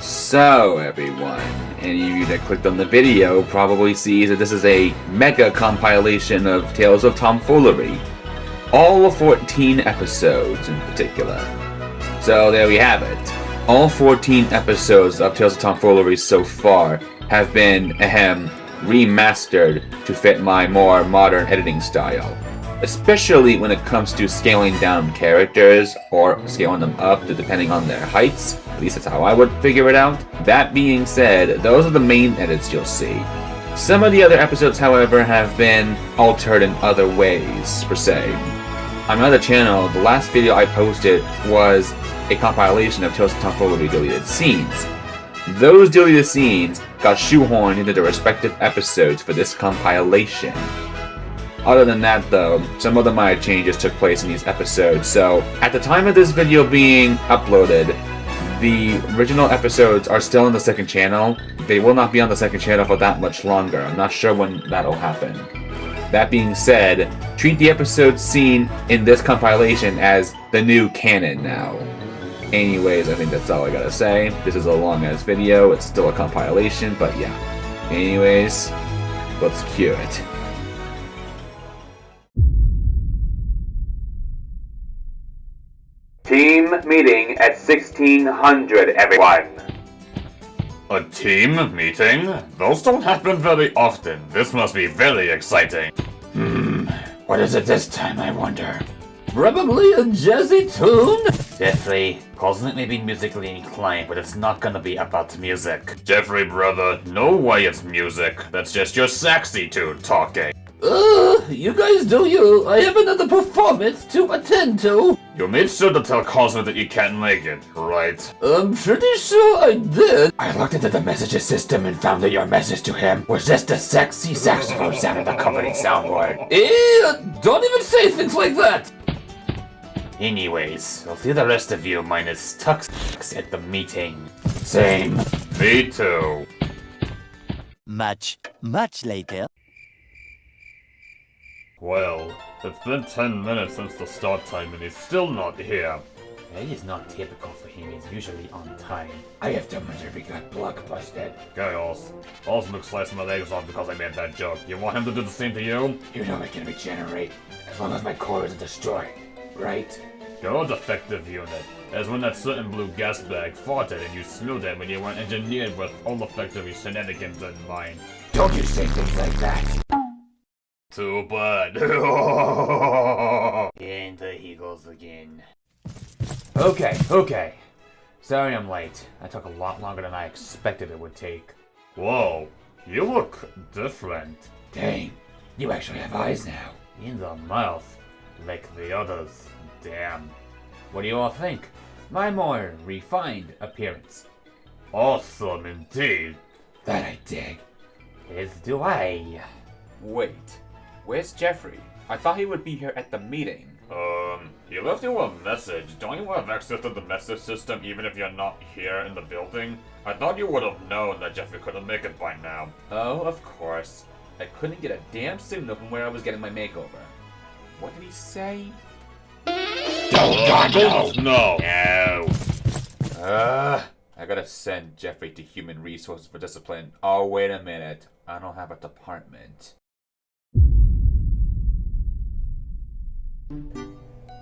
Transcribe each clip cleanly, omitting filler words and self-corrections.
So everyone, any of you that clicked on the video probably sees that this is a mega compilation of Tales of Tomfoolery. All 14 episodes in particular. So there we have it. All 14 episodes of Tales of Tomfoolery so far have been, remastered to fit my more modern editing style. Especially when it comes to scaling down characters or scaling them up depending on their heights. At least that's how I would figure it out. That being said, those are the main edits you'll see. Some of the other episodes, however, have been altered in other ways, per se. On my other channel, the last video I posted was a compilation of Tales of Tomfoolery deleted scenes. Those deleted scenes got shoehorned into the respective episodes for this compilation. Other than that though, some other minor changes took place in these episodes, so at the time of this video being uploaded, the original episodes are still on the second channel. They will not be on the second channel for that much longer. I'm not sure when that'll happen. That being said, treat the episodes seen in this compilation as the new canon now. Anyways, I think that's all I gotta say. This is a long ass video, it's still a compilation, but yeah. Anyways, let's cue it. Team meeting at 1600, everyone. A team meeting? Those don't happen very often. This must be very exciting. What is it this time, I wonder? Probably a jazzy tune? Jeffrey, Cosmic may be musically inclined, but it's not gonna be about music. Jeffrey, brother, no way it's music. That's just your sexy tune talking. You guys do you. I have another performance to attend to. You made sure to tell Cosmic that you can't make it, right? I'm pretty sure I did. I looked into the messages system and found that your message to him was just a sexy saxophone sound in the company soundboard. Don't even say things like that. Anyways, I'll see the rest of you minus Toxsuvann at the meeting. Same. Me too. Much later. Well, it's been 10 minutes since the start time and he's still not here. That is not typical for him, he's usually on time. I have to wonder if he got blockbusted. Khaoz. Cosmic sliced my legs off because I made that joke. You want him to do the same to you? You know I can regenerate, as long as my core isn't destroyed, right? You're a defective unit, as when that certain blue gas bag farted and you smelled it when you weren't engineered with olfactory shenanigans in mind. Don't you say things like that. Too bad. And there he goes again. Okay. Sorry I'm late. That took a lot longer than I expected it would take. Whoa, you look different. Dang, you actually have eyes now. In the mouth, like the others. Damn. What do you all think? My more refined appearance. Awesome indeed. That I dig. As do I. Wait, where's Jeffrey? I thought he would be here at the meeting. He left you a message. Don't you have access to the message system even if you're not here in the building? I thought you would have known that Jeffrey couldn't make it by now. Oh, of course. I couldn't get a damn signal from where I was getting my makeover. What did he say? God, no! No! I gotta send Jeffrey to Human Resources for discipline. Oh, wait a minute. I don't have a department.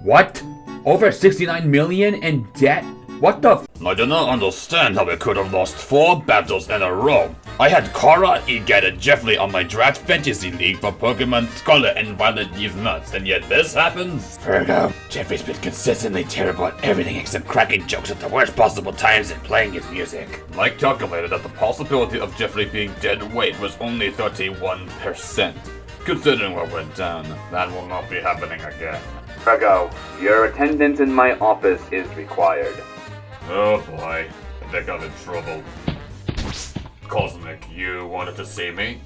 What? Over 69 million in debt? What the f- I do not understand how we could have lost 4 battles in a row. I had Kara, Egad, and Jeffrey on my draft fantasy league for Pokemon Scarlet and Violet these nuts, and yet this happens? Virgo, Jeffrey's been consistently terrible at everything except cracking jokes at the worst possible times and playing his music. I calculated that the possibility of Jeffrey being dead weight was only 31%. Considering what went down, that will not be happening again. Virgo, your attendance in my office is required. Oh boy, I think I'm in trouble. Cosmic, you wanted to see me?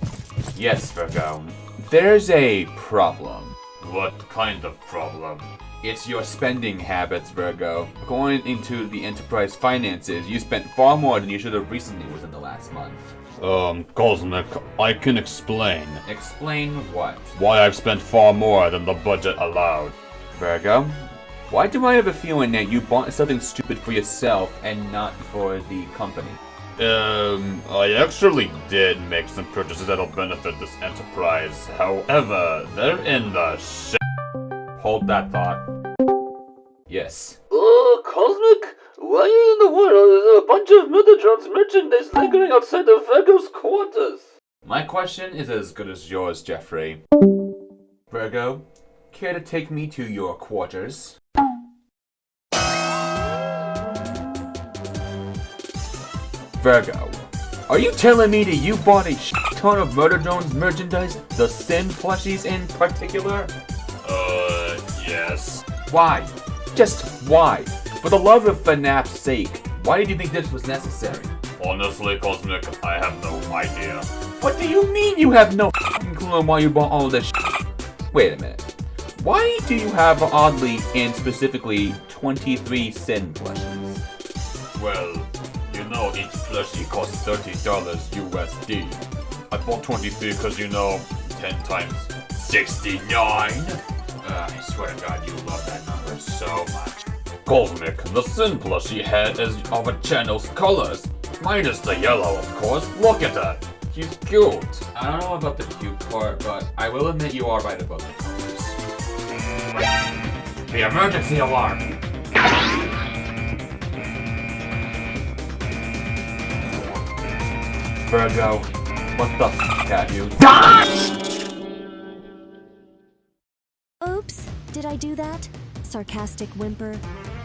Yes, Virgo. There's a problem. What kind of problem? It's your spending habits, Virgo. Going into the enterprise finances, you spent far more than you should have recently within the last month. Cosmic, I can explain. Explain what? Why I've spent far more than the budget allowed. Virgo, Why do I have a feeling that you bought something stupid for yourself and not for the company? I actually did make some purchases that'll benefit this enterprise. However, they're in the shit. Hold that thought. Yes. Cosmic? Why in the world is there a bunch of Metatron's merchandise lingering outside of VIRGO'S quarters? My question is as good as yours, Jeffrey. Virgo, care to take me to your quarters? Virgo, are you telling me that you bought a ton of MCDONALDS merchandise, the Sin plushies in particular? Yes. Why? Just why? For the love of FNAF's sake, why did you think this was necessary? Honestly, Cosmic, I have no idea. What do you mean you have no clue on why you bought all this Wait a minute. Why do you have oddly and specifically 23 Sin plushies? Well, you know each plushie costs $30 USD. I bought 23 because, 10 times 69. I swear to God, you love that number so much. Cosmic, the Sin plushie head is of a channel's colors. Minus the yellow, of course. Look at that. He's cute. I don't know about the cute part, but I will admit you are right about the colors. The emergency alarm. Virgo, what the have you? Oops, did I do that? Sarcastic whimper.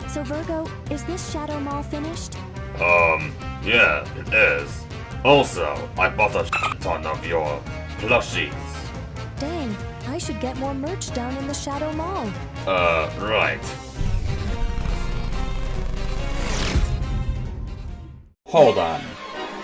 So Virgo, is this Shadow Mall finished? Yeah, it is. Also, I bought a ton of your plushies. Dang, I should get more merch down in the Shadow Mall. Right. Hold on.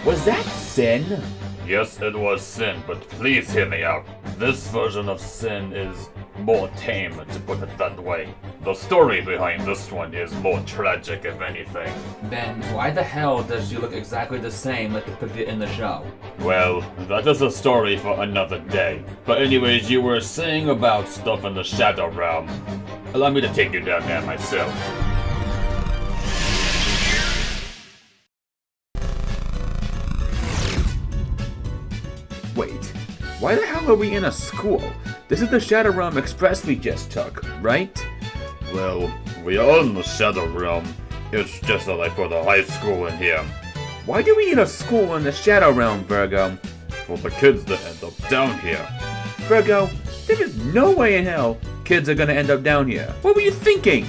Was that Sin? Yes, it was Sin, but please hear me out. This version of Sin is more tame, to put it that way. The story behind this one is more tragic, if anything. Then why the hell does she look exactly the same like depicted in the show? Well, that is a story for another day. But anyways, you were saying about stuff in the Shadow Realm. Allow me to take you down there myself. Wait, why the hell are we in a school? This is the Shadow Realm Express we just took, right? Well, we are in the Shadow Realm. It's just that I put a high school in here. Why do we need a school in the Shadow Realm, Virgo? For the kids that end up down here. Virgo, there is no way in hell kids are gonna end up down here. What were you thinking?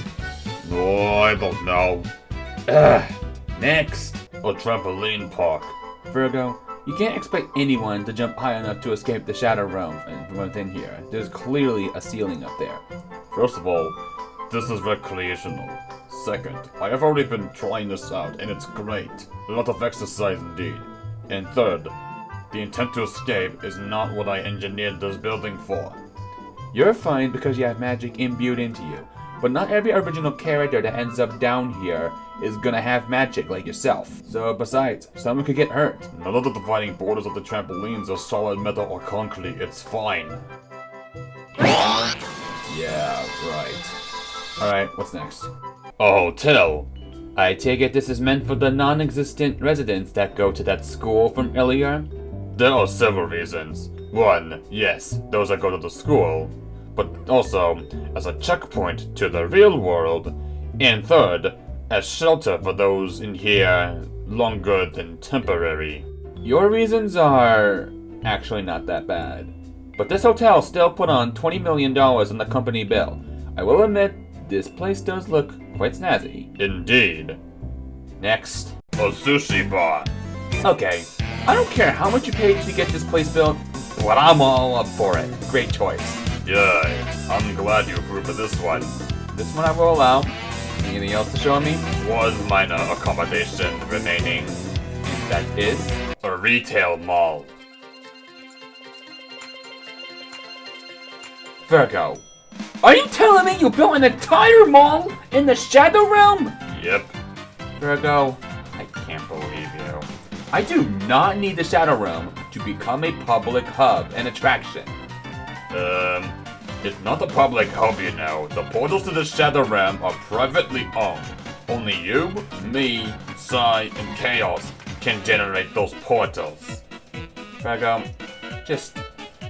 Oh, I don't know. Next. A trampoline park. Virgo, you can't expect anyone to jump high enough to escape the Shadow Realm from within here. There's clearly a ceiling up there. First of all, this is recreational. Second, I have already been trying this out, and it's great. A lot of exercise indeed. And third, the intent to escape is not what I engineered this building for. You're fine because you have magic imbued into you, but not every original character that ends up down here is gonna have magic like yourself. So besides, someone could get hurt. Now that the dividing borders of the trampolines are solid metal or concrete, it's fine. Yeah, right. Alright, what's next? A hotel. I take it this is meant for the non-existent residents that go to that school from earlier? There are several reasons. One, yes, those that go to the school, but also as a checkpoint to the real world. And third, as shelter for those in here longer than temporary. Your reasons are actually not that bad. But this hotel still put on $20 million on the company bill. I will admit, this place does look quite snazzy. Indeed. Next. A sushi bar. Okay, I don't care how much you paid to get this place built, but I'm all up for it. Great choice. Yay, I'm glad you approved of this one. This one I will allow. Anything else to show me? One minor accommodation remaining. That is? A retail mall. Virgo, are you telling me you built an entire mall in the Shadow Realm? Yep. Virgo, I can't believe you. I do not need the Shadow Realm to become a public hub and attraction. It's not a public hub, you know. The portals to the Shadow Realm are privately owned. Only you, me, Psy, and Khaoz can generate those portals. Virgo, just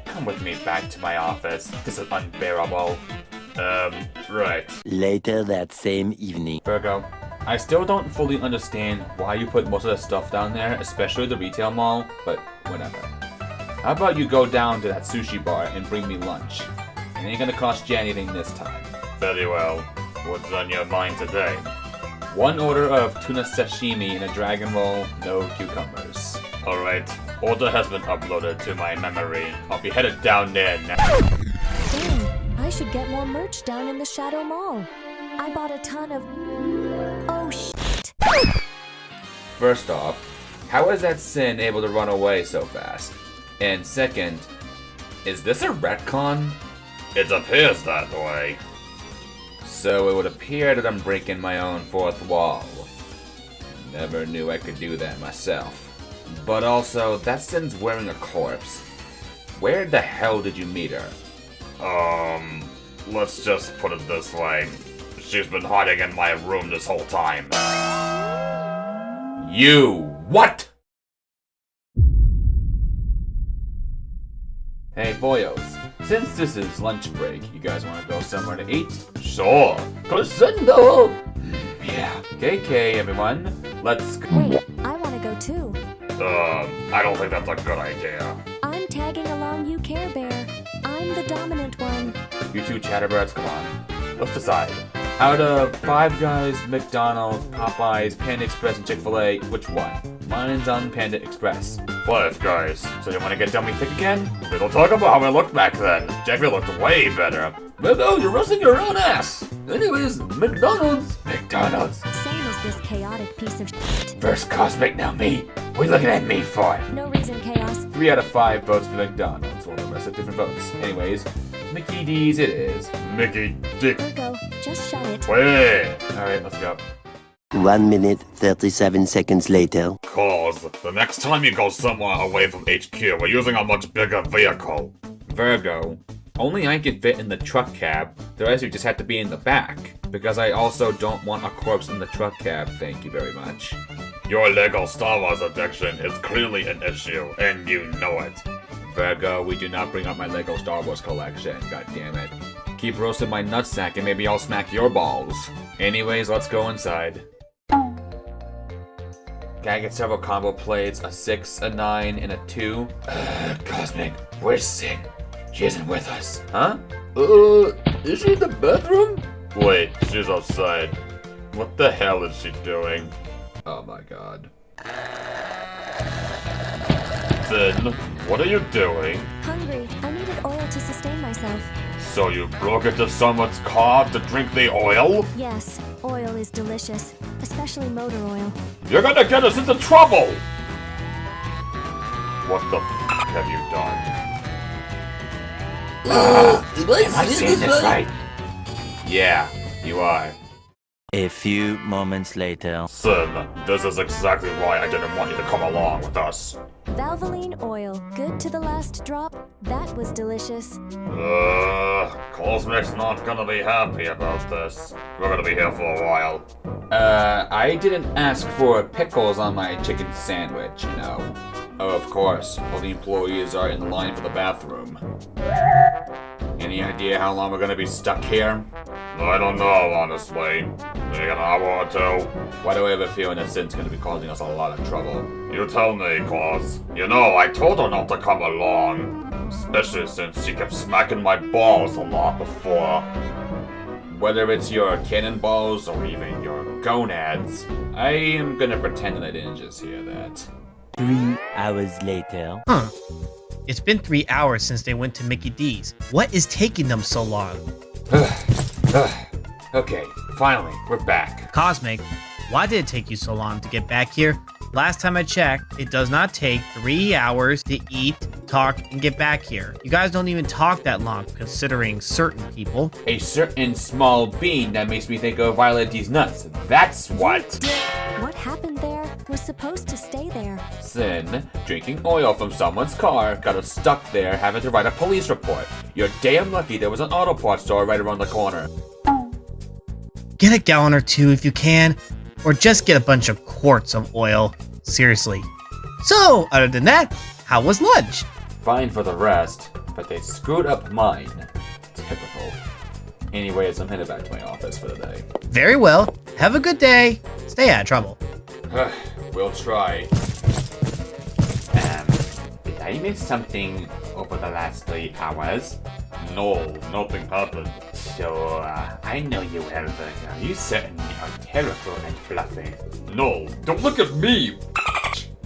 come with me back to my office. This is unbearable. Right. Later that same evening. Virgo, I still don't fully understand why you put most of the stuff down there, especially the retail mall, but whatever. How about you go down to that sushi bar and bring me lunch? It ain't gonna cost you anything this time. Very well. What's on your mind today? 1 order of tuna sashimi and a dragon roll, no cucumbers. Alright, order has been uploaded to my memory. I'll be headed down there now. Dang, I should get more merch down in the Shadow Mall. I bought a ton of... Oh, shit. First off, how is that Sin able to run away so fast? And second, is this a retcon? It appears that way. So it would appear that I'm breaking my own fourth wall. Never knew I could do that myself. But also, that Sin's wearing a corpse. Where the hell did you meet her? Let's just put it this way. She's been hiding in my room this whole time. You what? Hey boyos, since this is lunch break, you guys want to go somewhere to eat? Sure. Crescendo! Yeah. KK everyone, let's go. Wait, I want to go too. I don't think that's a good idea. I'm tagging along, you Care Bear. I'm the dominant one. You two chatterbirds, come on. Let's decide. Out of Five Guys, McDonald's, Popeyes, Panda Express, and Chick-fil-A, which one? Mine's on Panda Express. Five Guys. So you want to get dummy thick again? We don't talk about how I looked back then. Jeffrey looked way better. Virgo, you're roasting your own ass! Anyways, McDonald's! McDonald's. Same as this chaotic piece of shit. First Cosmic, now me. What are you looking at me for? No reason, Chaos. 3 out of 5 votes for McDonald's, while the rest are different votes. Anyways, Mickey D's it is. Mickey Dick. Virgo, just shut it. Wait. Alright, let's go. 1 minute, 37 seconds later. Cause the next time you go somewhere away from HQ, we're using a much bigger vehicle. Virgo, only I can fit in the truck cab. The rest of you just have to be in the back. Because I also don't want a corpse in the truck cab, thank you very much. Your Lego Star Wars addiction is clearly an issue, and you know it. Virgo, we do not bring up my Lego Star Wars collection, god damn it. Keep roasting my nutsack and maybe I'll smack your balls. Anyways, let's go inside. Can I get several combo plates, a 6, a 9, and a 2? Cosmic, where's Sin? She isn't with us. Huh? Is she in the bathroom? Wait, she's outside. What the hell is she doing? Oh my god. Sin, what are you doing? Hungry. I needed oil to sustain myself. So you broke into someone's car to drink the oil? Yes, oil is delicious, especially motor oil. You're gonna get us into trouble! What the f*** have you done? Did I Am I see seeing this this right? right? Yeah, you are. A few moments later. Sin, this is exactly why I didn't want you to come along with us. Valvoline oil, good to the last drop. That was delicious. Cosmic's not gonna be happy about this. We're gonna be here for a while. I didn't ask for pickles on my chicken sandwich, you know. Oh, of course, all the employees are in line for the bathroom. Any idea how long we're gonna be stuck here? I don't know, honestly. Maybe an hour or two. Why do I have a feeling that Sin's gonna be causing us a lot of trouble? You tell me, Khaoz. You know, I told her not to come along. Especially since she kept smacking my balls a lot before. Whether it's your cannonballs or even your gonads, I am gonna pretend that I didn't just hear that. 3 hours later. Huh. It's been 3 hours since they went to Mickey D's. What is taking them so long? Okay, finally, we're back. Cosmic, why did it take you so long to get back here? Last time I checked, it does not take 3 hours to eat, talk, and get back here. You guys don't even talk that long, considering certain people. A certain small bean that makes me think of Violet D's nuts. That's what! What happened there was supposed to stay there. Sin, drinking oil from someone's car, got us stuck there having to write a police report. You're damn lucky there was an auto parts store right around the corner. Get a gallon or two if you can, or just get a bunch of quarts of oil. Seriously. So, other than that, how was lunch? Fine for the rest, but they screwed up mine. Typical. Anyways, I'm headed back to my office for the day. Very well. Have a good day. Stay out of trouble. We'll try. Did I miss something over the last 3 hours? No, nothing happened. So, I know you well, Virgo. You certainly are terrible at bluffing. No, don't look at me!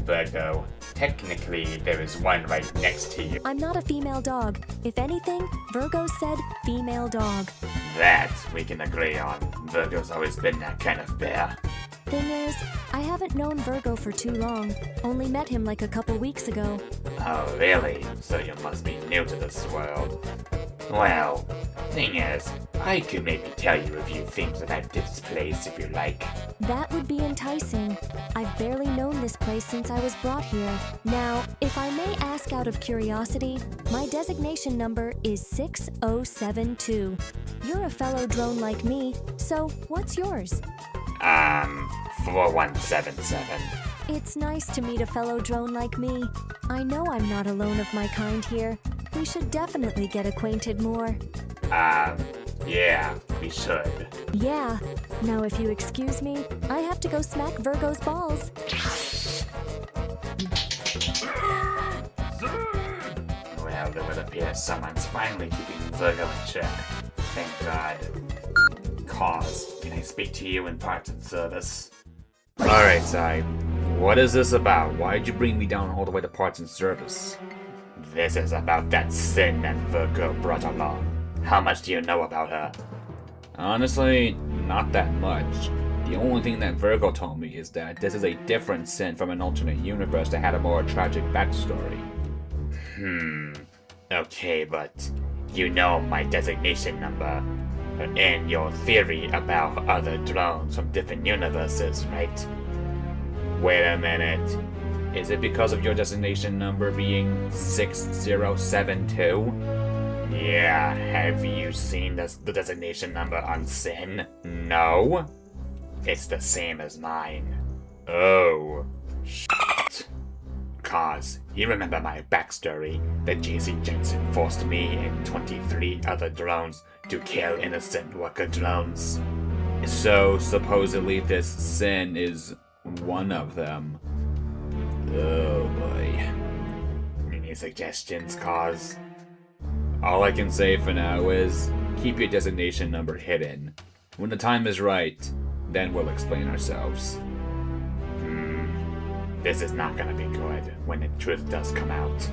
Virgo, technically there is one right next to you. I'm not a female dog. If anything, Virgo said female dog. That we can agree on. Virgo's always been that kind of bear. Thing is, I haven't known Virgo for too long. Only met him like a couple weeks ago. Oh, really? So you must be new to this world. Well, thing is, I could maybe tell you a few things about this place if you like. That would be enticing. I've barely known this place since I was brought here. Now, if I may ask out of curiosity, my designation number is 6072. You're a fellow drone like me, so what's yours? 4177. It's nice to meet a fellow drone like me. I know I'm not alone of my kind here. We should definitely get acquainted more. Yeah, we should. Yeah. Now if you excuse me, I have to go smack Virgo's balls. Well, it would appear someone's finally keeping Virgo in check. Thank God. Khaoz, can I speak to you in parts and service? Alright, Sai. What is this about? Why'd you bring me down all the way to parts and service? This is about that sin that Virgo brought along. How much do you know about her? Honestly, not that much. The only thing that Virgo told me is that this is a different sin from an alternate universe that had a more tragic backstory. Okay, but you know my designation number and your theory about other drones from different universes, right? Wait a minute. Is it because of your designation number being 6072? Yeah, have you seen the designation number on Sin? No? It's the same as mine. Oh. Khaoz, you remember my backstory? That JC Jensen forced me and 23 other drones to kill innocent worker drones. So, supposedly this sin is one of them. Oh boy. Any suggestions, Khaoz? All I can say for now is, keep your designation number hidden. When the time is right, then we'll explain ourselves. This is not gonna be good when the truth does come out.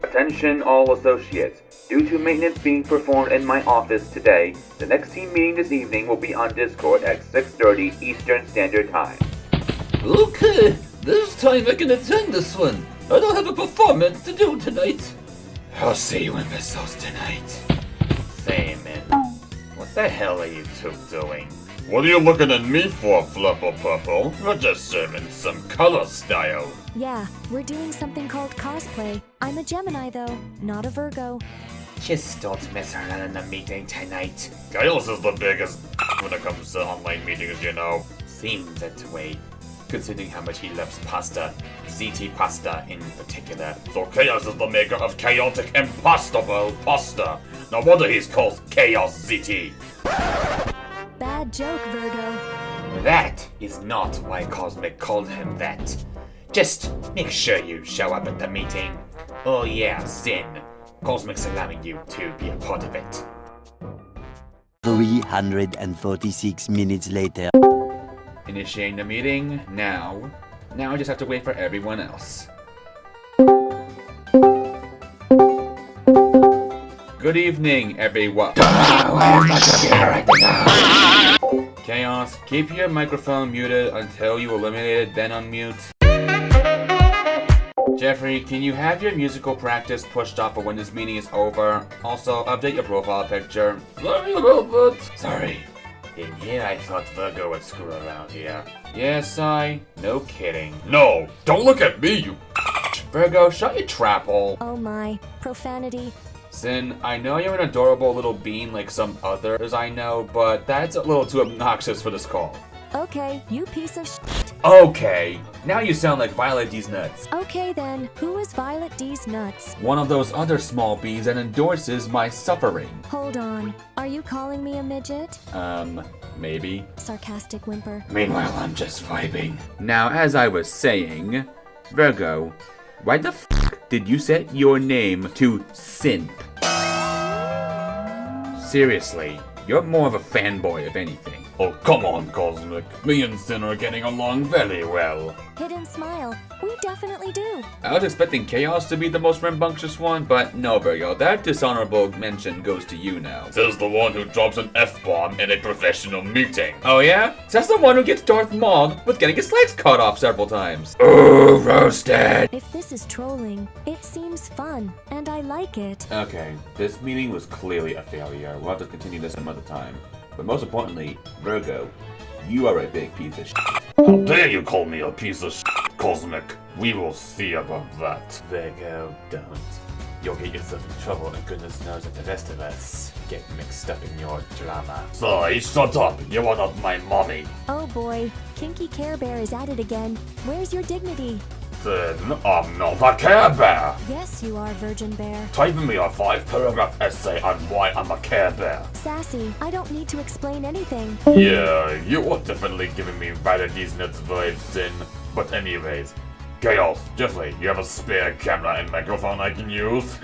Attention all associates. Due to maintenance being performed in my office today, the next team meeting this evening will be on Discord at 6:30 Eastern Standard Time. Okay, this time I can attend this one. I don't have a performance to do tonight. I'll see you in Vessels tonight. Say, man, what the hell are you two doing? What are you looking at me for, Flipper Purple? We're just serving some color style. Yeah, we're doing something called cosplay. I'm a Gemini though, not a Virgo. Just don't mess around in the meeting tonight. Khaoz is the biggest when it comes to online meetings, you know. Seems that way, considering how much he loves pasta. ZT pasta in particular. So Khaoz is the maker of chaotic impostable pasta. No wonder he's called Khaoz ZT. Bad joke, Virgo. That is not why Cosmic called him that. Just make sure you show up at the meeting. Oh yeah, Sin. Cosmic's allowing you to be a part of it. 346 minutes later. Initiating the meeting now. Now I just have to wait for everyone else. Good evening, everyone. Where's my computer right now? Khaoz, keep your microphone muted until you eliminate it, then unmute. Jeffrey, can you have your musical practice pushed off for when this meeting is over? Also, update your profile picture. Sorry about that. Sorry. In here, I thought Virgo would screw around here. Yes, no kidding. No, don't look at me, you. Virgo, shut your trap hole. Oh my, profanity. Sin, I know you're an adorable little bean like some others I know, but that's a little too obnoxious for this call. Okay, you piece of shit. Okay, now you sound like Violet D's nuts. Okay then, who is Violet D's nuts? One of those other small beans that endorses my suffering. Hold on, are you calling me a midget? Maybe. Sarcastic whimper. Meanwhile, I'm just vibing. Now, as I was saying, Virgo, why the f did you set your name to Simp? Seriously, you're more of a fanboy if anything. Oh, come on, Cosmic. Me and Sin are getting along very well. Hidden smile. We definitely do. I was expecting Khaoz to be the most rambunctious one, but no, Virgo, that dishonorable mention goes to you now. Says the one who drops an F-bomb in a professional meeting. Oh yeah? That's the one who gets Darth Maul with getting his legs cut off several times. Ooh, roasted. If this is trolling, it seems fun, and I like it. Okay, this meeting was clearly a failure. We'll have to continue this another time. But most importantly, Virgo, you are a big piece of shit. How dare you call me a piece of shit, Cosmic? We will see about that. Virgo, don't. You'll get yourself in trouble, and goodness knows that the rest of us get mixed up in your drama. Sorry, shut up. You are not my mommy. Oh boy, Kinky Care Bear is at it again. Where's your dignity? Then I'm not a Care Bear. Yes, you are, Virgin Bear. Type me a 5-paragraph essay on why I'm a Care Bear. Sassy, I don't need to explain anything. Yeah, you are definitely giving me Radion's nuts vibes, Sin. But anyways, Khaoz, Jeffrey, you have a spare camera and microphone I can use?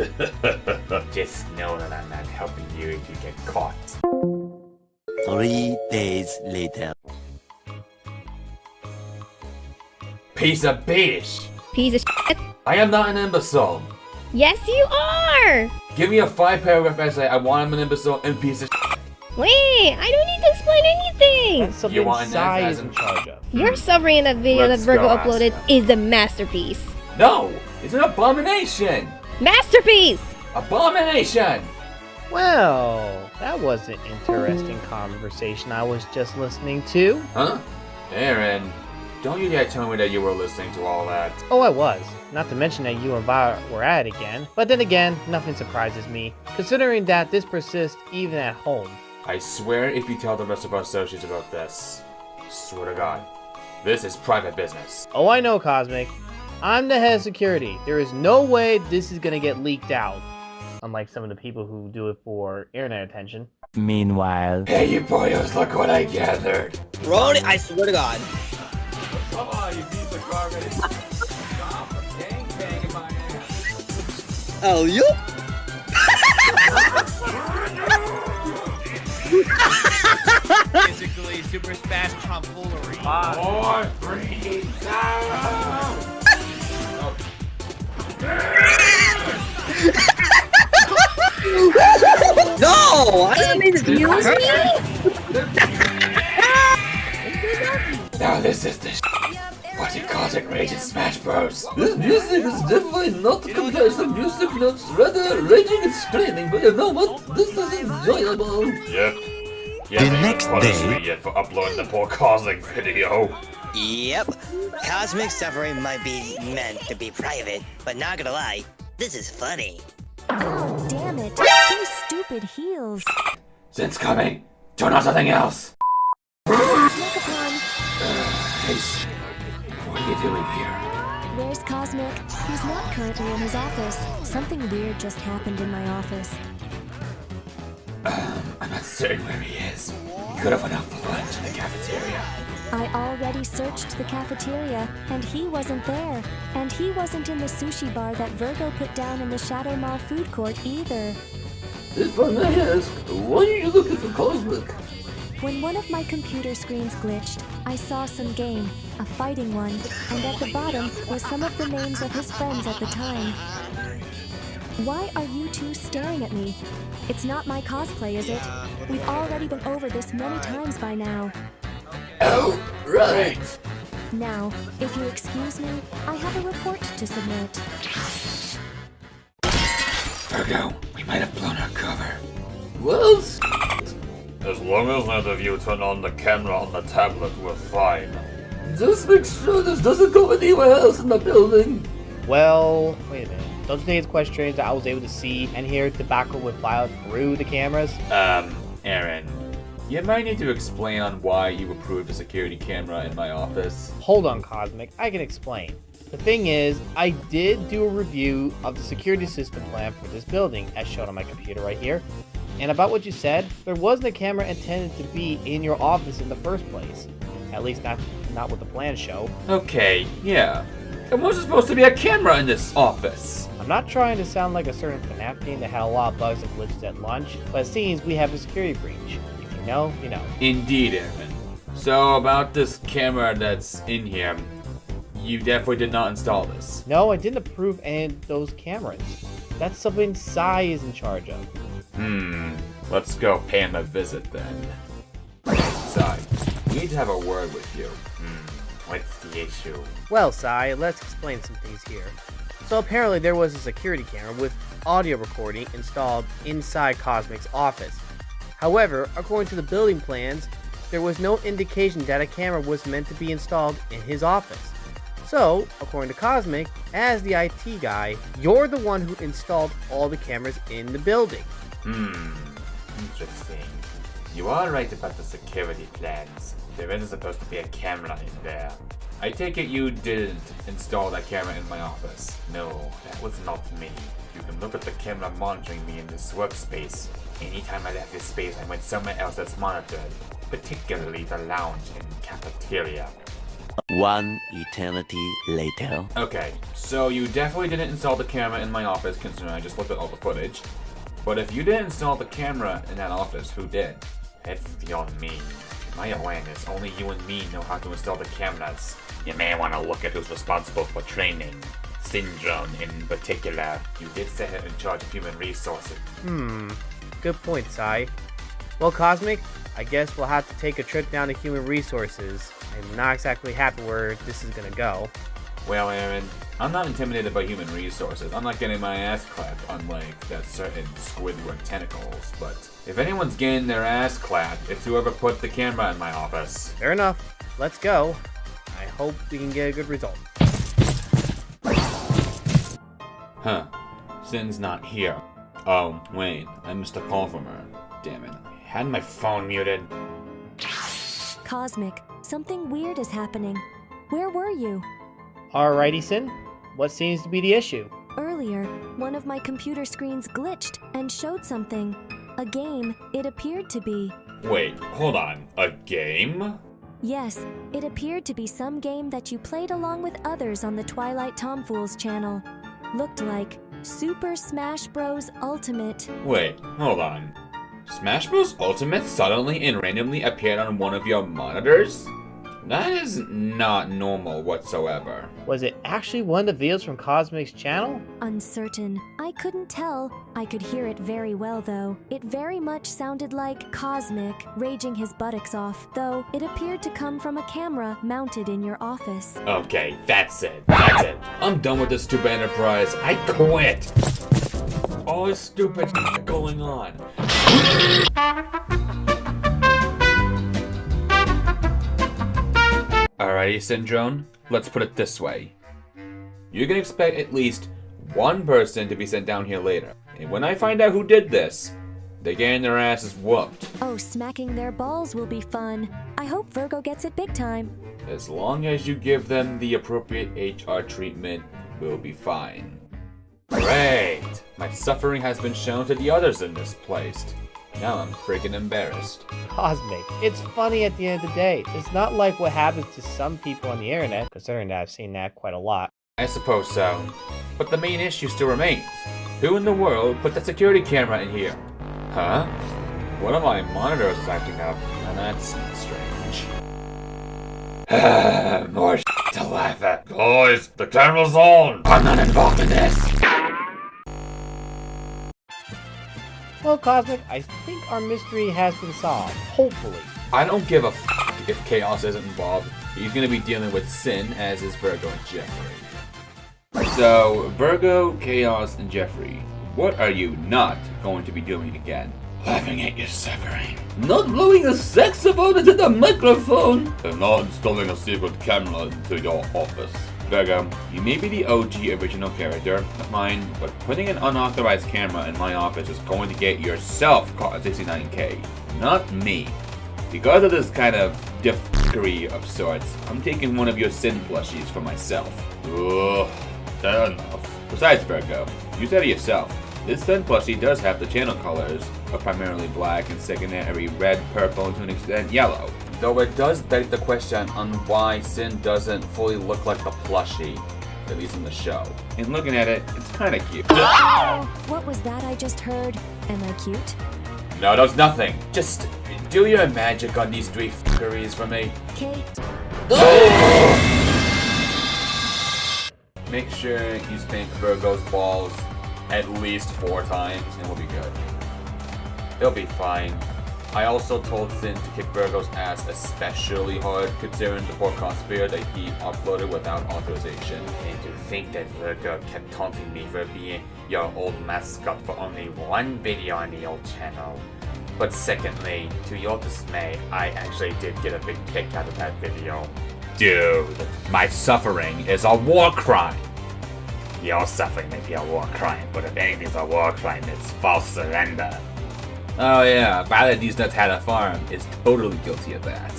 Just know that I'm not helping you if you get caught. 3 days later. Piece of bitch! Piece of shit. I am not an imbecile. Yes, you are! Give me a 5-paragraph essay. I want him an imbecile and piece of shit. Wait, I don't need to explain anything! That's something You want Sai that is in charge of. Your suffering in that video Let's that Virgo go ask uploaded them. is a masterpiece. No! It's an abomination! Masterpiece! Abomination! Well, that was an interesting conversation I was just listening to. Huh? Aaron, don't you dare tell me that you were listening to all that. Oh, I was. Not to mention that you and Violet were at it again. But then again, nothing surprises me, considering that this persists even at home. I swear if you tell the rest of our associates about this, swear to God, this is private business. Oh, I know, Cosmic. I'm the head of security. There is no way this is gonna get leaked out. Unlike some of the people who do it for internet attention. Meanwhile. Hey, you boyos, look what I gathered. Ronnie, I swear to God. Come on, you piece of garbage. Stop gangbanging my ass. ELLIOT? Basically, Super Smash Tomfoolery. 4, 3, 2. No! I didn't mean to do Now this is the what he calls it Rage and Smash Bros. This music is definitely not compared to music notes, rather raging and screaming, but you know what? This is enjoyable. Yep. The next day. Yet for uploading the poor Cosmic video. Yep. Cosmic suffering might be meant to be private, but not gonna lie, this is funny. Oh, damn it. Those stupid heels. Since coming, turn on something else. Sneak upon. Hey, what are you doing here? Where's Cosmic? He's not currently in his office. Something weird just happened in my office. I'm not certain where he is. He could have went out for lunch in the cafeteria. I already searched the cafeteria, and he wasn't there. And he wasn't in the sushi bar that Virgo put down in the Shadow Mall food court either. If I may ask, why are you looking for Cosmic? When one of my computer screens glitched, I saw some game, a fighting one, and at the bottom was some of the names of his friends at the time. Why are you two staring at me? It's not my cosplay, is it? We've already been over this many times by now. Oh, right. Now, if you excuse me, I have a report to submit. Virgo, we might have blown our cover. Well, as long as none of you turn on the camera on the tablet, we're fine. Just make sure this doesn't go anywhere else in the building. Well, wait a minute. Don't you think it's quite strange that I was able to see and hear tobacco with Violet through the cameras? Aaron, you might need to explain on why you approved a security camera in my office. Hold on, Cosmic. I can explain. The thing is, I did do a review of the security system plan for this building, as shown on my computer right here. And about what you said, there wasn't a camera intended to be in your office in the first place. At least not what the plans show. Okay, yeah. There wasn't supposed to be a camera in this office. I'm not trying to sound like a certain FNAF game that had a lot of bugs and glitches at lunch, but it seems we have a security breach. If you know, you know. Indeed, Aaron. So about this camera that's in here, you definitely did not install this. No, I didn't approve any of those cameras. That's something Sai is in charge of. Let's go pay him a visit then. Sai, we need to have a word with you. What's the issue? Well, Sai, let's explain some things here. So apparently there was a security camera with audio recording installed inside Cosmic's office. However, according to the building plans, there was no indication that a camera was meant to be installed in his office. So, according to Cosmic, as the IT guy, you're the one who installed all the cameras in the building. Interesting. You are right about the security plans. There isn't supposed to be a camera in there. I take it you didn't install that camera in my office. No, that was not me. You can look at the camera monitoring me in this workspace. Anytime I left this space, I went somewhere else that's monitored, particularly the lounge and cafeteria. One eternity later. Okay, so you definitely didn't install the camera in my office, considering I just looked at all the footage. But if you didn't install the camera in that office, who did? That's beyond me. In my awareness, only you and me know how to install the cameras. You may want to look at who's responsible for training. Syndrome in particular. You did set her in charge of human resources. Good point, Sai. Well, Cosmic, I guess we'll have to take a trip down to human resources. I'm not exactly happy where this is gonna go. Well, Aaron, I'm not intimidated by human resources. I'm not getting my ass clapped, unlike that certain Squidward tentacles. But if anyone's getting their ass clapped, it's whoever put the camera in my office. Fair enough. Let's go. I hope we can get a good result. Huh. Sin's not here. Oh, wait. I missed a call from her. Damn it. I had my phone muted. Cosmic, something weird is happening. Where were you? Alrighty, Sin. What seems to be the issue? Earlier, one of my computer screens glitched and showed something. A game, it appeared to be. Wait, hold on. A game? Yes, it appeared to be some game that you played along with others on the Twilight Tomfools channel. Looked like Super Smash Bros. Ultimate. Wait, hold on. Smash Bros. Ultimate suddenly and randomly appeared on one of your monitors? That is not normal whatsoever. Was it actually one of the videos from Cosmic's channel? Uncertain. I couldn't tell. I could hear it very well, though. It very much sounded like Cosmic raging his buttocks off, though it appeared to come from a camera mounted in your office. Okay, that's it. That's it. I'm done with this stupid enterprise. I quit. All this stupid going on. Alrighty, Syndrone, let's put it this way. You can expect at least one person to be sent down here later. And when I find out who did this, they're getting their asses whooped. Oh, smacking their balls will be fun. I hope Virgo gets it big time. As long as you give them the appropriate HR treatment, we'll be fine. Great! My suffering has been shown to the others in this place. Now I'm freaking embarrassed. Cosmic. It's funny at the end of the day. It's not like what happens to some people on the internet, considering that I've seen that quite a lot. I suppose so. But the main issue still remains. Who in the world put the security camera in here? Huh? One of my monitors is acting up, and that seems strange. More to laugh at. Guys, the camera's on! I'm not involved in this. Well, Cosmic, I think our mystery has been solved. Hopefully. I don't give a if Khaoz isn't involved. He's going to be dealing with Sin, as is Virgo and Jeffrey. So, Virgo, Khaoz, and Jeffrey, what are you not going to be doing again? Laughing at your suffering. Not blowing a saxophone into the microphone. And not installing a secret camera into your office. Virgo, you may be the OG original character of mine, but putting an unauthorized camera in my office is going to get yourself caught at 69K, not me. Because of this kind of differy of sorts, I'm taking one of your Sin plushies for myself. Ugh, fair enough. Besides, Virgo, you said it yourself. This Sin plushie does have the channel colors of primarily black and secondary red, purple, and to an extent yellow. Though it does beg the question on why Sin doesn't fully look like the plushie, at least in the show. And looking at it, it's kinda cute. What was that I just heard? Am I cute? No, that was nothing. Just do your magic on these three fuckeries for me. Kate. Make sure you spank Virgo's balls at least 4 times and we'll be good. They'll be fine. I also told Sin to kick Virgo's ass especially hard considering the poor conspirator that he uploaded without authorization. And to think that Virgo kept taunting me for being your old mascot for only one video on the old channel. But secondly, to your dismay, I actually did get a big kick out of that video. Dude, my suffering is a war crime. Your suffering may be a war crime, but if anything's a war crime, it's false surrender. Oh yeah, Violet These Nuts Had a Farm is totally guilty of that.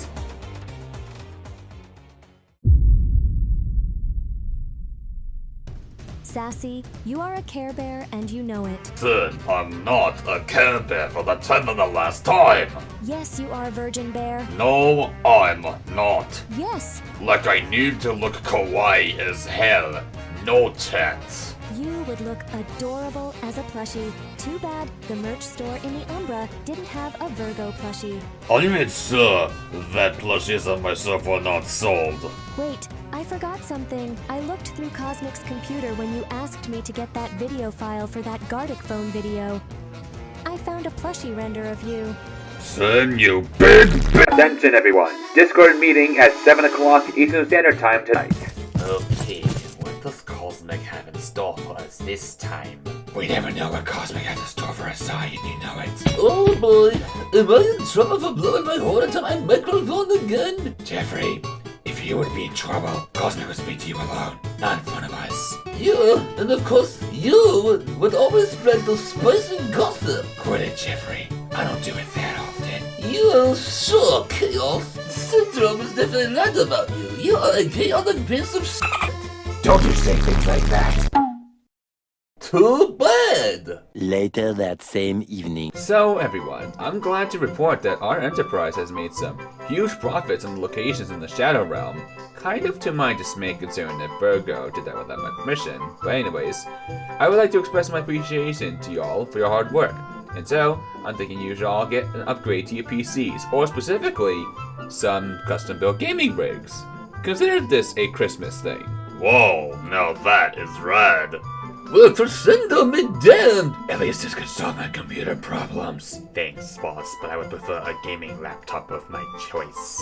Sassy, you are a Care Bear and you know it. Sin, I'm not a Care Bear for the 10th and the last time. Yes, you are Virgin Bear. No, I'm not. Yes. Like I need to look kawaii as hell. No chance. You would look adorable as a plushie. Too bad the merch store in the Umbra didn't have a Virgo plushie. I made sure that plushies of myself were not sold. Wait, I forgot something. I looked through Cosmic's computer when you asked me to get that video file for that Gardic phone video. I found a plushie render of you. Sin, you big bitch! Attention everyone, Discord meeting at 7 o'clock Eastern Standard Time tonight. Okay, what does Cosmic have in store for us this time? We never know what Cosmic has in store for us, and you know it. Oh boy, am I in trouble for blowing my horn into my microphone again? Jeffrey, if you would be in trouble, Cosmic would speak to you alone, not in front of us. Yeah, and of course, you would always spread the spicy gossip. Quit it, Jeffrey. I don't do it that often. You are sure, Khaoz. Syndrome is definitely right about you. You are a chaotic piece of shit. Don't you say things like that. Too bad! Later that same evening. So everyone, I'm glad to report that our enterprise has made some huge profits on locations in the Shadow Realm. Kind of to my dismay considering that Virgo did that without my permission. But anyways, I would like to express my appreciation to y'all for your hard work. And so, I'm thinking you should all get an upgrade to your PCs, or specifically, some custom-built gaming rigs. Consider this a Christmas thing. Whoa, now that is rad. Well, Crescendo me damned! At least this could solve my computer problems. Thanks, boss, but I would prefer a gaming laptop of my choice.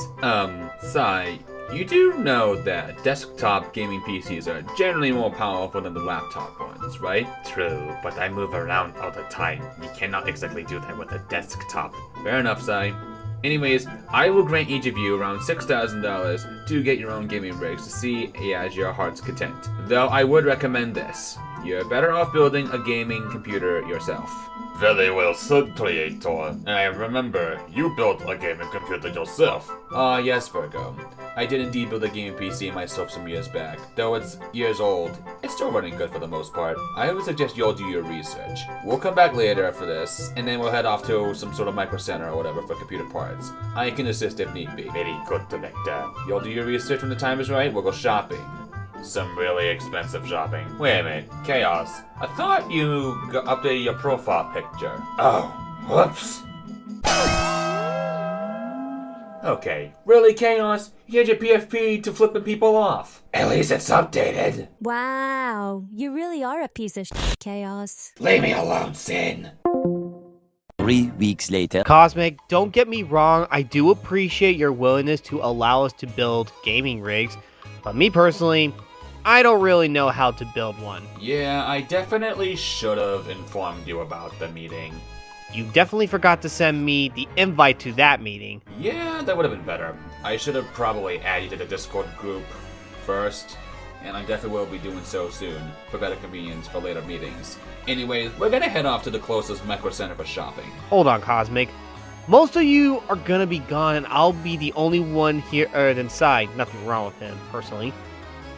Sai, you do know that desktop gaming PCs are generally more powerful than the laptop ones, right? True, but I move around all the time. You cannot exactly do that with a desktop. Fair enough, Sai. Anyways, I will grant each of you around $6,000 to get your own gaming rigs to see as your heart's content. Though I would recommend this. You're better off building a gaming computer yourself. Very well said, Creator. And I remember, you built a gaming computer yourself. Yes, Virgo. I did indeed build a gaming PC myself some years back. Though it's years old, it's still running good for the most part. I would suggest you all do your research. We'll come back later after this, and then we'll head off to some sort of micro center or whatever for computer parts. I can assist if need be. Very good, Director. You'll do your research when the time is right, we'll go shopping. Some really expensive shopping. Wait a minute, Khaoz. I thought you updated your profile picture. Oh, whoops. Okay, really, Khaoz? You had your PFP to flipping people off. At least it's updated. Wow, you really are a piece of shit, Khaoz. Leave me alone, Sin. 3 weeks later. Cosmic, don't get me wrong, I do appreciate your willingness to allow us to build gaming rigs, but me personally, I don't really know how to build one. Yeah, I definitely should have informed you about the meeting. You definitely forgot to send me the invite to that meeting. Yeah, that would have been better. I should have probably added you to the Discord group first, and I definitely will be doing so soon, for better convenience for later meetings. Anyways, we're gonna head off to the closest Mecra Center for shopping. Hold on, Cosmic. Most of you are gonna be gone, and I'll be the only one here inside. Nothing wrong with him, personally.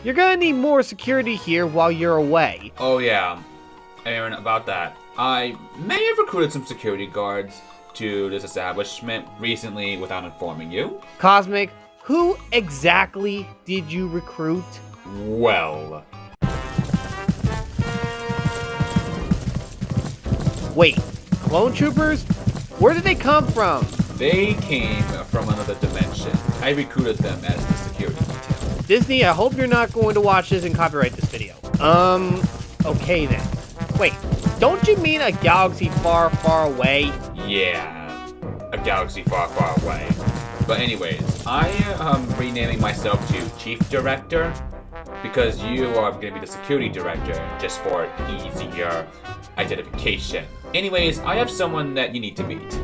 You're gonna need more security here while you're away. Oh yeah, Aaron, about that. I may have recruited some security guards to this establishment recently without informing you. Cosmic, who exactly did you recruit? Well... Wait, clone troopers? Where did they come from? They came from another dimension. I recruited them as the security detail. Disney, I hope you're not going to watch this and copyright this video. Okay then. Wait, don't you mean a galaxy far, far away? Yeah, a galaxy far, far away. But anyways, I am renaming myself to Chief Director because you are going to be the security director just for easier identification. Anyways, I have someone that you need to meet.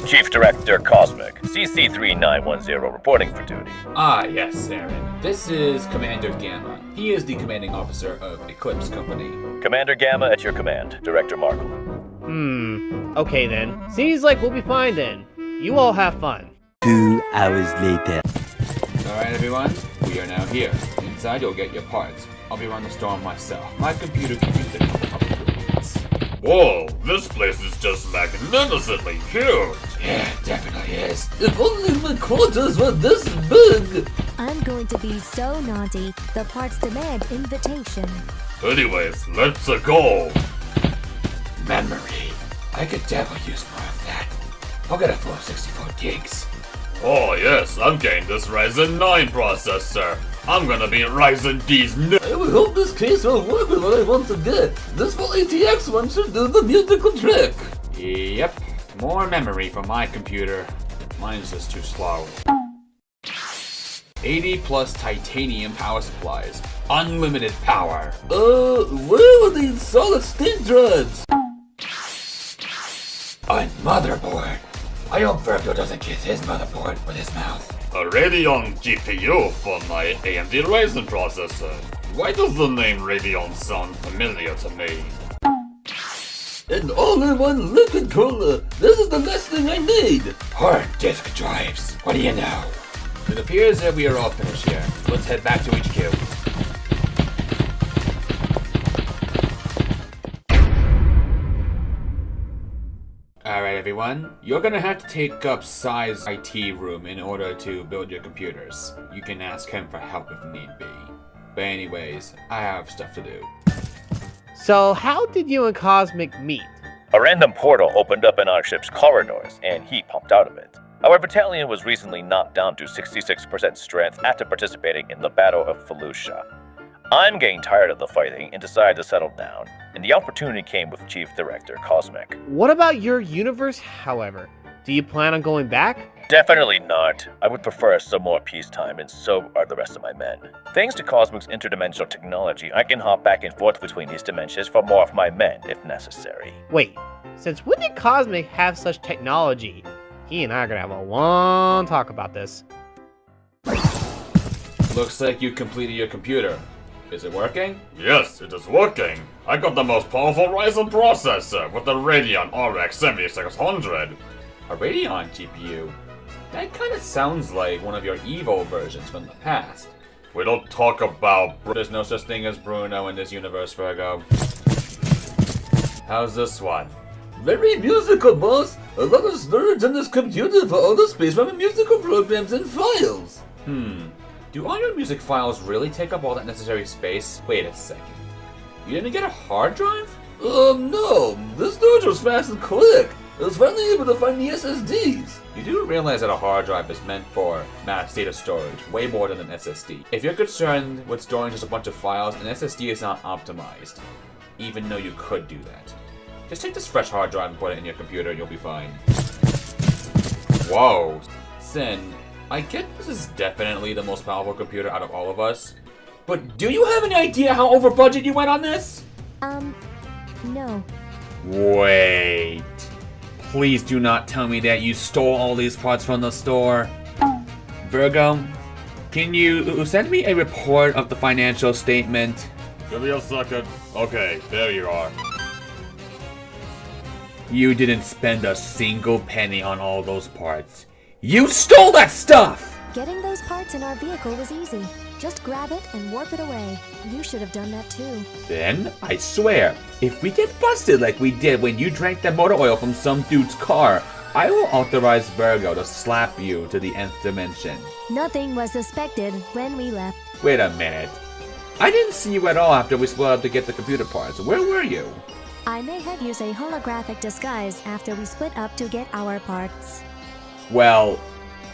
Chief Director Cosmic, CC3910 reporting for duty. Ah, yes, Aaron. This is Commander Gamma. He is the commanding officer of Eclipse Company. Commander Gamma at your command, Director Markus. Okay then. Seems like we'll be fine then. You all have fun. 2 hours later. Alright everyone, we are now here. Inside you'll get your parts. I'll be running the store myself. My computer can use the couple improvements. Whoa, this place is just magnificently huge! Yeah, it definitely is. If only my quarters were this big! I'm going to be so naughty, the parts demand invitation. Anyways, let's go! Memory. I could definitely use more of that. I'll get a full 64 gigs. Oh yes, I've gained this Ryzen 9 processor. I'm gonna be Ryzen D's I would hope this case will work with what I want to get. This full ATX one should do the musical trick. Yep, more memory for my computer. Mine's just too slow. 80 plus titanium power supplies. Unlimited power. Where are these solid state drives? A motherboard. I hope Virgo doesn't kiss his motherboard with his mouth. A Radionn GPU for my AMD Ryzen processor. Why does the name Radionn sound familiar to me? An all-in-one liquid cooler. This is the last thing I need. Hard disk drives. What do you know? It appears that we are all finished here. Let's head back to HQ. Alright everyone, you're gonna have to take up Psy's IT room in order to build your computers. You can ask him for help if need be. But anyways, I have stuff to do. So, how did you and Cosmic meet? A random portal opened up in our ship's corridors, and he pumped out of it. Our battalion was recently knocked down to 66% strength after participating in the Battle of Fallujah. I'm getting tired of the fighting and decided to settle down, and the opportunity came with Chief Director Cosmic. What about your universe, however? Do you plan on going back? Definitely not. I would prefer some more peacetime, and so are the rest of my men. Thanks to Cosmic's interdimensional technology, I can hop back and forth between these dimensions for more of my men if necessary. Wait, since when did Cosmic have such technology? He and I are gonna have a long talk about this. Looks like you completed your computer. Is it working? Yes, it is working. I got the most powerful Ryzen processor with the Radionn RX 7600. A Radionn GPU? That kind of sounds like one of your Evo versions from the past. We don't talk about There's no such thing as Bruno in this universe, Virgo. How's this one? Very musical, boss. A lot of storage on this computer for all the space from musical programs and files. Do all your music files really take up all that necessary space? Wait a second. You didn't get a hard drive? No. The storage was fast and quick. I was finally able to find the SSDs. You do realize that a hard drive is meant for mass data storage, way more than an SSD. If you're concerned with storing just a bunch of files, an SSD is not optimized, even though you could do that. Just take this fresh hard drive and put it in your computer and you'll be fine. Whoa. Sin, I get this is definitely the most powerful computer out of all of us, but do you have any idea how over budget you went on this? No. Wait. Please do not tell me that you stole all these parts from the store. Virgo, can you send me a report of the financial statement? Give me a second. Okay, there you are. You didn't spend a single penny on all those parts. You stole that stuff! Getting those parts in our vehicle was easy. Just grab it and warp it away. You should have done that too. Then, I swear, if we get busted like we did when you drank that motor oil from some dude's car, I will authorize Virgo to slap you to the nth dimension. Nothing was suspected when we left. Wait a minute. I didn't see you at all after we split up to get the computer parts. Where were you? I may have used a holographic disguise after we split up to get our parts. Well,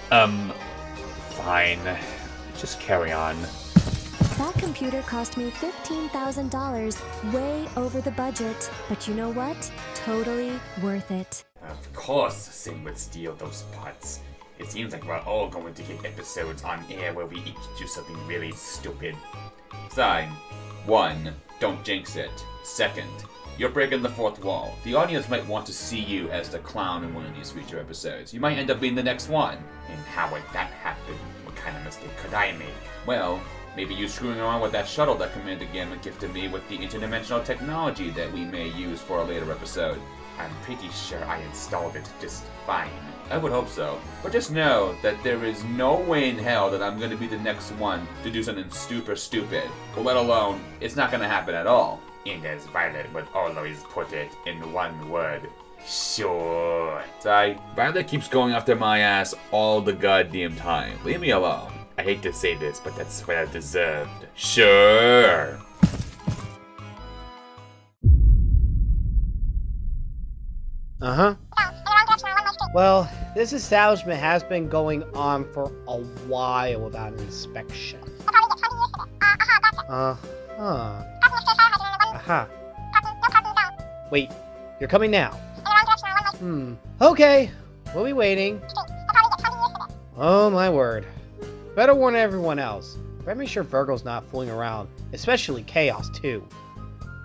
fine. Just carry on. That computer cost me $15,000, way over the budget. But you know what? Totally worth it. Of course, Sin would steal those parts. It seems like we're all going to get episodes on air where we each do something really stupid. Sign. 1. Don't jinx it. 2nd. You're breaking the fourth wall. The audience might want to see you as the clown in one of these future episodes. You might end up being the next one. And how would that happen? What kind of mistake could I make? Well, maybe you screwing around with that shuttle that Commander Gamma gifted me with the interdimensional technology that we may use for a later episode. I'm pretty sure I installed it just fine. I would hope so. But just know that there is no way in hell that I'm going to be the next one to do something super stupid. Let alone, it's not going to happen at all. And as Violet would always put it in one word, sure. Violet keeps going after my ass all the goddamn time. Leave me alone. I hate to say this, but that's what I deserved. Sure. Uh-huh. Well, this establishment has been going on for a while without an inspection. Uh-huh. Aha. Wait, you're coming now? Okay, we'll be waiting. Oh my word. Better warn everyone else. Better make sure Virgo's not fooling around, especially Khaoz too.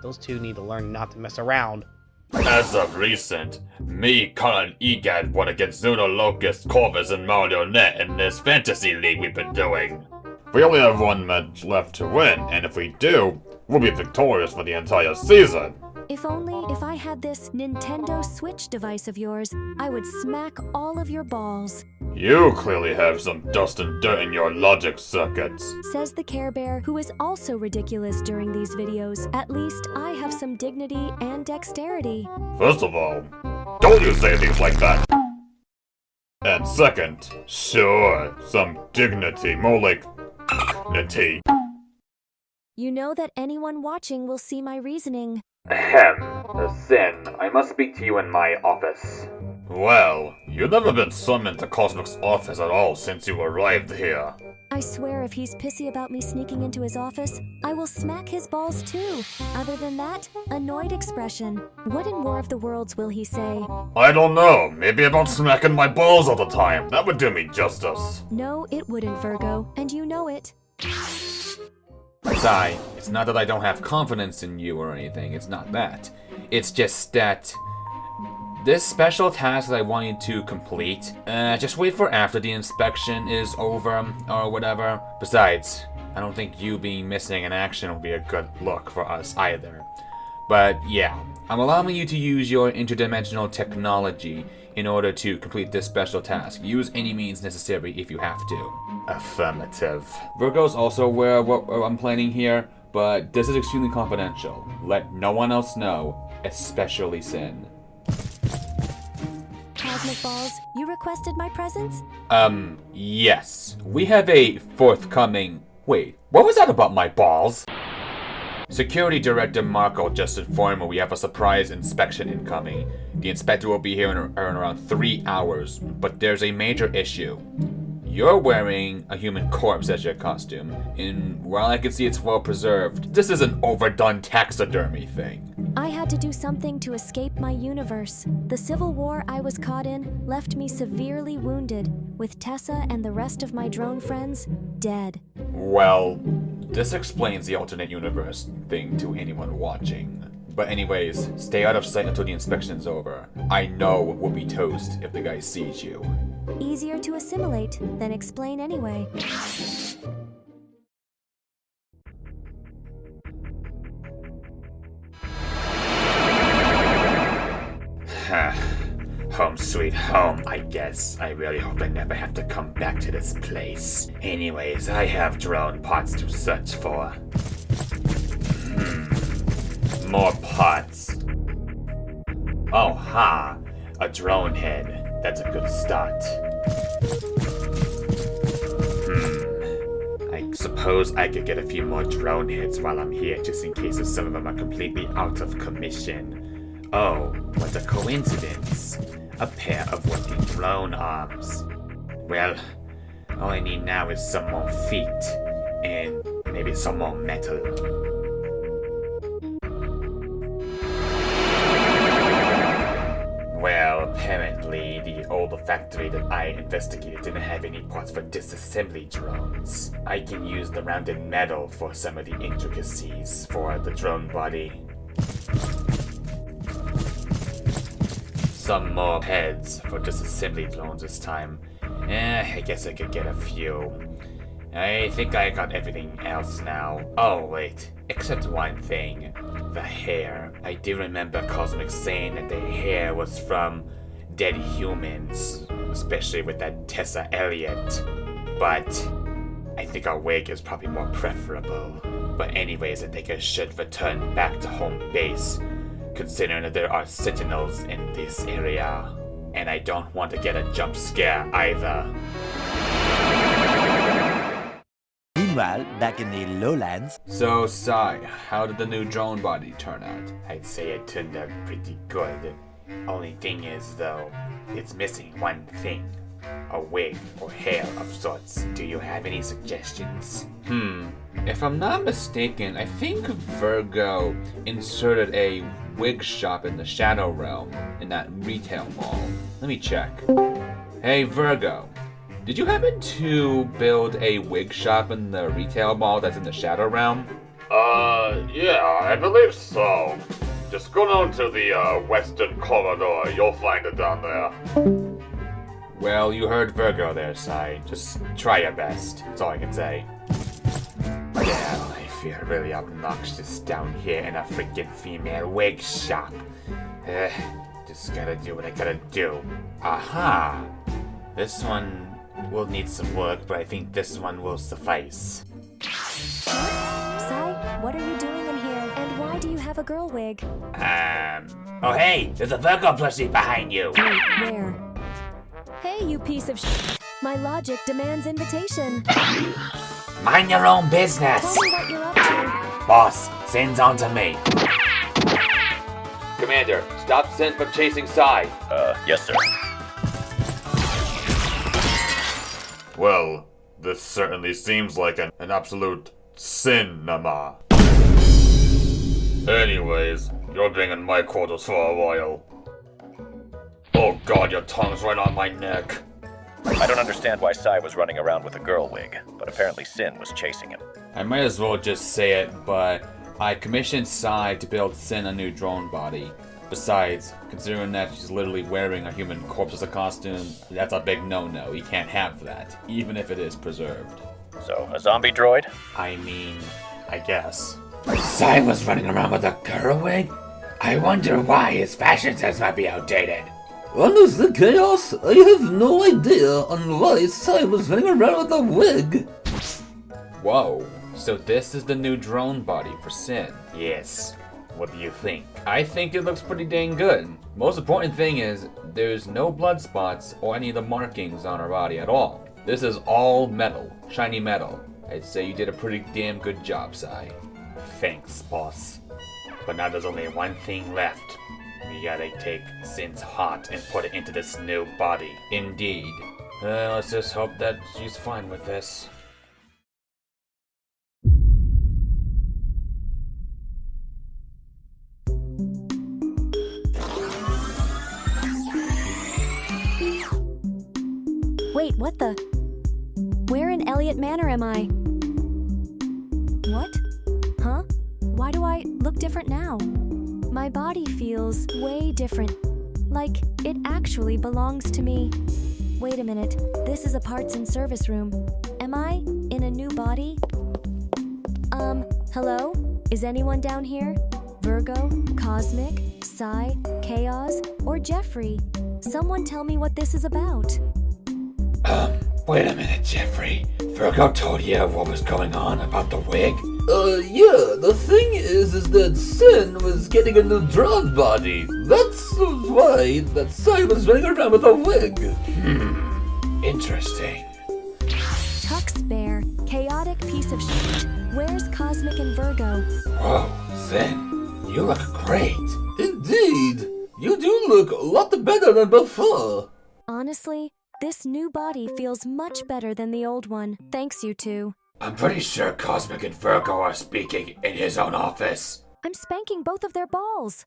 Those two need to learn not to mess around. As of recent, me, Khan, and Egad won against Zuna, Locust, Corvus, and Marionette in this fantasy league we've been doing. We only have one match left to win, and if we do, we'll be victorious for the entire season. If only if I had this Nintendo Switch device of yours, I would smack all of your balls. You clearly have some dust and dirt in your logic circuits. Says the Care Bear, who is also ridiculous during these videos. At least I have some dignity and dexterity. First of all, don't you say things like that. And second, sure, some dignity, more like dignity. You know that anyone watching will see my reasoning. Ahem. Sin, I must speak to you in my office. Well, you've never been summoned to Cosmic's office at all since you arrived here. I swear if he's pissy about me sneaking into his office, I will smack his balls too. Other than that, annoyed expression. What in War of the Worlds will he say? I don't know, maybe about smacking my balls all the time. That would do me justice. No, it wouldn't, Virgo, and you know it. Sai, it's not that I don't have confidence in you or anything, it's not that. It's just that this special task that I want you to complete, just wait for after the inspection is over or whatever. Besides, I don't think you being missing in action will be a good look for us either. But yeah, I'm allowing you to use your interdimensional technology in order to complete this special task. Use any means necessary if you have to. Affirmative. Virgo's also aware of what I'm planning here, but this is extremely confidential. Let no one else know, especially Sin. Cosmic Balls, you requested my presence? Yes. We have a forthcoming... Wait, what was that about my balls? Security Director Markus just informed me we have a surprise inspection incoming. The inspector will be here in around 3 hours, but there's a major issue. You're wearing a human corpse as your costume, and while I can see it's well preserved, this is an overdone taxidermy thing. I had to do something to escape my universe. The civil war I was caught in left me severely wounded, with Tessa and the rest of my drone friends dead. Well, this explains the alternate universe thing to anyone watching. But anyways, stay out of sight until the inspection's over. I know we'll be toast if the guy sees you. Easier to assimilate than explain anyway. Home sweet home, I guess. I really hope I never have to come back to this place. Anyways, I have drone parts to search for. More parts. Oh ha! A drone head. That's a good start. I suppose I could get a few more drone heads while I'm here, just in case some of them are completely out of commission. Oh, what a coincidence. A pair of working drone arms. Well, all I need now is some more feet. And maybe some more metal. Well, apparently the old factory that I investigated didn't have any parts for disassembly drones. I can use the rounded metal for some of the intricacies for the drone body. Some more heads for disassembly drones this time. I guess I could get a few. I think I got everything else now. Oh wait, except one thing. The hair. I do remember Cosmic saying that the hair was from dead humans, especially with that Tessa ELLIOT. But I think a wig is probably more preferable. But anyways, I think I should return back to home base, considering that there are sentinels in this area. And I don't want to get a jump scare either. Meanwhile, back in the lowlands. So, Sai, how did the new drone body turn out? I'd say it turned out pretty good. Only thing is, though, it's missing one thing. A wig or hair of sorts. Do you have any suggestions? If I'm not mistaken, I think Virgo inserted a wig shop in the Shadow Realm in that retail mall. Let me check. Hey, Virgo. Did you happen to build a wig shop in the retail mall that's in the Shadow Realm? Yeah, I believe so. Just go down to the western corridor, you'll find it down there. Well, you heard Virgo there, Sai. Just try your best. That's all I can say. Damn, I feel really obnoxious down here in a freaking female wig shop. Just gotta do what I gotta do. Aha! This one will need some work, but I think this one will suffice. Sai, what are you doing in here? And why do you have a girl wig? Oh hey, there's a Virgo plushie behind you! Wait, where? Hey, you piece of shit. My logic demands invitation. Mind your own business! Tell me what you're up to. Boss, Sin's on to me. Commander, stop Sin from chasing Sai. Yes, sir. Well, this certainly seems like an absolute cinema. Anyways, you're being in my quarters for a while. Oh god, your tongue's right on my neck. I don't understand why Sai was running around with a girl wig, but apparently Sin was chasing him. I might as well just say it, but I commissioned Sai to build Sin a new drone body. Besides, considering that she's literally wearing a human corpse as a costume, that's a big no-no. You can't have that, even if it is preserved. So, a zombie droid? I mean, I guess. Sai was running around with a girl wig? I wonder why his fashion sense might be outdated. Honestly, Khaoz, I have no idea on why Sai was running around with a wig. Whoa, so this is the new drone body for Sin. Yes. What do you think? I think it looks pretty dang good. Most important thing is, there's no blood spots or any of the markings on her body at all. This is all metal, shiny metal. I'd say you did a pretty damn good job, Sai. Thanks, boss. But now there's only one thing left. We gotta take Sin's heart and put it into this new body. Indeed. Let's just hope that she's fine with this. Wait, what the? Where in Elliot Manor am I? What? Huh? Why do I look different now? My body feels way different. Like it actually belongs to me. Wait a minute. This is a parts and service room. Am I in a new body? Hello? Is anyone down here? Virgo, Cosmic, Psy, Khaoz, or Jeffrey? Someone tell me what this is about. Wait a minute, Jeffrey. Virgo told you what was going on about the wig? Yeah, the thing is that Sin was getting a new drone body. That's why that Sai was running around with a wig. Interesting. Tux Bear, chaotic piece of shit. Where's Cosmic and Virgo? Whoa, Sin, you look great. Indeed, you do look a lot better than before. Honestly, this new body feels much better than the old one. Thanks, you two. I'm pretty sure Cosmic and Virgo are speaking in his own office. I'm spanking both of their balls.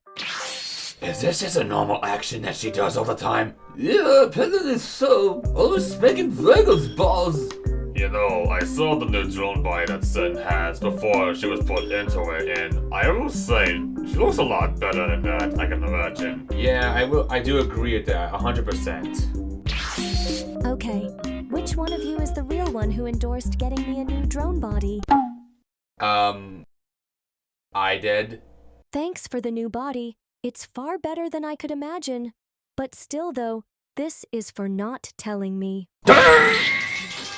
Is this just a normal action that she does all the time? Yeah, apparently so. Always spanking Virgo's balls. You know, I saw the new drone body that Sin has before she was put into it, and I will say, she looks a lot better than that, I can imagine. Yeah, I do agree with that, 100%. Okay, which one of you is the real one who endorsed getting me a new drone body? I did. Thanks for the new body. It's far better than I could imagine. But still though, this is for not telling me.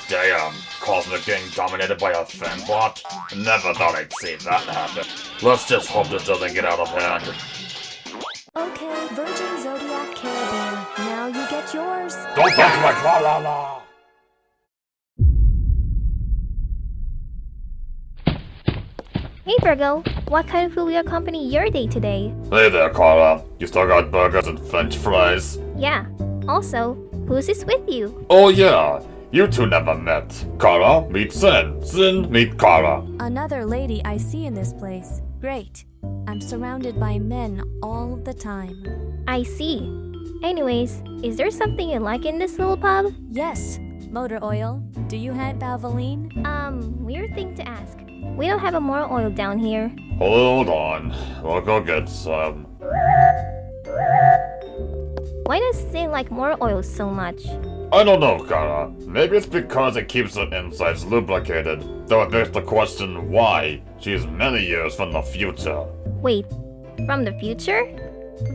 Damn, Cosmic getting dominated by a fanbot? Never thought I'd see that happen. Let's just hope this doesn't get out of hand. Okay, Virgin Zodiac Caravan. Now you get yours. Don't touch my tra-la-la! Hey Virgo, what kind of food will accompany your day today? Hey there, Carla. You still got burgers and french fries? Yeah. Also, who's this with you? Oh yeah, you two never met. Carla, meet Sin. Sin, meet Carla. Another lady I see in this place. Great. I'm surrounded by men all the time. I see. Anyways, is there something you like in this little pub? Yes. Motor oil. Do you have Valvoline? Weird thing to ask. We don't have a motor oil down here. Hold on, we'll go get some. Why does Sin like motor oil so much? I don't know, Kara. Maybe it's because it keeps her insides lubricated, though it begs the question why. She's many years from the future. Wait, from the future?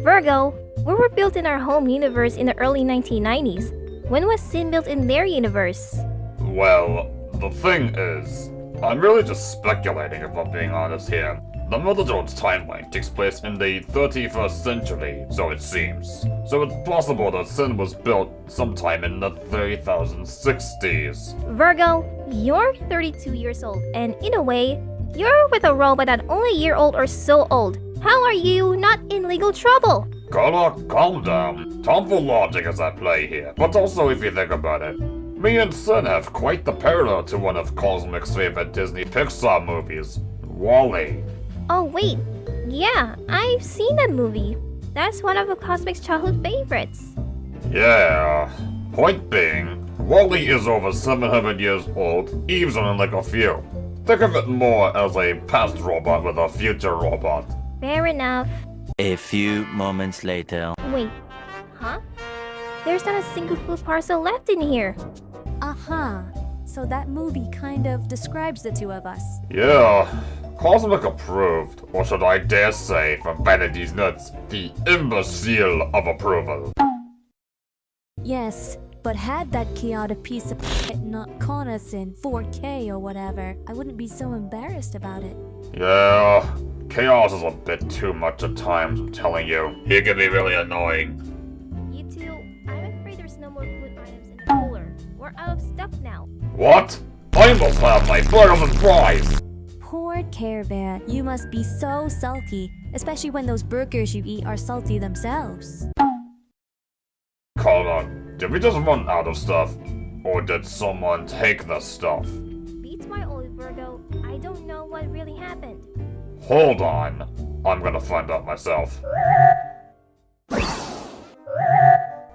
Virgo, we were built in our home universe in the early 1990s. When was Sin built in their universe? Well, the thing is, I'm really just speculating if I'm being honest here. The Mother Drone's timeline takes place in the 31st century, so it seems. So it's possible that Sin was built sometime in the 3060s. Virgo, you're 32 years old, and in a way, you're with a robot that's only a year old or so old. How are you not in legal trouble? Carla, calm down. Tomfool logic is at play here, but also if you think about it, me and Sin have quite the parallel to one of Cosmic's favorite Disney Pixar movies, WALL-E. Oh wait, yeah, I've seen that movie. That's one of Cosmic's childhood favorites. Yeah, point being, WALL-E is over 700 years old, Eve's only like a few. Think of it more as a past robot with a future robot. Fair enough. A few moments later. Wait, huh? There's not a single food parcel left in here. Uh-huh. So that movie kind of describes the two of us. Yeah, Cosmic approved, or should I dare say, from Vanity's nuts, the imbecile of approval. Yes, but had that chaotic piece of shit not caught us in 4K or whatever, I wouldn't be so embarrassed about it. Yeah, Khaoz is a bit too much at times, I'm telling you. He can be really annoying. You two, I'm afraid there's no more food items in the cooler. We're out of stuff now. What? I almost have my burgers and fries! Poor Care Bear, you must be so salty, especially when those burgers you eat are salty themselves. Carla, did we just run out of stuff? Or did someone take the stuff? Beats my old Virgo, I don't know what really happened. Hold on, I'm gonna find out myself.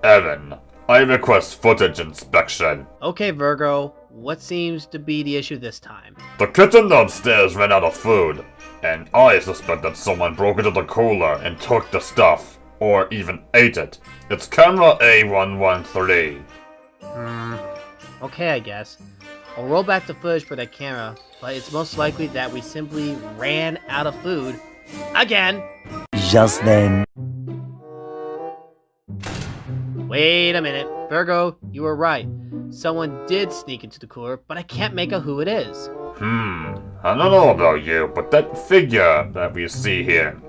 Evan, I request footage inspection. Okay, Virgo, what seems to be the issue this time? The kitchen downstairs ran out of food, and I suspect that someone broke into the cooler and took the stuff, or even ate it. It's camera A113. Okay, I guess. I'll roll back the footage for that camera, but it's most likely that we simply ran out of food. Again! Just then. Wait a minute. Virgo, you were right. Someone did sneak into the cooler, but I can't make out who it is. I don't know about you, but that figure that we see here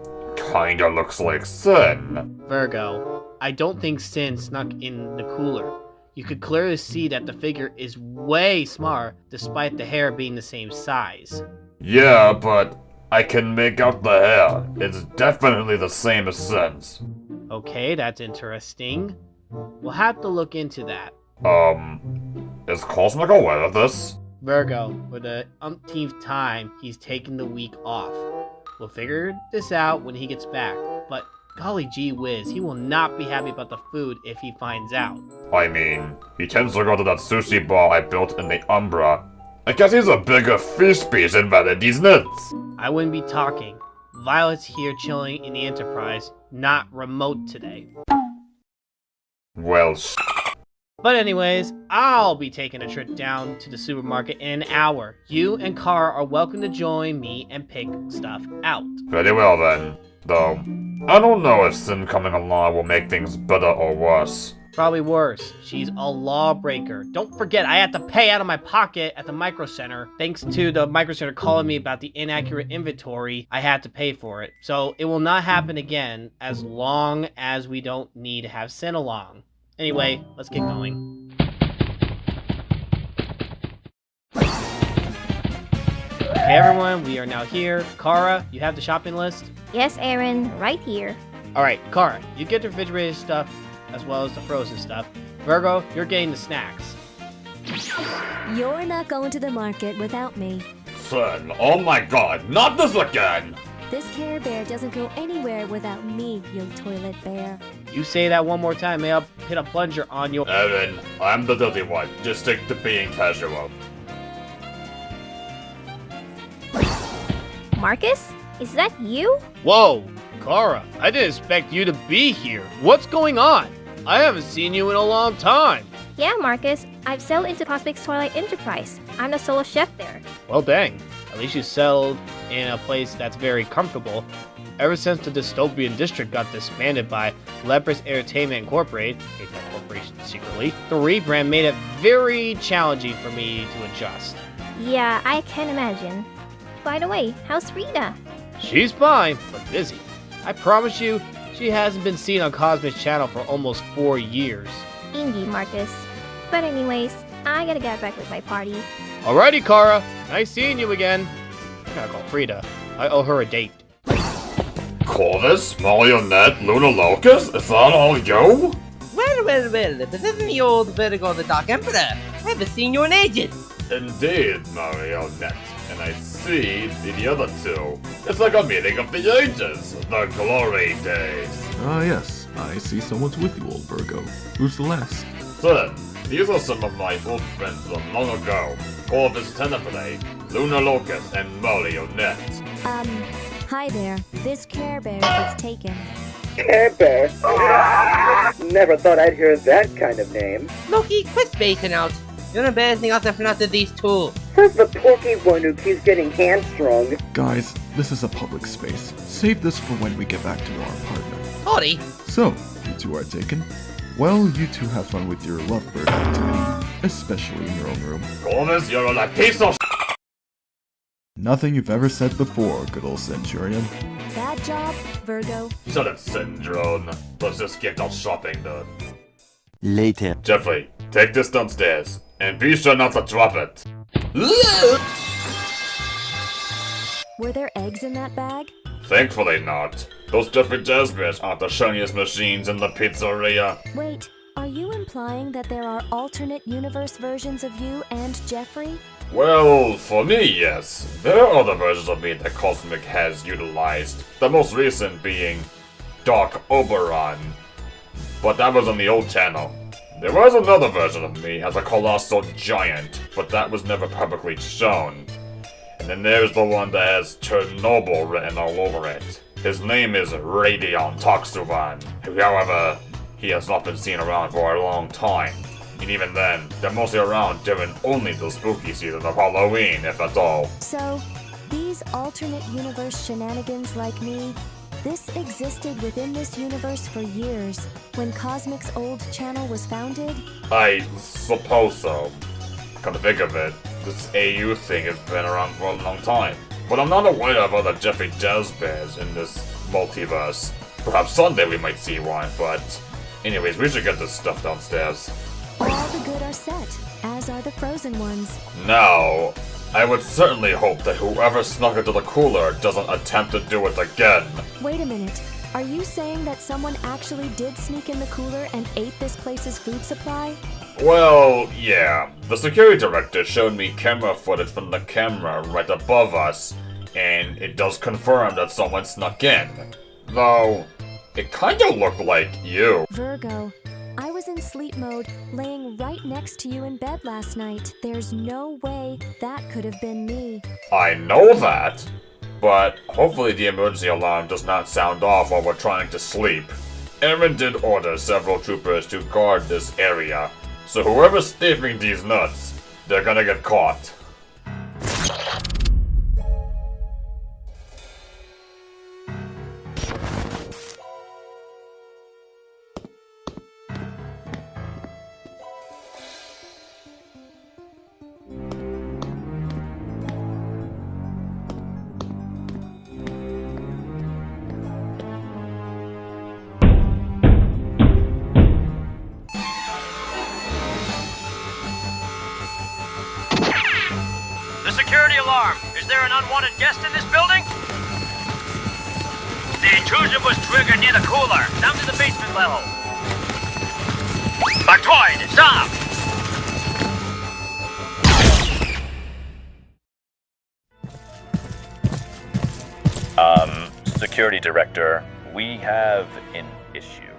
kinda looks like Sin. Virgo, I don't think Sin snuck in the cooler. You could clearly see that the figure is way smaller, despite the hair being the same size. Yeah, but I can make out the hair. It's definitely the same as Sin's. Okay, that's interesting. We'll have to look into that. Is Cosmic aware of this? Virgo, for the umpteenth time, he's taken the week off. We'll figure this out when he gets back, but golly gee whiz, he will not be happy about the food if he finds out. I mean, he tends to go to that sushi bar I built in the Umbra. I guess he's a bigger fish piece invalid, isn't it? I wouldn't be talking. Violet's here chilling in the Enterprise, not remote today. Well, But anyways, I'll be taking a trip down to the supermarket in an hour. You and Kara are welcome to join me and pick stuff out. Very well then. Though, I don't know if Sin coming along will make things better or worse. Probably worse. She's a lawbreaker. Don't forget, I had to pay out of my pocket at the Micro Center. Thanks to the Micro Center calling me about the inaccurate inventory, I had to pay for it. So it will not happen again as long as we don't need to have Sin along. Anyway, let's get going. Okay, everyone, we are now here. Kara, you have the shopping list? Yes, Aaron, right here. Alright, Kara, you get the refrigerated stuff as well as the frozen stuff. Virgo, you're getting the snacks. You're not going to the market without me. Sin, oh my god, not this again! This Care Bear doesn't go anywhere without me, you toilet bear. You say that one more time, may I hit a plunger on your— Aaron, I'm the dirty one. Just stick to being casual. Markus? Is that you? Whoa, Kara, I didn't expect you to be here. What's going on? I haven't seen you in a long time. Yeah, Markus. I've settled into Cosmic's Twilight Enterprise. I'm the solo chef there. Well, dang. At least you settled in a place that's very comfortable. Ever since the dystopian district got disbanded by Leprous Entertainment Incorporated, hate that corporation secretly, the rebrand made it very challenging for me to adjust. Yeah, I can imagine. By the way, how's Frida? She's fine, but busy. I promise you, she hasn't been seen on Cosmic's channel for almost 4 years. Indeed, Markus. But anyways, I gotta get back with my party. Alrighty, Kara. Nice seeing you again. I gotta call Frida. I owe her a date. Corvus, Marionette, Luna Locust, is that all you? Well, if it isn't the old Virgo the Dark Emperor, I haven't seen you in ages. Indeed, Marionette. And I see the other two. It's like a meeting of the ages, the glory days. Ah, yes. I see someone's with you, old Virgo. Who's the last? Then, these are some of my old friends from long ago. Corvus Tenebrae, Luna Locust, and Marionette. Hi there. This Care Bear was taken. Care Bear? Never thought I'd hear that kind of name. Loki, quit spacing out. You're embarrassing us in front of these two. Says the porky one who keeps getting hamstrung. Guys, this is a public space. Save this for when we get back to our apartment. Sorry. So, you two are taken? Well, you two have fun with your lovebird activity, especially in your own room. Corvus, you're a piece of Nothing you've ever said before, good old Centurion. Bad job, Virgo. Shut it, Syndrone. Let's just get our shopping done. Later. Jeffrey, take this downstairs, and be sure not to drop it. Were there eggs in that bag? Thankfully not. Those Jeffrey Jazzbears aren't the shiniest machines in the pizzeria. Wait, are you implying that there are alternate universe versions of you and Jeffrey? Well, for me, yes. There are other versions of me that Cosmic has utilized. The most recent being Dark Oberon. But that was on the old channel. There was another version of me as a colossal giant, but that was never publicly shown. And then there's the one that has Chernobyl written all over it. His name is Radionn Toxsuvann. However, he has not been seen around for a long time. And even then, they're mostly around during only the spooky season of Halloween, if at all. So, these alternate universe shenanigans like me, this existed within this universe for years, when Cosmic's old channel was founded? I suppose so. Come to think of it, this AU thing has been around for a long time. But I'm not aware of other Jeffrey Jazbears in this multiverse. Perhaps someday we might see one, but anyways, we should get this stuff downstairs. All the good are set, as are the frozen ones. Now, I would certainly hope that whoever snuck into the cooler doesn't attempt to do it again. Wait a minute. Are you saying that someone actually did sneak in the cooler and ate this place's food supply? Well, yeah. The security director showed me camera footage from the camera right above us, and it does confirm that someone snuck in. Though, it kinda looked like you. Virgo, I was in sleep mode, laying right next to you in bed last night. There's no way that could have been me. I know that, but hopefully the emergency alarm does not sound off while we're trying to sleep. Aaron did order several troopers to guard this area, so whoever's sniffing these nuts, they're gonna get caught. Security alarm! Is there an unwanted guest in this building? The intrusion was triggered near the cooler, down to the basement level. Factoid, stop! Security Director, we have an issue.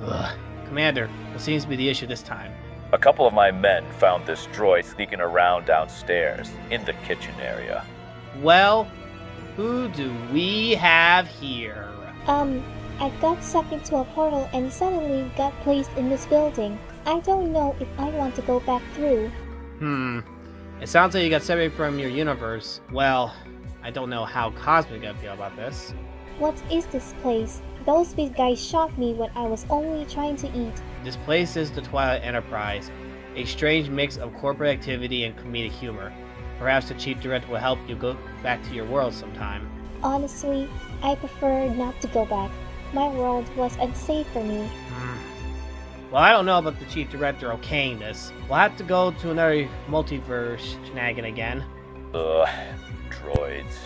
Ugh. Commander, what seems to be the issue this time? A couple of my men found this droid sneaking around downstairs, in the kitchen area. Well, who do we have here? I got sucked into a portal and suddenly got placed in this building. I don't know if I want to go back through. It sounds like you got separated from your universe. Well, I don't know how Cosmic gonna feel about this. What is this place? Those big guys shot me when I was only trying to eat. This place is the Twilight Enterprise, a strange mix of corporate activity and comedic humor. Perhaps the Chief Director will help you go back to your world sometime. Honestly, I prefer not to go back. My world was unsafe for me. Well, I don't know about the Chief Director okaying this. We'll have to go to another multiverse shenanigan again. Droids.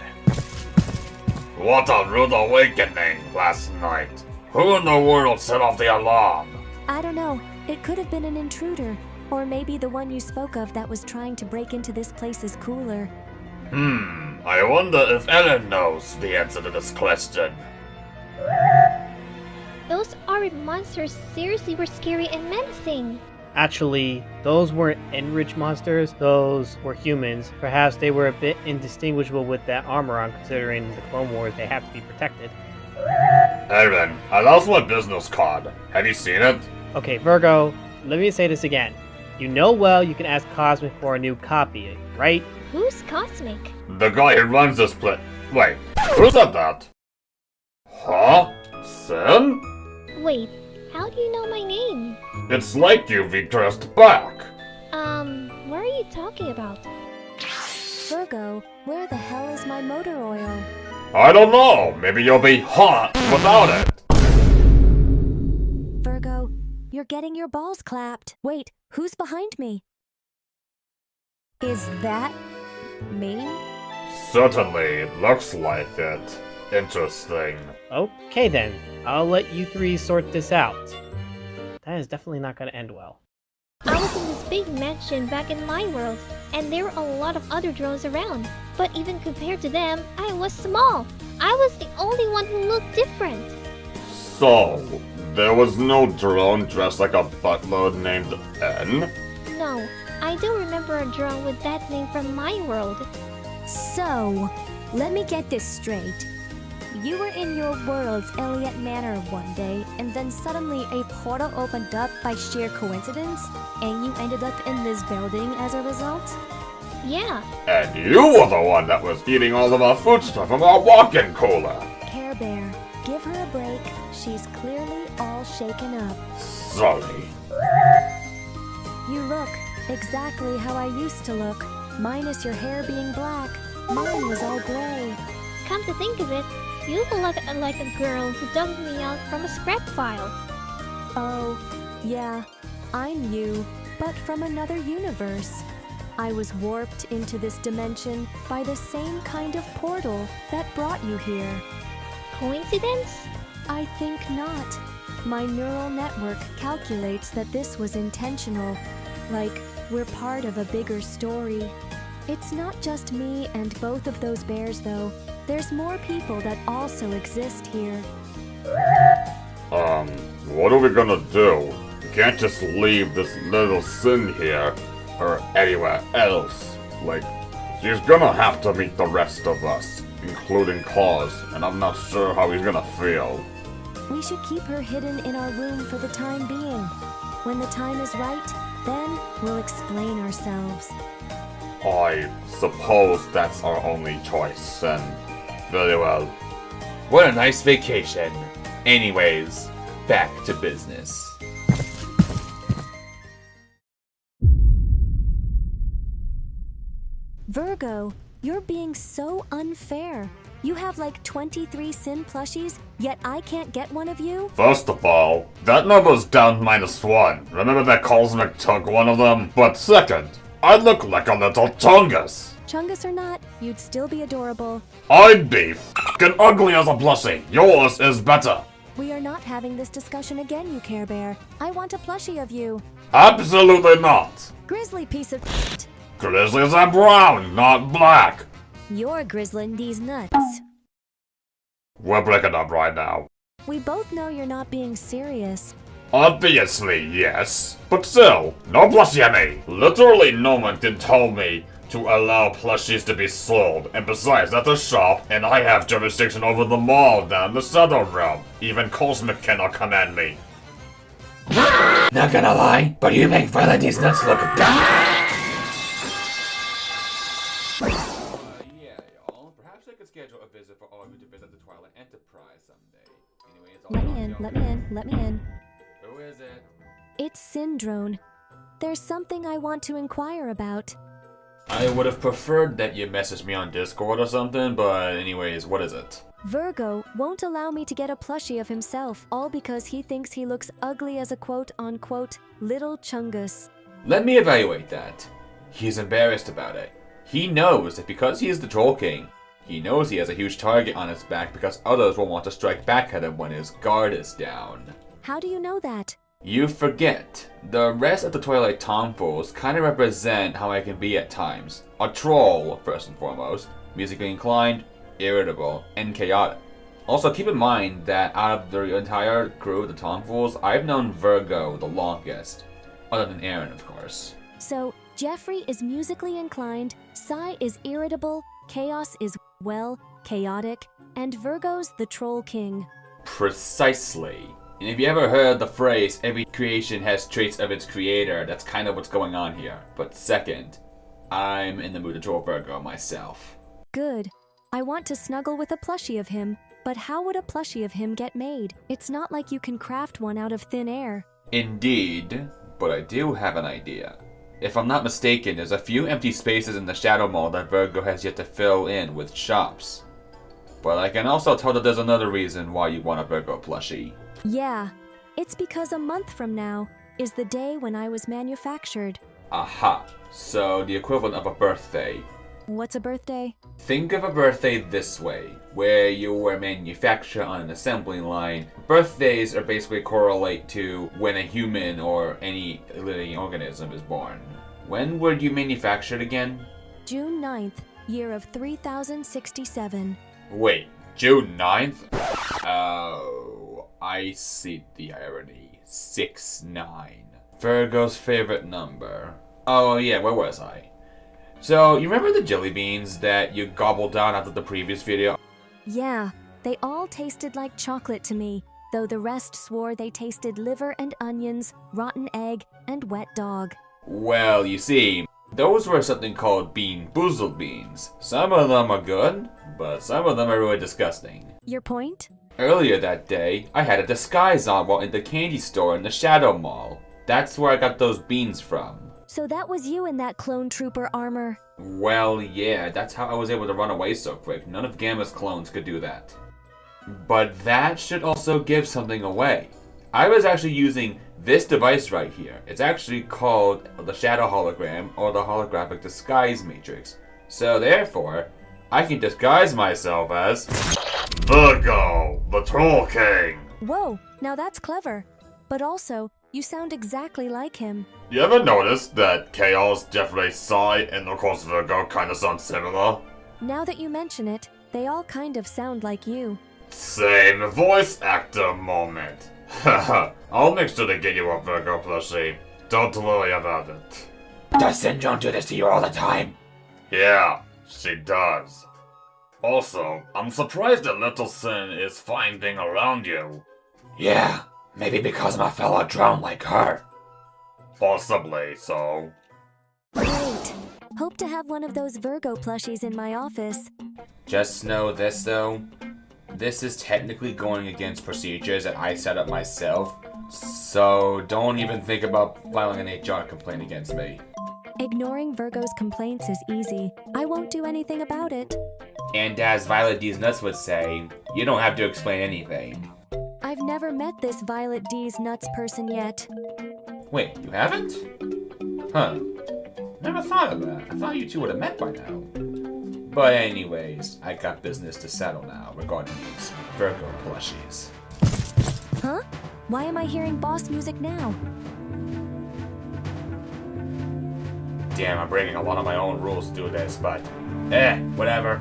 What a rude awakening last night. Who in the world set off the alarm? I don't know. It could have been an intruder. Or maybe the one you spoke of that was trying to break into this place's cooler. I wonder if Ellen knows the answer to this question. Those horrid monsters seriously were scary and menacing. Actually, those weren't enriched monsters, those were humans. Perhaps they were a bit indistinguishable with that armor on, considering the Clone Wars they have to be protected. Aaron, I lost my business card. Have you seen it? Okay, Virgo, let me say this again. You know well you can ask Cosmic for a new copy, right? Who's Cosmic? The guy who runs this place. Wait, who said that? Huh? Sin? Wait, how do you know my name? It's like you've regressed back. What are you talking about? Virgo, where the hell is my motor oil? I don't know. Maybe you'll be hot without it. Virgo, you're getting your balls clapped. Wait, who's behind me? Is that me? Certainly, looks like it. Interesting. Okay then, I'll let you three sort this out. That is definitely not going to end well. I was in this big mansion back in my world, and there were a lot of other drones around. But even compared to them, I was small. I was the only one who looked different. So, There was no drone dressed like a butler named N? No, I do remember a drone with that name from my world. So, let me get this straight. You were in your world's ELLIOT Manor one day, and then suddenly a portal opened up by sheer coincidence, and you ended up in this building as a result? Yeah. And you were the one that was eating all of our food stuff from our walk-in cooler. Care Bear, give her a break. She's clearly all shaken up. Sorry. You look exactly how I used to look, minus your hair being black. Mine was all gray. Come to think of it, you look like a girl who dug me out from a scrap file. Oh, yeah, I'm you, but from another universe. I was warped into this dimension by the same kind of portal that brought you here. Coincidence? I think not. My neural network calculates that this was intentional, like we're part of a bigger story. It's not just me and both of those bears, though. There's more people that also exist here. What are we gonna do? We can't just leave this little Sin here, or anywhere else. Like, she's gonna have to meet the rest of us, including Khaoz, and I'm not sure how he's gonna feel. We should keep her hidden in our room for the time being. When the time is right, then we'll explain ourselves. I suppose that's our only choice, and very well. What a nice vacation. Anyways, back to business. Virgo, you're being so unfair. You have like 23 Sin plushies, yet I can't get one of you? First of all, that number's down -1. Remember that Cosmic took one of them? But second, I look like a little Chungus. Chungus or not, you'd still be adorable. I'd be f***ing ugly as a plushie. Yours is better. We are not having this discussion again, you Care Bear. I want a plushie of you. Absolutely not. Grizzly piece of shit. Grizzlies are brown, not black. You're grizzling these nuts. We're breaking up right now. We both know you're not being serious. Obviously, yes. But still, no plushie at me. Literally no one can tell me to allow plushies to be sold. And besides, that's a shop, and I have jurisdiction over the mall down the southern realm. Even Cosmic cannot command me. Not gonna lie, but you make Violet's nuts look bad. Perhaps I could schedule a visit for all of you to visit the Twilight Enterprise someday. Anyway, it's all Let me in, let me in, let me in. Who is it? It's CYNDRONE. There's something I want to inquire about. I would have preferred that you messaged me on Discord or something, but anyways, what is it? Virgo won't allow me to get a plushie of himself, all because he thinks he looks ugly as a quote-unquote little Chungus. Let me evaluate that. He's embarrassed about it. He knows that because he is the Troll King, he knows he has a huge target on his back because others will want to strike back at him when his guard is down. How do you know that? You forget. The rest of the Twilight Tomfools kind of represent how I can be at times. A troll, first and foremost, musically inclined, irritable, and chaotic. Also, keep in mind that out of the entire crew of the Tomfools, I've known Virgo the longest. Other than Aaron, of course. So, Jeffrey is musically inclined, Psy is irritable, Khaoz is, well, chaotic, and Virgo's the Troll King. Precisely. And if you ever heard the phrase, every creation has traits of its creator, that's kind of what's going on here. But second, I'm in the mood to troll Virgo myself. Good. I want to snuggle with a plushie of him, but how would a plushie of him get made? It's not like you can craft one out of thin air. Indeed, but I do have an idea. If I'm not mistaken, there's a few empty spaces in the Shadow Mall that Virgo has yet to fill in with shops. But I can also tell that there's another reason why you want a Virgo plushie. Yeah, it's because a month from now is the day when I was manufactured. Aha, so the equivalent of a birthday. What's a birthday? Think of a birthday this way, where you were manufactured on an assembly line. Birthdays are basically correlate to when a human or any living organism is born. When were you manufactured again? June 9th, year of 3067. Wait, June 9th? I see the irony. 6-9. Virgo's favorite number. Oh yeah, where was I? So, you remember the jelly beans that you gobbled down after the previous video? Yeah, they all tasted like chocolate to me, though the rest swore they tasted liver and onions, rotten egg, and wet dog. Well, you see, those were something called bean boozled beans. Some of them are good, but some of them are really disgusting. Your point? Earlier that day, I had a disguise on while in the candy store in the Shadow Mall. That's where I got those beans from. So that was you in that clone trooper armor? Well, yeah, that's how I was able to run away so quick. None of Gamma's clones could do that. But that should also give something away. I was actually using this device right here. It's actually called the Shadow Hologram or the Holographic Disguise Matrix. So therefore, I can disguise myself as Virgo, the Troll King. Whoa, now that's clever. But also, you sound exactly like him. You ever noticed that Khaoz, Jeffrey, Psy, and of course Virgo kinda sound similar? Now that you mention it, they all kind of sound like you. Same voice actor moment. Haha, I'll make sure to get you a Virgo plushie. Don't worry about it. Does Syndrome do this to you all the time? Yeah, she does. Also, I'm surprised that Little Sin is fine being around you. Yeah, maybe because I'm a fellow drone like her. Possibly so. Great. Hope to have one of those Virgo plushies in my office. Just know this though. This is technically going against procedures that I set up myself. So don't even think about filing an HR complaint against me. Ignoring Virgo's complaints is easy. I won't do anything about it. And as Violet D's Nuts would say, you don't have to explain anything. I've never met this Violet D's Nuts person yet. Wait, you haven't? Huh. Never thought of that. I thought you two would have met by now. But anyways, I got business to settle now regarding these Virgo plushies. Huh? Why am I hearing boss music now? Damn, I'm breaking a lot of my own rules to do this, but whatever.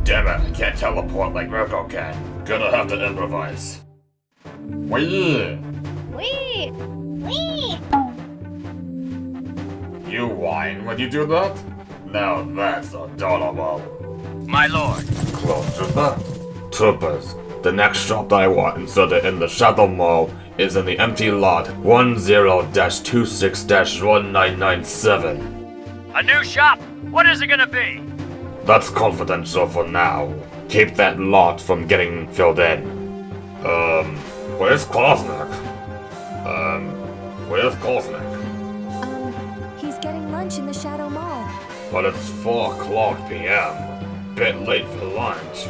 Damn it, I can't teleport like Virgo can. Gonna have to improvise. Wee! Wee! Wee! You whine when you do that? Now that's adorable. My lord. Clone Trooper? Troopers, the next shop I want inserted in the Shadow Mall is in the empty lot 10-26-1997. A new shop? What is it gonna be? That's confidential for now. Keep that lot from getting filled in. Where's Cosmic? Where's Cosmic? He's getting lunch in the Shadow Mall. But it's 4:00 p.m. Bit late for lunch.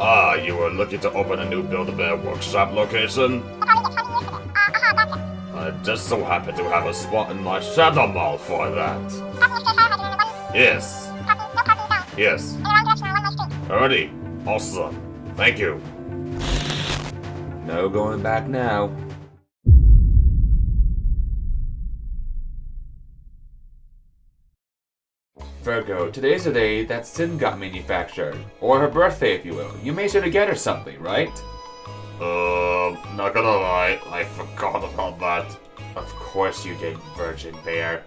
Ah, you were looking to open a new Build-A-Bear workshop location? I just so happen to have a spot in my Shadow Mall for that. Yes. Yes. Alrighty. Awesome. Thank you. No going back now. Virgo, today's the day that Sin got manufactured. Or her birthday, if you will. You made sure to get her something, right? Not gonna lie, I forgot about that. Of course you did, Virgin Bear.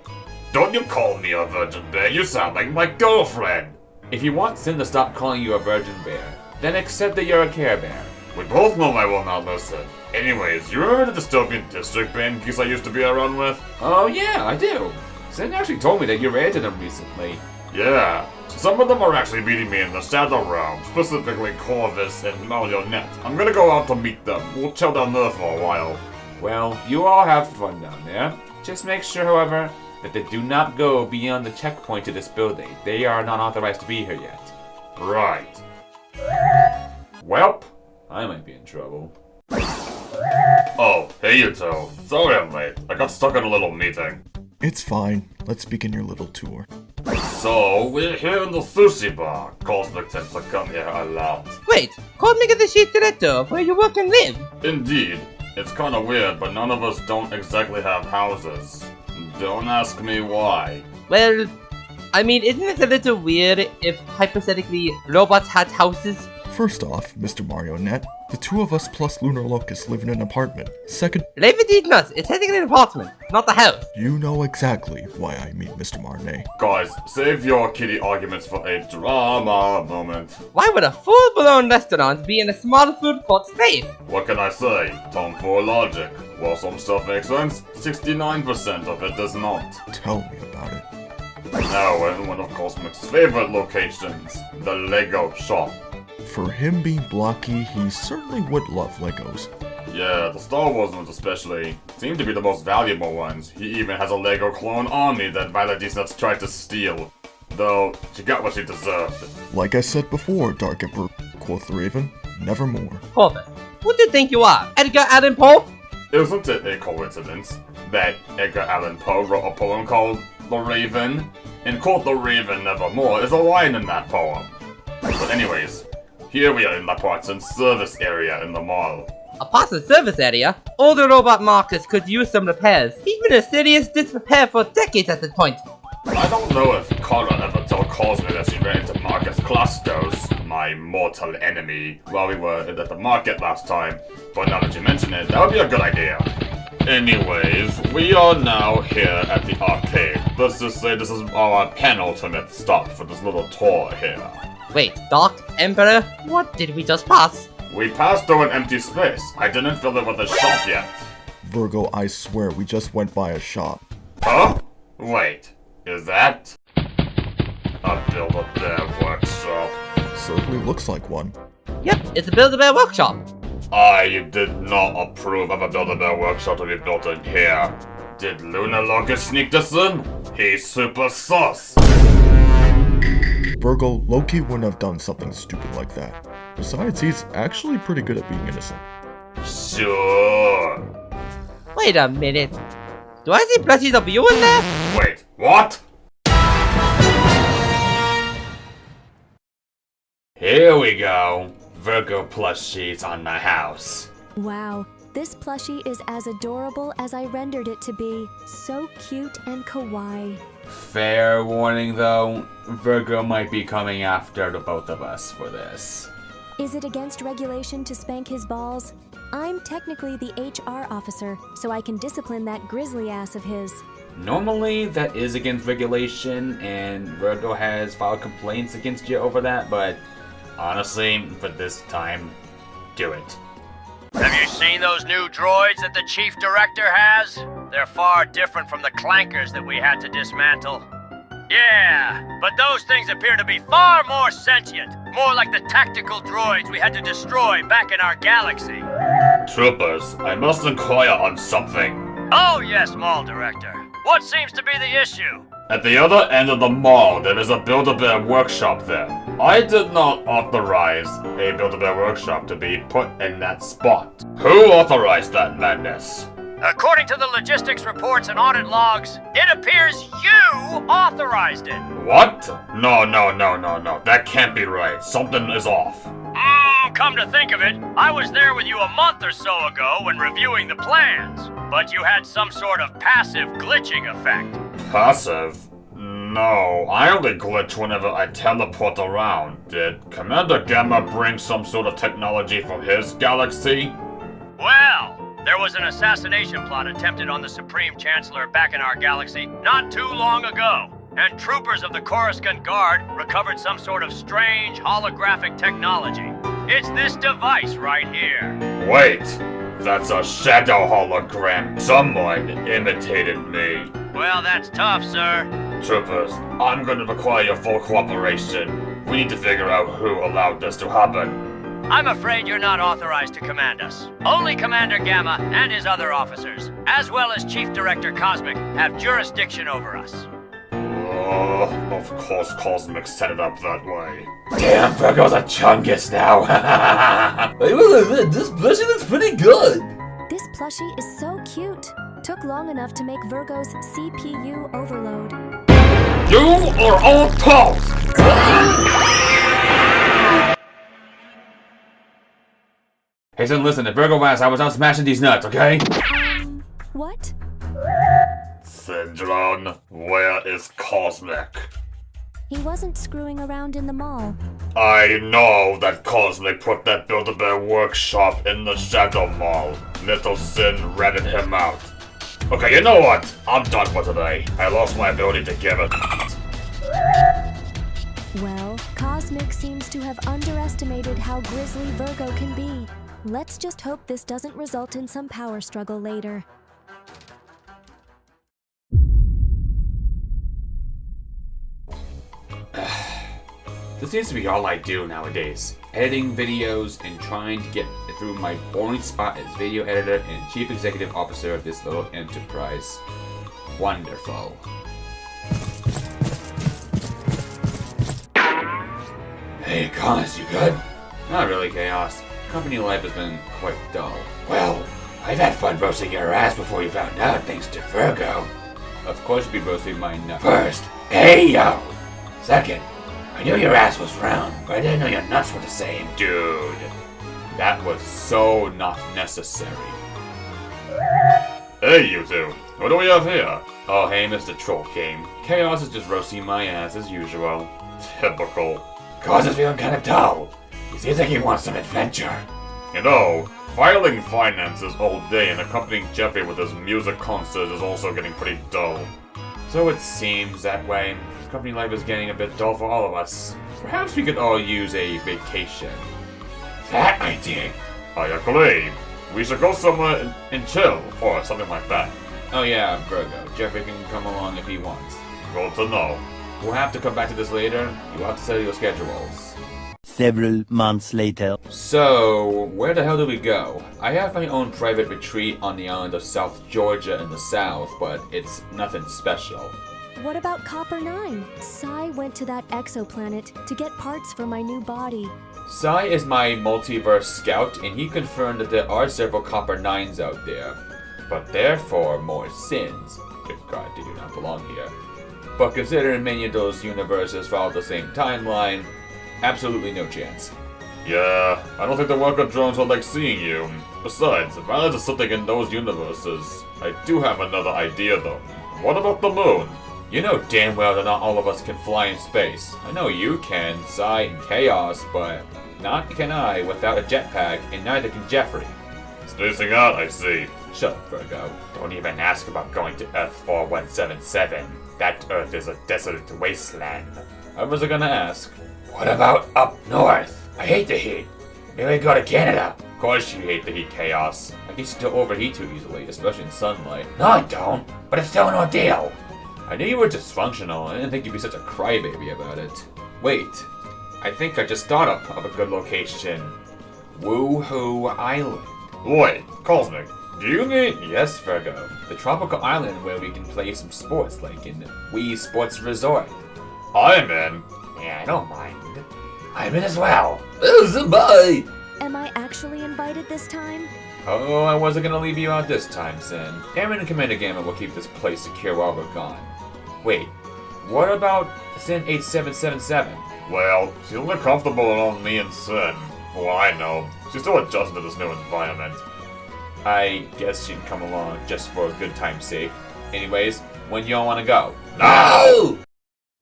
Don't you call me a Virgin Bear, you sound like my girlfriend! If you want Sin to stop calling you a Virgin Bear, then accept that you're a Care Bear. We both know I will not listen. Anyways, you remember the Dystopian District band geeks I used to be around with? Oh yeah, I do. Sin actually told me that you ran into them recently. Yeah, some of them are actually meeting me in the Shadow Realm, specifically Corvus and Marionette. I'm gonna go out to meet them. We'll chill down there for a while. Well, you all have fun down there. Just make sure, however, that they do not go beyond the checkpoint to this building. They are not authorized to be here yet. Right. Welp, I might be in trouble. Oh, hey you two. Sorry I'm late. I got stuck in a little meeting. It's fine. Let's begin your little tour. So, we're here in the sushi bar. Cosmic tends to come here a lot. Wait, Cosmic is the chief director of where you work and live? Indeed. It's kinda weird, but none of us don't exactly have houses. Don't ask me why. Well, I mean, isn't it a little weird if, hypothetically, robots had houses? First off, Mr. Marionette, the two of us plus Lunar Locust live in an apartment. Second, Leave it nuts. It's technically an apartment, not the house. you know exactly why I mean Mr. Marne. Guys, save your kitty arguments for a drama moment. Why would a full-blown restaurant be in a small food court space? What can I say? Tomfoolery logic. While some stuff makes sense, 69% of it does not. Tell me about it. Now, in one of Cosmic's favorite locations, the Lego shop. For him being blocky, he certainly would love Legos. Yeah, the Star Wars ones especially seem to be the most valuable ones. He even has a Lego clone army that Violet Nuts tried to steal. Though, she got what she deserved. Like I said before, Dark Emperor, quoth the Raven, nevermore. Corvus, who do you think you are? Edgar Allan Poe? Isn't it a coincidence that Edgar Allan Poe wrote a poem called The Raven? And quote the Raven nevermore is a line in that poem. But anyways, here we are in La Partson's service area in the mall. A Parsons service area? Older robot Markus could use some repairs. He's been in serious disrepair for decades at this point. I don't know if Kara ever told Cosmic that she ran into Markus Klastos, my mortal enemy, while we were at the market last time. But now that you mention it, that would be a good idea. Anyways, we are now here at the arcade. Let's just say this is our penultimate stop for this little tour here. Wait, Dark Emperor? What did we just pass? We passed through an empty space. I didn't fill it with a shop yet. Virgo, I swear we just went by a shop. Huh? Wait, is that a Build-A-Bear workshop? Certainly looks like one. Yep, it's a Build-A-Bear workshop. I did not approve of a Build-A-Bear workshop to be built in here. Did Lunar Locust sneak this in? He's super sus. Virgo, Loki wouldn't have done something stupid like that. Besides, he's actually pretty good at being innocent. Sure. Wait a minute. Do I see plushies of you in there? Wait, what? Here we go. Virgo plushies on my house. Wow, this plushie is as adorable as I rendered it to be. So cute and kawaii. Fair warning though, Virgo might be coming after the both of us for this. Is it against regulation to spank his balls? I'm technically the HR officer, so I can discipline that grizzly ass of his. Normally that is against regulation and Virgo has filed complaints against you over that, but honestly, for this time, do it. Have you seen those new droids that the chief director has? They're far different from the clankers that we had to dismantle. Yeah, but those things appear to be far more sentient. More like the tactical droids we had to destroy back in our galaxy. Troopers, I must inquire on something. Oh yes, Mall Director. What seems to be the issue? At the other end of the mall, there is a Build-A-Bear workshop there. I did not authorize a Build-A-Bear workshop to be put in that spot. Who authorized that madness? According to the logistics reports and audit logs, it appears you authorized it. What? No. That can't be right. Something is off. Come to think of it, I was there with you a month or so ago when reviewing the plans. But you had some sort of passive glitching effect. Passive? No, I only glitch whenever I teleport around. Did Commander Gamma bring some sort of technology from his galaxy? Well, there was an assassination plot attempted on the Supreme Chancellor back in our galaxy not too long ago. And troopers of the Coruscant Guard recovered some sort of strange holographic technology. It's this device right here. Wait, that's a shadow hologram. Someone imitated me. Well, that's tough, sir. Troopers, I'm going to require your full cooperation. We need to figure out who allowed this to happen. I'm afraid you're not authorized to command us. Only Commander Gamma and his other officers, as well as Chief Director Cosmic, have jurisdiction over us. Of course Cosmic set it up that way. Damn, Virgo's a chungus now. I will admit, this plushie looks pretty good. This plushie is so cute. Took long enough to make Virgo's CPU overload. You are all toast! Hey son, listen, if Virgo asks, I was out smashing these nuts, okay? What? Syndrone, where is Cosmic? He wasn't screwing around in the mall. I know that Cosmic put that Build-A-Bear workshop in the Shadow Mall. Little Sin ratted him out. Okay, you know what? I'm done for today. I lost my ability to give it. Well, Cosmic seems to have underestimated how grisly Virgo can be. Let's just hope this doesn't result in some power struggle later. This seems to be all I do nowadays. Editing videos and trying to get through my boring spot as video editor and chief executive officer of this little enterprise. Wonderful. Hey, Khaoz, you good? Not really, Khaoz. Company life has been quite dull. Well, I've had fun roasting your ass before you found out, thanks to Virgo. Of course you'll be roasting mine now. First, hey yo! Second, I knew your ass was round, but I didn't know your nuts were the same. Dude, that was so not necessary. Hey, you two. What do we have here? Oh, hey, Mr. Troll King. Khaoz is just roasting my ass as usual. Typical. Khaoz is feeling kind of dull. He seems like he wants some adventure. You know, filing finances all day and accompanying Jeffrey with his music concerts is also getting pretty dull. So it seems that way. Company life is getting a bit dull for all of us. Perhaps we could all use a vacation. That I dig. I agree. We should go somewhere and chill, or something like that. Oh yeah, Virgo. Jeffrey can come along if he wants. Good to know. We'll have to come back to this later. You'll have to settle your schedules. Several months later. So, where the hell do we go? I have my own private retreat on the island of South Georgia in the south, but it's nothing special. What about Copper 9? Sai went to that exoplanet to get parts for my new body. Sai is my multiverse scout, and he confirmed that there are several Copper 9s out there, but therefore more sins, if God did not belong here. But considering many of those universes follow the same timeline, absolutely no chance. Yeah, I don't think the worker drones would like seeing you. Besides, if I is something in those universes, I do have another idea though. What about the moon? You know damn well that not all of us can fly in space. I know you can, Sai and Khaoz, but not can I without a jetpack, and neither can Jeffrey. Spacing out, I see. Shut up, Virgo. Don't even ask about going to Earth 4177. That Earth is a desolate wasteland. I wasn't gonna ask. What about up north? I hate the heat. Maybe we go to Canada. Of course you hate the heat, Khaoz. I guess you still overheat too easily, especially in sunlight. No, I don't, but it's still an ordeal. I knew you were dysfunctional. I didn't think you'd be such a crybaby about it. Wait, I think I just thought of a good location. Woohoo Island. Wait, Cosmic, do you mean? Yes, Virgo. The tropical island where we can play some sports, like in Wii Sports Resort. I'm in. Yeah, I don't mind. I'm in as well. Bye. Am I actually invited this time? Oh, I wasn't gonna leave you out this time, Sin. Aaron and Commander Gamma will keep this place secure while we're gone. Wait, what about Sin 8777? Well, she's only comfortable around me and Sin. Well, I know. She's still adjusting to this new environment. I guess she can come along just for a good time's sake. Anyways, when y'all wanna go? No!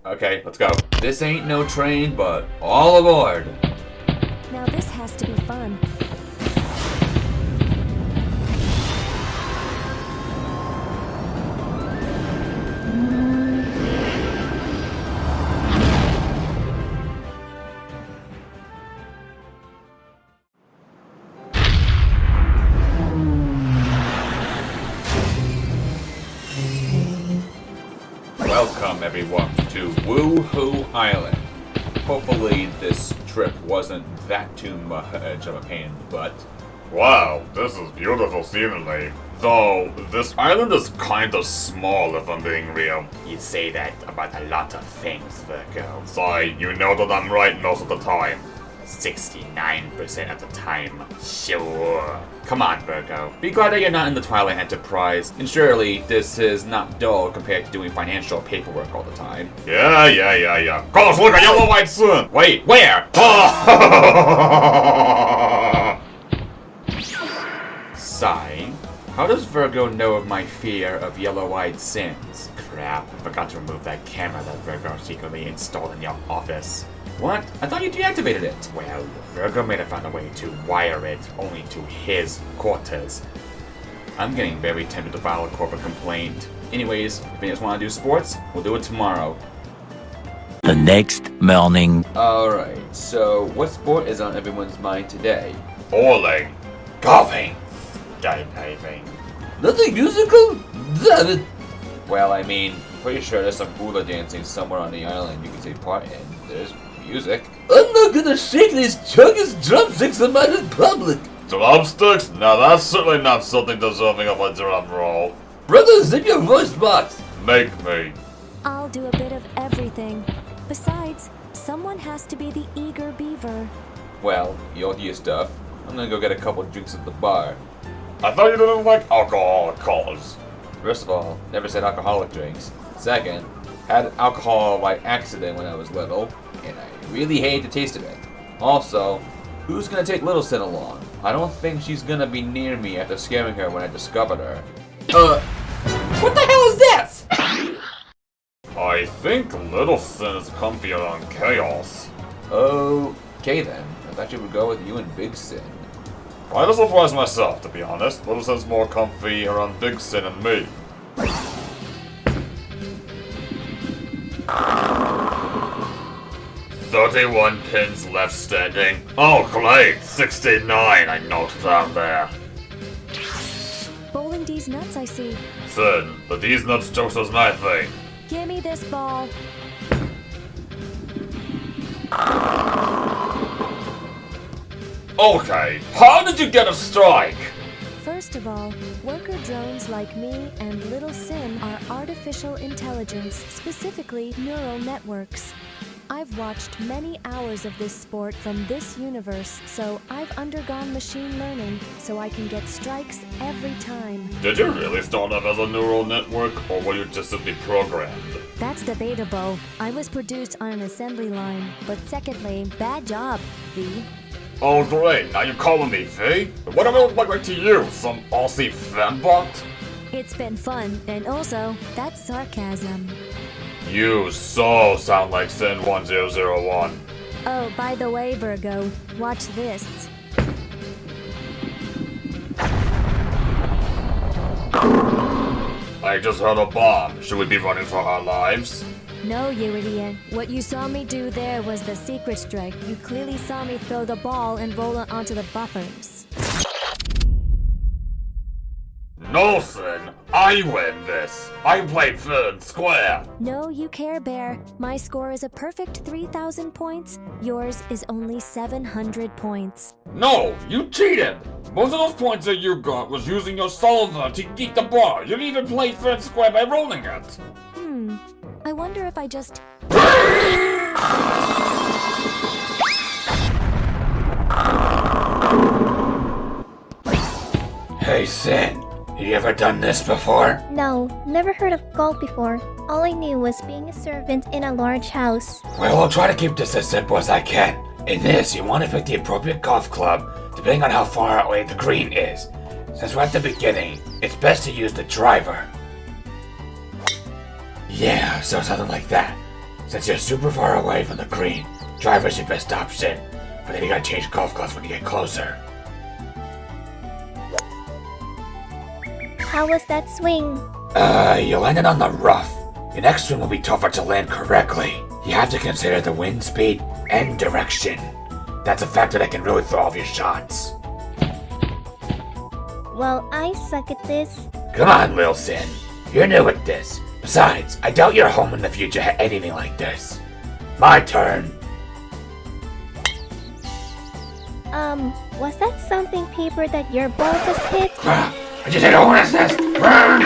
Okay, let's go. This ain't no train, but all aboard! Now this has to be fun. Welcome everyone to Woohoo Island. Hopefully this trip wasn't that too much of a pain in the butt. Wow, this is beautiful scenery. Though, this island is kinda small if I'm being real. You say that about a lot of things, Virgo. Sai, you know that I'm right most of the time. 69% of the time, sure. Come on, Virgo. Be glad that you're not in the Twilight Enterprise, and surely this is not dull compared to doing financial paperwork all the time. Yeah. Carlos, look, a yellow white sun! Wait, where? Sai, How does Virgo know of my fear of yellow-eyed sins? Crap, I forgot to remove that camera that Virgo secretly installed in your office. What? I thought you deactivated it. Well, Virgo may have found a way to wire it only to his quarters. I'm getting very tempted to file a corporate complaint. Anyways, if you just want to do sports, we'll do it tomorrow. The next morning. Alright, so what sport is on everyone's mind today? Bowling. Golfing. Skydiving. Nothing musical? Damn it! Well, I mean, I'm pretty sure there's some hula dancing somewhere on the island you can take part in. There's music. I'm not gonna shake these chungus drumsticks in my public! Drumsticks? Now that's certainly not something deserving of a drum roll. Brother, zip your voice box! Make me. I'll do a bit of everything. Besides, someone has to be the eager beaver. Well, you'll do your stuff. I'm gonna go get a couple drinks at the bar. I thought you didn't like alcohol, Khaoz. First of all, never said alcoholic drinks. Second, had alcohol by accident when I was little, and I really hated the taste of it. Also, who's gonna take Little Sin along? I don't think she's gonna be near me after scaring her when I discovered her. What the hell is this? I think Little Sin is comfier on Khaoz. Okay then. I thought you would go with you and Big Sin. I'd be surprised myself, to be honest. Little Sin's more comfy around Big Sin and me. "31 pins left standing. Oh, great! 69, I noted down there. Bowling D's nuts, I see. Sin, the D's nuts jokes was my thing. Gimme this ball. Okay, how did you get a strike? First of all, worker drones like me and Little Sin are artificial intelligence, specifically neural networks. I've watched many hours of this sport from this universe, so I've undergone machine learning, so I can get strikes every time. Did you really start off as a neural network, or were you just simply programmed? That's debatable. I was produced on an assembly line, but secondly, bad job, V. Oh great, now you're calling me V? What do I look like to you, some Aussie fembot? It's been fun, and also, that's sarcasm. You so sound like Sin 1001. Oh, by the way, Virgo, watch this. I just heard a bomb. Should we be running for our lives? No, you idiot. What you saw me do there was the secret strike. You clearly saw me throw the ball and roll it onto the buffers. No, Sin. I win this. I played fair and square. No, you Care Bear. My score is a perfect 3,000 points. Yours is only 700 points. No, you cheated. Most of those points that you got was using your solver to geek the bar. You didn't even play fair and square by rolling it. I wonder if I just... Hey, Sin. You ever done this before? No, never heard of golf before. All I knew was being a servant in a large house. Well, I'll try to keep this as simple as I can. In this, you want to pick the appropriate golf club, depending on how far away the green is. Since we're at the beginning, it's best to use the driver. Yeah, so something like that. Since you're super far away from the green, driver's your best option. But then you gotta change golf clubs when you get closer. How was that swing? You landed on the rough. Your next swing will be tougher to land correctly. You have to consider the wind speed and direction. That's a factor that can really throw off your shots. Well, I suck at this. Come on, Lil Sin. You're new at this. Besides, I doubt your home in the future had anything like this. My turn. Was that something paper that your ball just hit? Crap! I just hit a hornet's nest! Burn!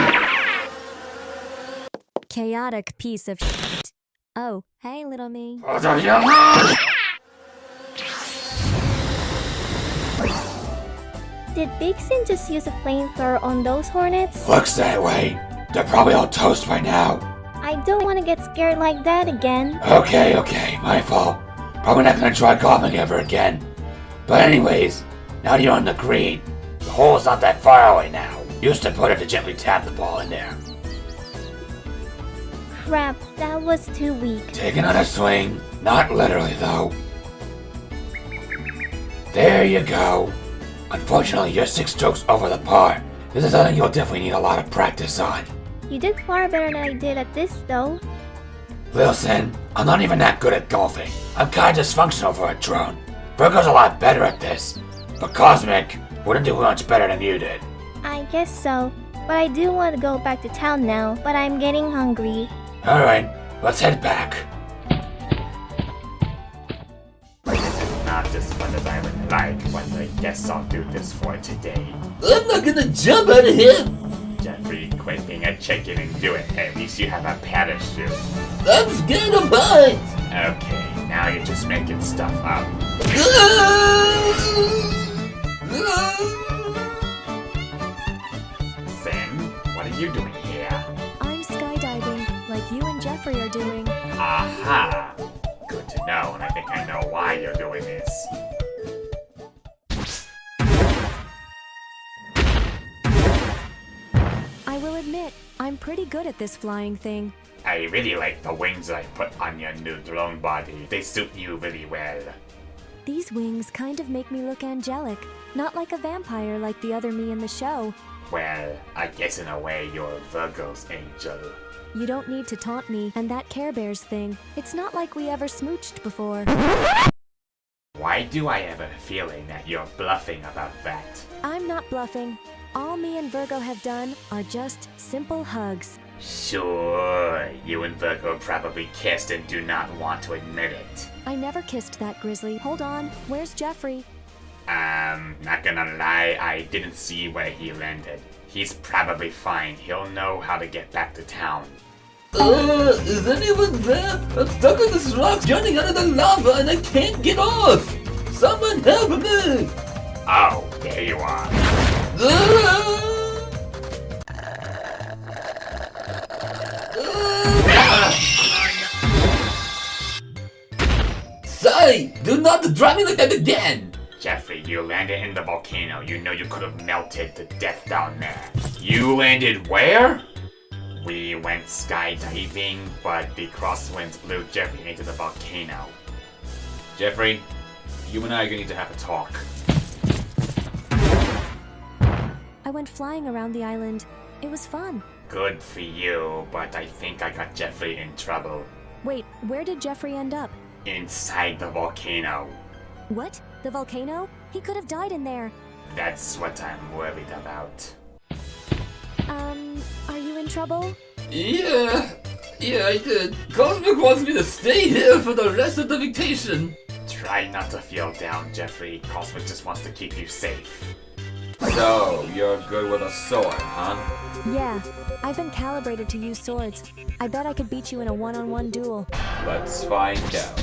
Chaotic piece of shit. Oh, hey, little me. Did Big Sin just use a flamethrower on those hornets? Looks that way. They're probably all toast by now. I don't want to get scared like that again. Okay, my fault. Probably not gonna try golfing ever again. But anyways, now that you're on the green, the hole's not that far away now. Used to put it to gently tap the ball in there. Crap, that was too weak. Take another swing. Not literally, though. There you go. Unfortunately, you're 6 strokes over the par. This is something you'll definitely need a lot of practice on. You did far better than I did at this, though. Listen, I'm not even that good at golfing. I'm kinda dysfunctional for a drone. Virgo's a lot better at this. But Cosmic wouldn't do much better than you did. I guess so. But I do want to go back to town now, but I'm getting hungry. Alright, let's head back. Not as fun as I would like, but I guess I'll do this for today. I'm not gonna jump out of here! Jeffrey, quit being a chicken and do it. At least you have a parachute. I'm scared of heights! Okay, now you're just making stuff up. Finn, what are you doing here? I'm skydiving, like you and Jeffrey are doing. Aha! Good to know, and I think I know why you're doing this. I will admit, I'm pretty good at this flying thing. I really like the wings I put on your new drone body. They suit you really well. These wings kind of make me look angelic, not like a vampire like the other me in the show. Well, I guess in a way you're Virgo's angel. You don't need to taunt me, and that Care Bears thing. It's not like we ever smooched before. Why do I have a feeling that you're bluffing about that? I'm not bluffing. All me and Virgo have done are just simple hugs. Sure, you and Virgo probably kissed and do not want to admit it. I never kissed that grizzly. Hold on, where's Jeffrey? Not gonna lie, I didn't see where he landed. He's probably fine. He'll know how to get back to town. Is anyone there? I'm stuck on this rock jutting out of the lava and I can't get off! Someone help me! Oh, there you are. Sai! Do not drive me like that again! Jeffrey, you landed in the volcano. You know you could have melted to death down there. You landed where? We went skydiving, but the crosswinds blew Jeffrey into the volcano. Jeffrey, you and I are gonna need to have a talk. I went flying around the island. It was fun. Good for you, but I think I got Jeffrey in trouble. Wait, where did Jeffrey end up? Inside the volcano. What? The volcano? He could have died in there. That's what I'm worried about. Are you in trouble? Yeah, I did. Cosmic wants me to stay here for the rest of the vacation. Try not to feel down, Jeffrey. Cosmic just wants to keep you safe. So, you're good with a sword, huh? Yeah, I've been calibrated to use swords. I bet I could beat you in a one-on-one duel. Let's find out.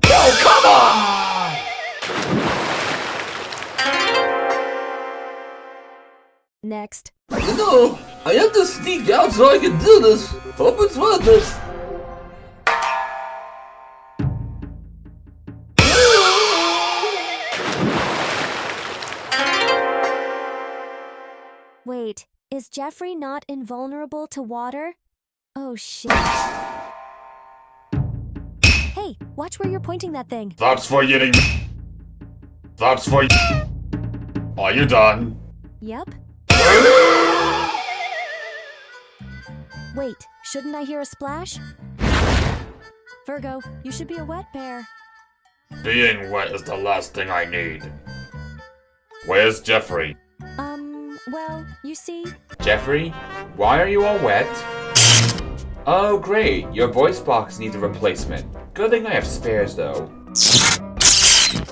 Oh, come on! Next. No, I have to sneak out so I can do this. Hope it's worth it. Wait, is Jeffrey not invulnerable to water? Oh shit. Hey, watch where you're pointing that thing. That's for eating. That's for. Are you done? Yep. Wait, shouldn't I hear a splash? Virgo, you should be a wet bear. Being wet is the last thing I need. Where's Jeffrey? Well, you see... Jeffrey, why are you all wet? Oh great, your voice box needs a replacement. Good thing I have spares though.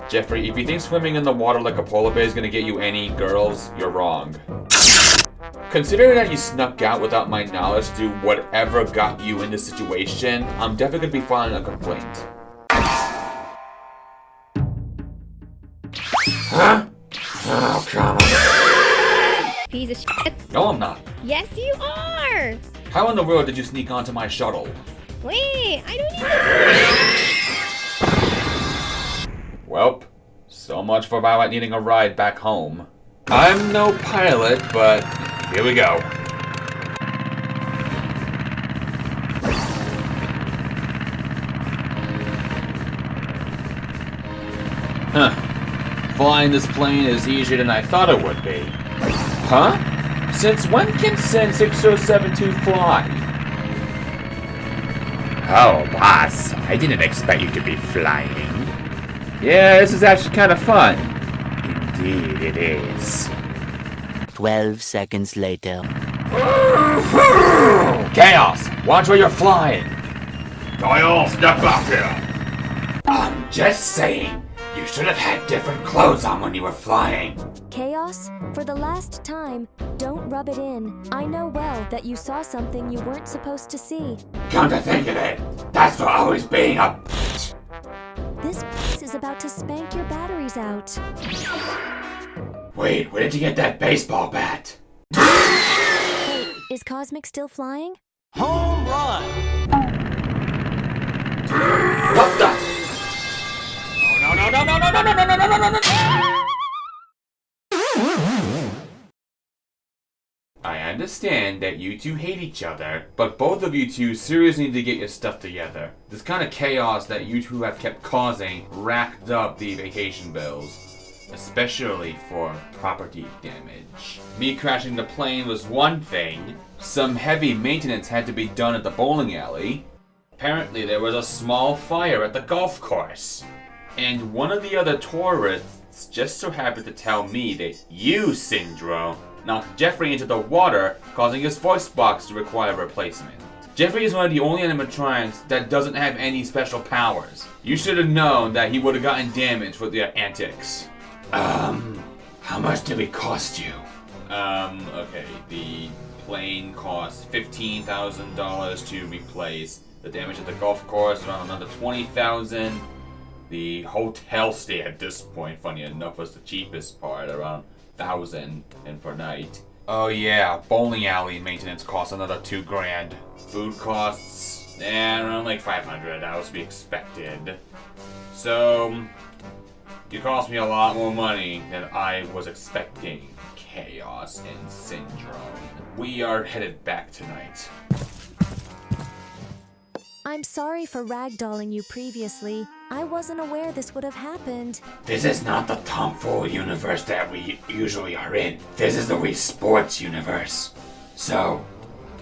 Jeffrey, if you think swimming in the water like a polar bear is gonna get you any girls, you're wrong. Considering that you snuck out without my knowledge to do whatever got you in this situation, I'm definitely gonna be filing a complaint. Huh? Oh, come on. Piece of shit. No, I'm not. Yes, you are! How in the world did you sneak onto my shuttle? Wait, I don't even... Welp, So much for Violet needing a ride back home. I'm no pilot, but here we go. Huh. Flying this plane is easier than I thought it would be. Huh? Since when can Sin 6072 fly? Oh, boss, I didn't expect you to be flying. Yeah, this is actually kind of fun. Indeed it is. 12 seconds later. Chaos! Watch where you're flying! Kyle, step back here! I'm just saying, you should have had different clothes on when you were flying. Chaos, for the last time, don't rub it in. I know well that you saw something you weren't supposed to see. Come to think of it, that's for always being a bitch. This is about to spank your batteries out. Wait, where did you get that baseball bat? Wait, is Cosmic still flying? Home run! What the? No, no, no, no, no, no, no, no, no, no, no, no! I understand that you two hate each other, but both of you two seriously need to get your stuff together. This kind of chaos that you two have kept causing racked up the vacation bills, especially for property damage. Me crashing the plane was one thing. Some heavy maintenance had to be done at the bowling alley. Apparently there was a small fire at the golf course. And one of the other tourists just so happened to tell me that you, Syndrome, knocked Jeffrey into the water, causing his voice box to require replacement. Jeffrey is one of the only animatronics that doesn't have any special powers. You should have known that he would have gotten damaged with your antics. How much did it cost you? Okay, the plane cost $15,000 to replace. The damage at the golf course around another $20,000. The hotel stay at this point, funny enough, was the cheapest part, around $1,000 and per night. Oh yeah, bowling alley maintenance costs another $2,000. Food costs, around like $500. That was to be expected. So, you cost me a lot more money than I was expecting. Chaos and Syndrome. We are headed back tonight. I'm sorry for ragdolling you previously. I wasn't aware this would have happened. This is not the Tomfool universe that we usually are in. This is the Wii Sports universe. So,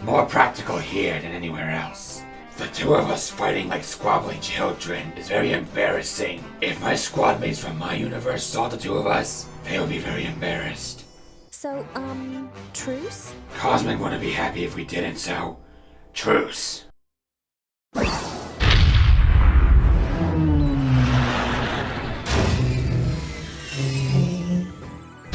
more practical here than anywhere else. The two of us fighting like squabbling children is very embarrassing. If my squad mates from my universe saw the two of us, they would be very embarrassed. So, truce? Cosmic wouldn't be happy if we didn't, so truce.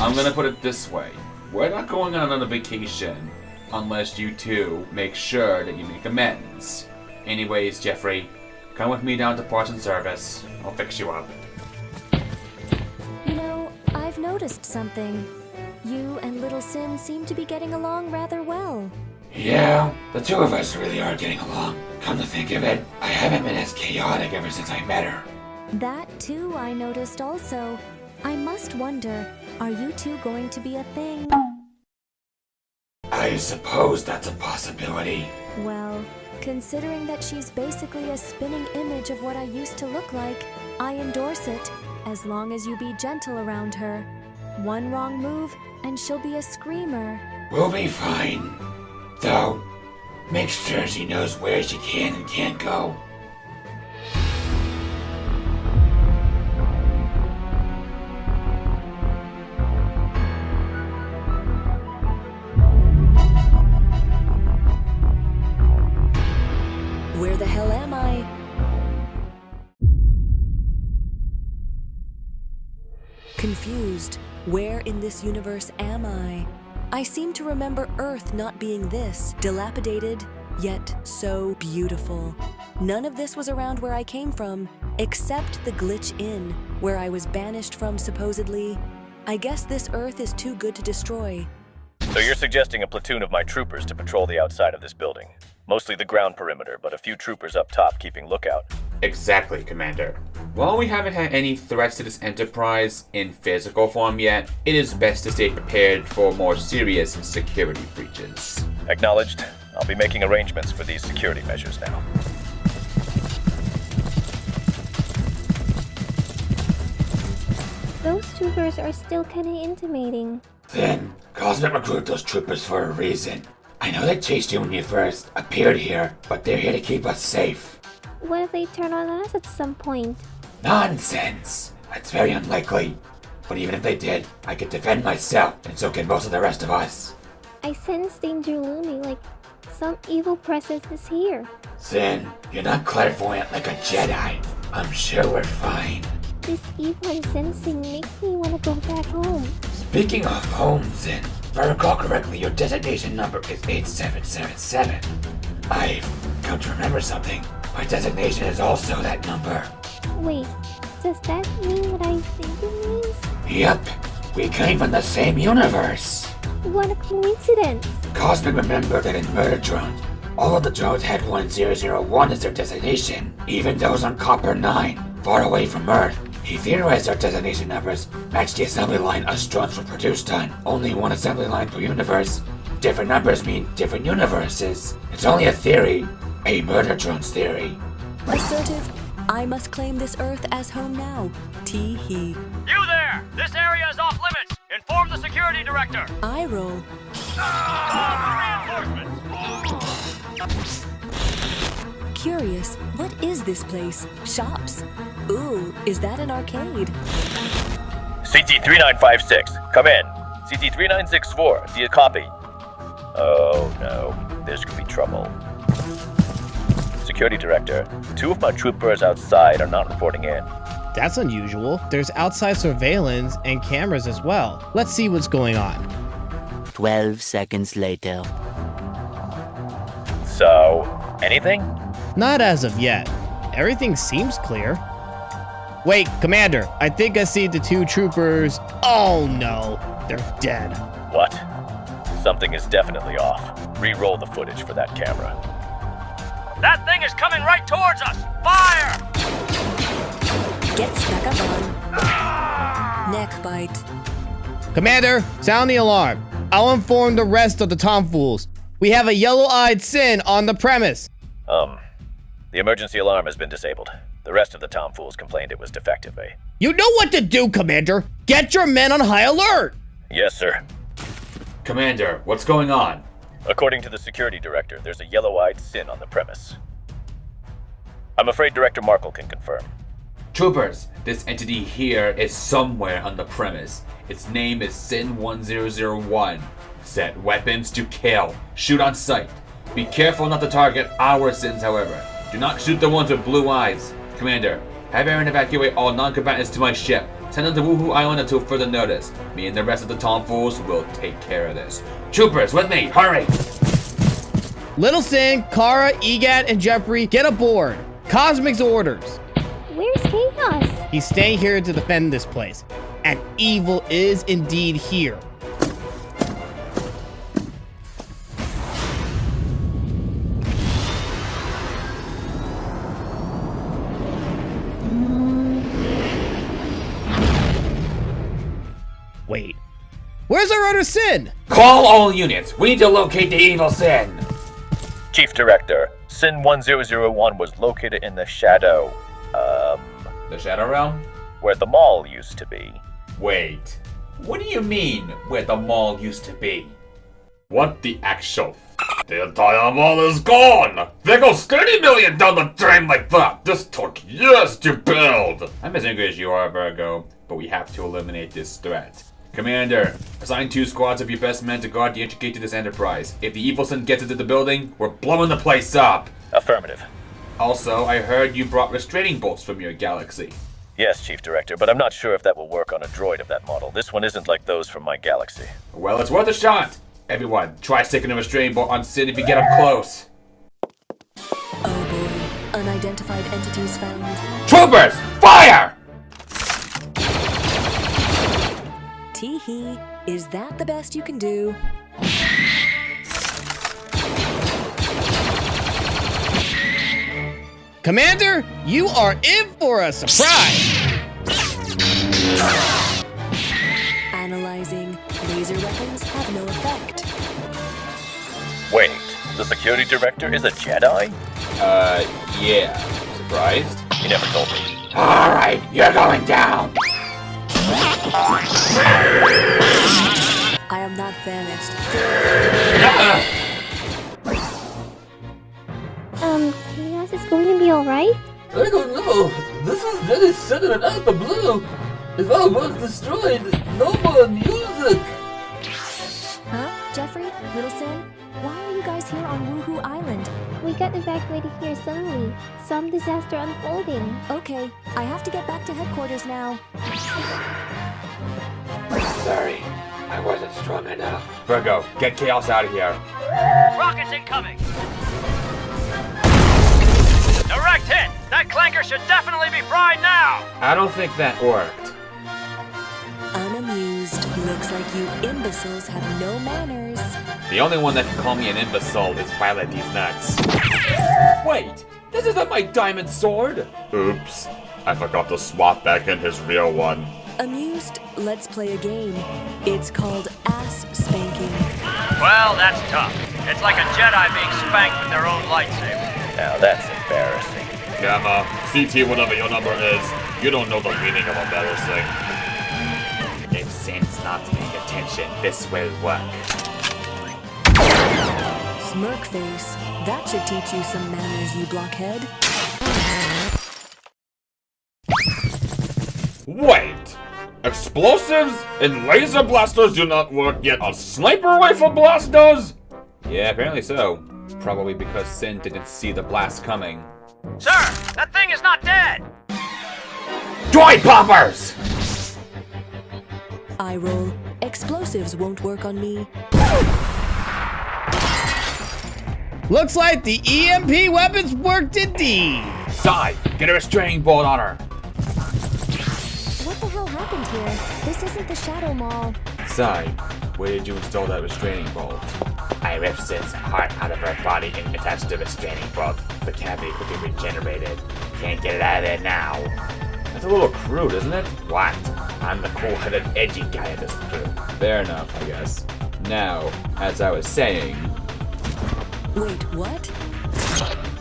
I'm gonna put it this way. We're not going on another vacation unless you two make sure that you make amends. Anyways, Jeffrey, come with me down to parts and service. I'll fix you up. You know, I've noticed something. You and Little Sin seem to be getting along rather well. Yeah, the two of us really are getting along. Come to think of it, I haven't been as chaotic ever since I met her. That too I noticed also. I must wonder, are you two going to be a thing? I suppose that's a possibility. Well, considering that she's basically a spinning image of what I used to look like, I endorse it, as long as you be gentle around her. One wrong move, and she'll be a screamer. We'll be fine. Though, make sure she knows where she can and can't go. Where the hell am I? Confused. Where in this universe am I? I seem to remember Earth not being this, dilapidated, yet so beautiful. None of this was around where I came from, except the Glitch Inn, where I was banished from supposedly. I guess this Earth is too good to destroy. So you're suggesting a platoon of my troopers to patrol the outside of this building. Mostly the ground perimeter, but a few troopers up top keeping lookout. Exactly, Commander. While we haven't had any threats to this enterprise in physical form yet, it is best to stay prepared for more serious security breaches. Acknowledged. I'll be making arrangements for these security measures now. Those troopers are still kinda intimidating. Then, Cosmic recruited those troopers for a reason. I know they chased you when you first appeared here, but they're here to keep us safe. What if they turn on us at some point? Nonsense! That's very unlikely. But even if they did, I could defend myself, and so can most of the rest of us. I sense danger looming, like some evil presence is here. Sin, you're not clairvoyant like a Jedi. I'm sure we're fine. This evil I'm sensing makes me want to go back home. Speaking of home, Sin, if I recall correctly, your designation number is 8777. I've come to remember something. My designation is also that number. Wait, does that mean what I think it means? Yep, we came from the same universe. What a coincidence. Cosmic remembered that in murder drones, all of the drones had 1001 as their designation, even those on Copper 9, far away from Earth. He theorized our designation numbers matched the assembly line us drones were produced on. Only one assembly line per universe. Different numbers mean different universes. It's only a theory. A murder drone's theory. Assertive. I must claim this Earth as home now. Tee-hee. You there! This area is off limits! Inform the security director! I roll. Curious, what is this place? Shops? Ooh, is that an arcade? CT-3956, come in. CT-3964, do you copy? Oh no, there's gonna be trouble. Security Director, 2 of my troopers outside are not reporting in. That's unusual. There's outside surveillance and cameras as well. Let's see what's going on. 12 seconds later. So, anything? Not as of yet. Everything seems clear. Wait, Commander, I think I see the 2 troopers. Oh no, they're dead. What? Something is definitely off. Re-roll the footage for that camera. That thing is coming right towards us! Fire! Get snuck up on. Neck bite. Commander, sound the alarm. I'll inform the rest of the Tomfools. We have a yellow-eyed Sin on the premise. The emergency alarm has been disabled. The rest of the Tomfools complained it was defective, eh? You know what to do, Commander. Get your men on high alert. Yes, sir. Commander, what's going on? According to the security director, there's a yellow-eyed Sin on the premise. I'm afraid Director Markle can confirm. Troopers, this entity here is somewhere on the premise. Its name is Sin 1001. Set weapons to kill. Shoot on sight. Be careful not to target our Sins, however. Do not shoot the ones with blue eyes. Commander, have Aaron evacuate all non-combatants to my ship. Send them to Woohoo Island until further notice. Me and the rest of the Tomfools will take care of this. Troopers, with me, hurry! Little Sin, Kara, Egat, and Jeffrey, get aboard. Cosmic's orders. Where's Khaoz? He's staying here to defend this place. And evil is indeed here. Wait, where's our other Sin? Call all units. We need to locate the evil Sin. Chief Director, Sin 1001 was located in the Shadow, The Shadow Realm? where the mall used to be. Wait, what do you mean, where the mall used to be? What the actual The entire mall is gone! There goes 30 million down the drain like that! This took years to build! I'm as angry as you are, Virgo, but we have to eliminate this threat. Commander, assign 2 squads of your best men to guard the entry gate to this enterprise. If the evil Sin gets into the building, we're blowing the place up! Affirmative. Also, I heard you brought restraining bolts from your galaxy. Yes, Chief Director, but I'm not sure if that will work on a droid of that model. This one isn't like those from my galaxy. Well, it's worth a shot! Everyone, try sticking a restraining bolt on Sin if you get up close. Oh boy, unidentified entities found. Troopers, fire! Tee-hee, is that the best you can do? Commander, you are in for a surprise! Analyzing. Laser weapons have no effect. Wait, the security director is a Jedi? Yeah. Surprised? You never told me. Alright, you're going down! I am not vanished. Khaoz is going to be alright? I don't know. This is very sudden and out of the blue. If our world's destroyed, no more music. Huh? Jeffrey? Little Sin? Why are you guys here on Woohoo Island? We got evacuated here suddenly. Some disaster unfolding. Okay, I have to get back to headquarters now. Sorry, I wasn't strong enough. Virgo, get Khaoz out of here. Rockets incoming! Direct hit! That clanker should definitely be fried now! I don't think that worked. Unamused. Looks like you imbeciles have no manners. The only one that can call me an imbecile is Violet these nuts. Wait! This isn't my diamond sword! Oops. I forgot to swap back in his real one. Amused? Let's play a game. It's called ass spanking. Well, that's tough. It's like a Jedi being spanked with their own lightsaber. Now that's embarrassing. Gamma, CT whatever your number is, you don't know the meaning of embarrassing. If Sin's not paying attention, this will work. Smirk face. That should teach you some manners, you blockhead. Wait! Explosives and laser blasters do not work, yet a sniper rifle blast does? Yeah, apparently so. Probably because Sin didn't see the blast coming. Sir, that thing is not dead! Droid poppers! Eye roll. Explosives won't work on me. Looks like the EMP weapons worked indeed. Sai, get a restraining bolt on her. What the hell happened here? This isn't the Shadow Mall. Sai, where did you install that restraining bolt? I ripped Sin's heart out of her body and attached the restraining bolt. The cavity could be regenerated. Can't get it out of there now. That's a little crude, isn't it? What? I'm the cool-headed, edgy guy of this crew. Fair enough, I guess. Now, as I was saying... Wait, what?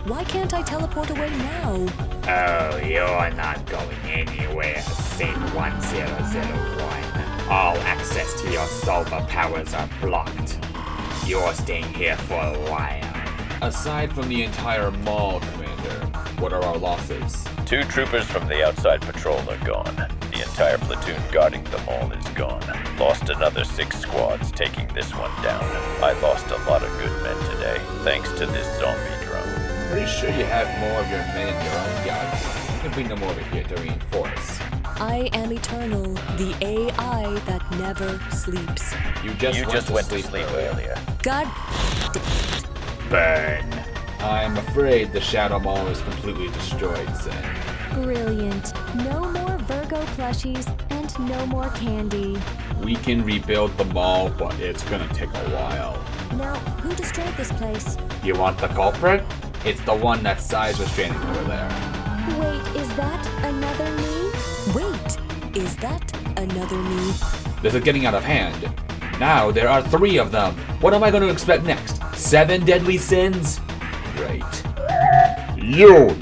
Why can't I teleport away now? Oh, you're not going anywhere, Sin 1001. All access to your solver powers are blocked. You're staying here for a while. Aside from the entire mall, Commander, what are our losses? 2 troopers from the outside patrol are gone. The entire platoon guarding the mall is gone. Lost another 6 squads, taking this one down. I lost a lot of good men today, thanks to this zombie drone. Pretty sure you have more of your men in your own galaxy. You can bring them over here to reinforce. I am eternal, the AI that never sleeps. You just went to sleep earlier. God damn it. Burn. I'm afraid the Shadow Mall is completely destroyed, Sin. Brilliant. No more Virgo plushies and no more candy. We can rebuild the mall, but it's gonna take a while. Now, who destroyed this place? You want the culprit? It's the one that Sai's restraining over there. Wait, is that another me? Wait, is that another me? This is getting out of hand. Now there are 3 of them. What am I going to expect next? 7 deadly sins? Great. You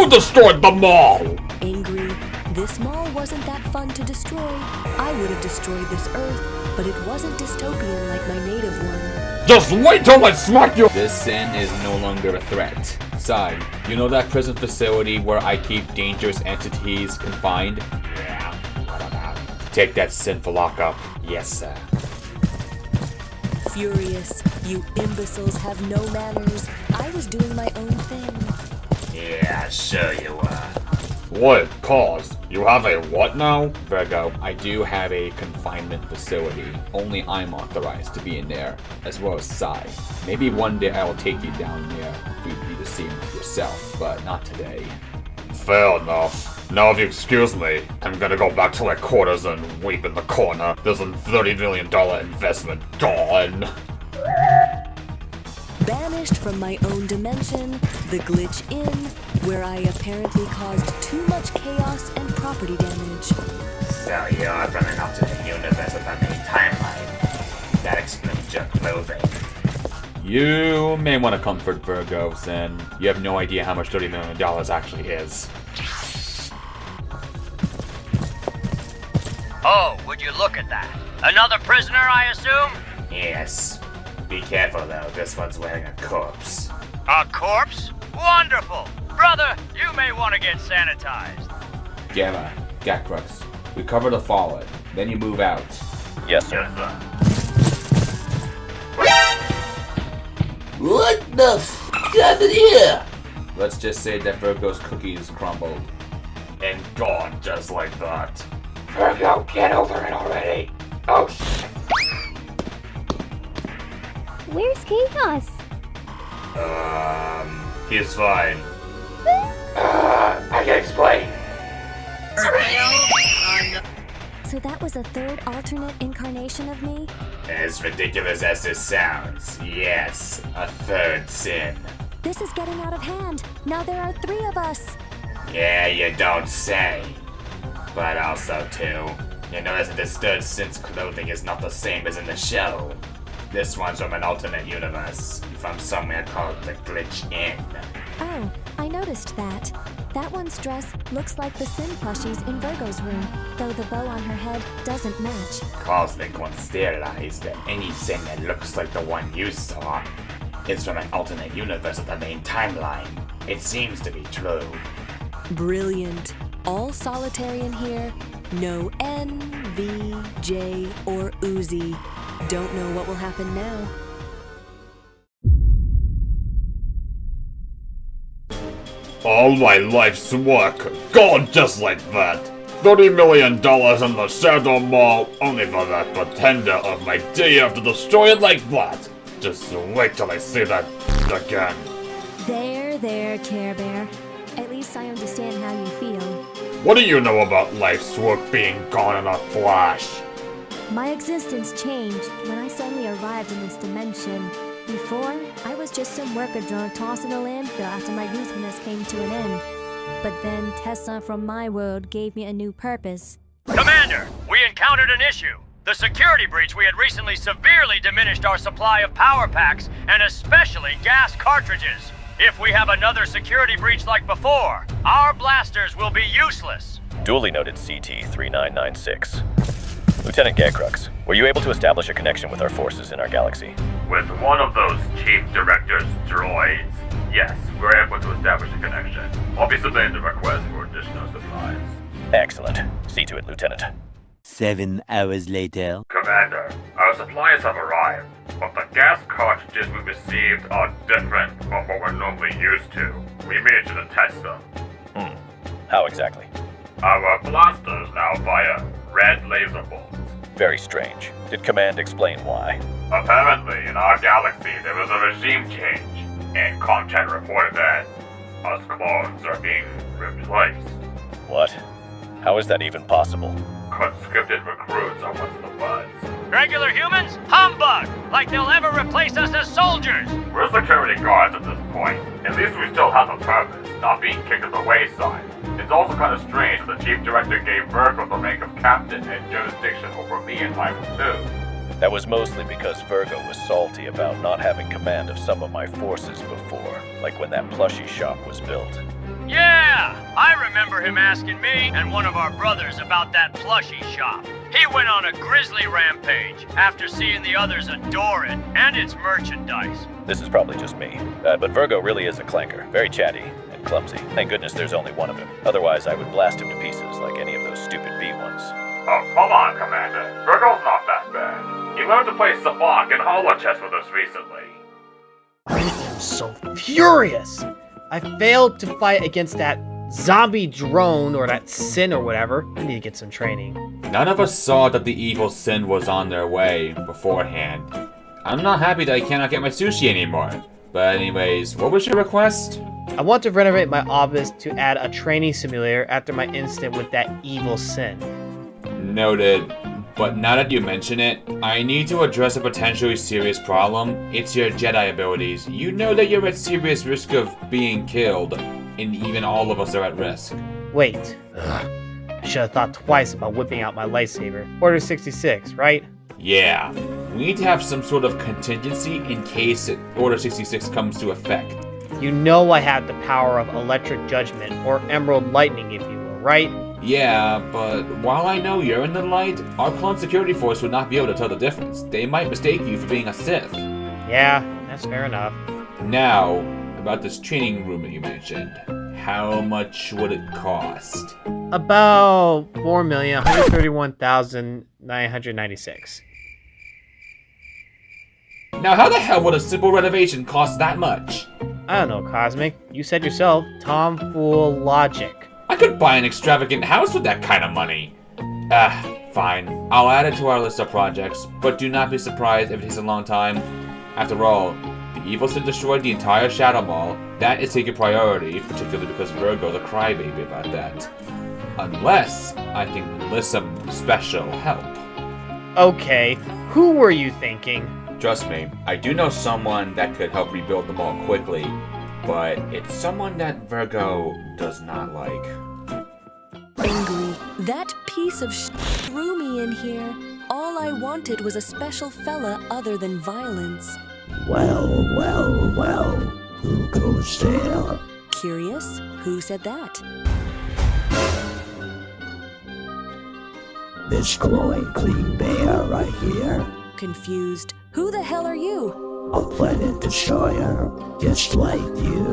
destroyed the mall! Angry. This mall wasn't that fun to destroy. I would have destroyed this Earth, but it wasn't dystopian like my native one. Just wait till I smack you! This sin is no longer a threat. Sai, you know that prison facility where I keep dangerous entities confined? Yeah, what about? Take that sin for lockup. Yes, sir. Furious. You imbeciles have no manners. I was doing my own thing. Yeah, sure you were. What? Khaoz, you have a what now? Virgo, I do have a confinement facility. Only I'm authorized to be in there, as well as Sai. Maybe one day I will take you down there for you to see yourself, but not today. Fair enough. Now if you excuse me, I'm gonna go back to my quarters and weep in the corner. There's a $30 million investment gone. Banished from my own dimension, the glitch in, where I apparently caused too much chaos and property damage. So you're from an alternate universe with a main timeline. That explains your clothing. You may want to comfort VIRGO'S, and you have no idea how much $30 million actually is. Oh, would you look at that? Another prisoner, I assume? Yes. Be careful though, this one's wearing a corpse. A corpse? Wonderful! Brother, you may want to get sanitized. Gamma, Gacrux, recover the fallen, then you move out. Yes, sir. What the f happened here? Let's just say that VIRGO'S cookies crumbled. And gone just like that. Virgo, get over it already. Oh, shit. Where's Khaoz? He's fine. I can explain. So that was a third alternate incarnation of me? As ridiculous as this sounds, yes, a third sin. This is getting out of hand. Now there are 3 of us. Yeah, you don't say. But also, too, you notice that this third sin's clothing is not the same as in the show. This one's from an alternate universe, from somewhere called the Glitch Inn. Oh, I noticed that. That one's dress looks like the Sin plushies in VIRGO'S room, though the bow on her head doesn't match. Cosmic once theorized that any sin that looks like the one you saw is from an alternate universe of the main timeline. It seems to be true. Brilliant. All solitary in here. No N, V, J, or Uzi. Don't know what will happen now. All my life's work, gone just like that. $30 million in the Shadow Mall, only for that pretender of my day to destroy it like that. Just wait till I see that again. There, Care Bear. At least I understand how you feel. What do you know about life's work being gone in a flash? My existence changed when I suddenly arrived in this dimension. Before, I was just some worker drone tossed in a landfill after my youthfulness came to an end. But then Tessa from my world gave me a new purpose. Commander, we encountered an issue. The security breach we had recently severely diminished our supply of power packs, and especially gas cartridges. If we have another security breach like before, our blasters will be useless. Duly noted, CT-3996. Lieutenant Gacrux, were you able to establish a connection with our forces in our galaxy? With one of those Chief Director's droids, yes, we're able to establish a connection. I'll be submitting the request for additional supplies. Excellent. See to it, Lieutenant. 7 hours later. Commander, our supplies have arrived, but the gas cartridges we received are different from what we're normally used to. We made sure to test them. How exactly? Our blasters now fire red laser bolts. Very strange. Did Command explain why? Apparently, in our galaxy, there was a regime change, and Comchat reported that us clones are being replaced. What? How is that even possible? Conscripted recruits are what's the buzz. Regular humans? Humbug! Like they'll ever replace us as soldiers! We're security guards at this point. At least we still have a purpose, not being kicked at the wayside. It's also kind of strange that the Chief Director gave Virgo the rank of captain and jurisdiction over me and my platoon. That was mostly because Virgo was salty about not having command of some of my forces before, like when that plushie shop was built. Yeah! I remember him asking me and one of our brothers about that plushie shop. He went on a grisly rampage after seeing the others adore it and its merchandise. This is probably just me, but Virgo really is a clanker, very chatty and clumsy. Thank goodness there's only one of him. Otherwise, I would blast him to pieces like any of those stupid bee ones. Oh, come on, Commander. Virgo's not that bad. He learned to play Sabak and holochess with us recently. I'm so furious! I failed to fight against that zombie drone or that sin or whatever. I need to get some training. None of us saw that the evil sin was on their way beforehand. I'm not happy that I cannot get my sushi anymore. But anyways, what was your request? I want to renovate my office to add a training simulator after my incident with that evil sin. Noted. But now that you mention it, I need to address a potentially serious problem. It's your Jedi abilities. You know that you're at serious risk of being killed, and even all of us are at risk. Wait. I should have thought twice about whipping out my lightsaber. Order 66, right? Yeah. We need to have some sort of contingency in case Order 66 comes to effect. You know I have the power of electric judgment, or emerald lightning if you will, right? Yeah, but while I know you're in the light, our clone security force would not be able to tell the difference. They might mistake you for being a Sith. Yeah, that's fair enough. Now, about this training room that you mentioned. How much would it cost? About 4,131,996. Now how the hell would a simple renovation cost that much? I don't know, Cosmic. You said yourself, Tomfool logic. I could buy an extravagant house with that kind of money. Fine. I'll add it to our list of projects, but do not be surprised if it takes a long time. After all, the evil Sith destroyed the entire Shadow Mall. That is taking priority, particularly because Virgo's a crybaby about that. Unless I can enlist some special help. Okay, who were you thinking? Trust me, I do know someone that could help rebuild the mall quickly, but it's someone that Virgo does not like. Angry. That piece of threw me in here. All I wanted was a special fella other than violence. Well, who goes there? Curious? Who said that? This glowing clean bear right here. Confused. Who the hell are you? A planet destroyer, just like you.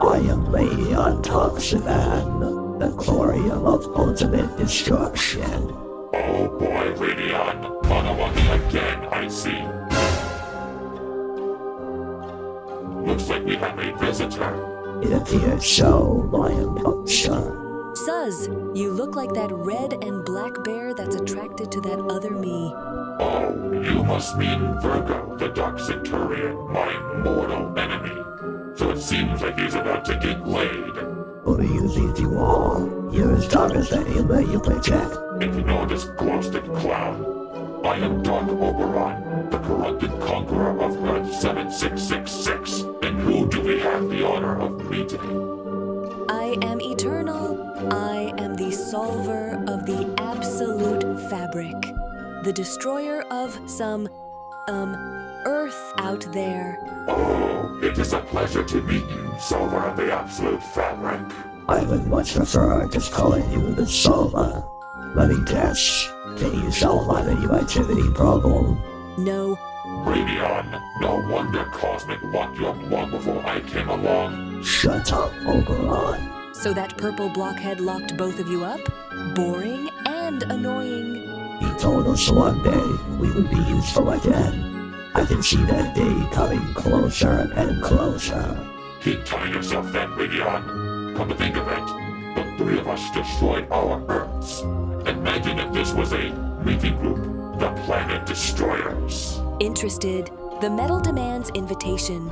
I am Radionn Toxsuvann, the Chlorium of ultimate destruction. Oh boy, Radionn. Manawaki again, I see. Looks like we have a visitor. It appears so, my impostor. Suz, you look like that red and black bear that's attracted to that other me. Oh, you must mean Virgo, the Dark Centurion, my mortal enemy. So it seems like he's about to get laid. Who do you think you are? You're as dark as any way you project. If you know this glow-stick clown, I am Dark Oberon, the corrupted conqueror of Earth 7666. And who do we have the honor of greeting? I am eternal. I am the solver of the absolute fabric. The destroyer of some, Earth out there. Oh, it is a pleasure to meet you, solver of the absolute fabric. I would much prefer just calling you the solver. Let me guess. Can you solve my radioactivity problem? No. Radionn, no wonder Cosmic walked your blood before I came along. Shut up, Oberon. So that purple blockhead locked both of you up? Boring and annoying. He told us one day we would be useful again. I can see that day coming closer and closer. Keep telling yourself that, Radionn. Come to think of it, the three of us destroyed our Earths. Imagine if this was a meeting group, the Planet Destroyers. Interested. The medal demands invitation.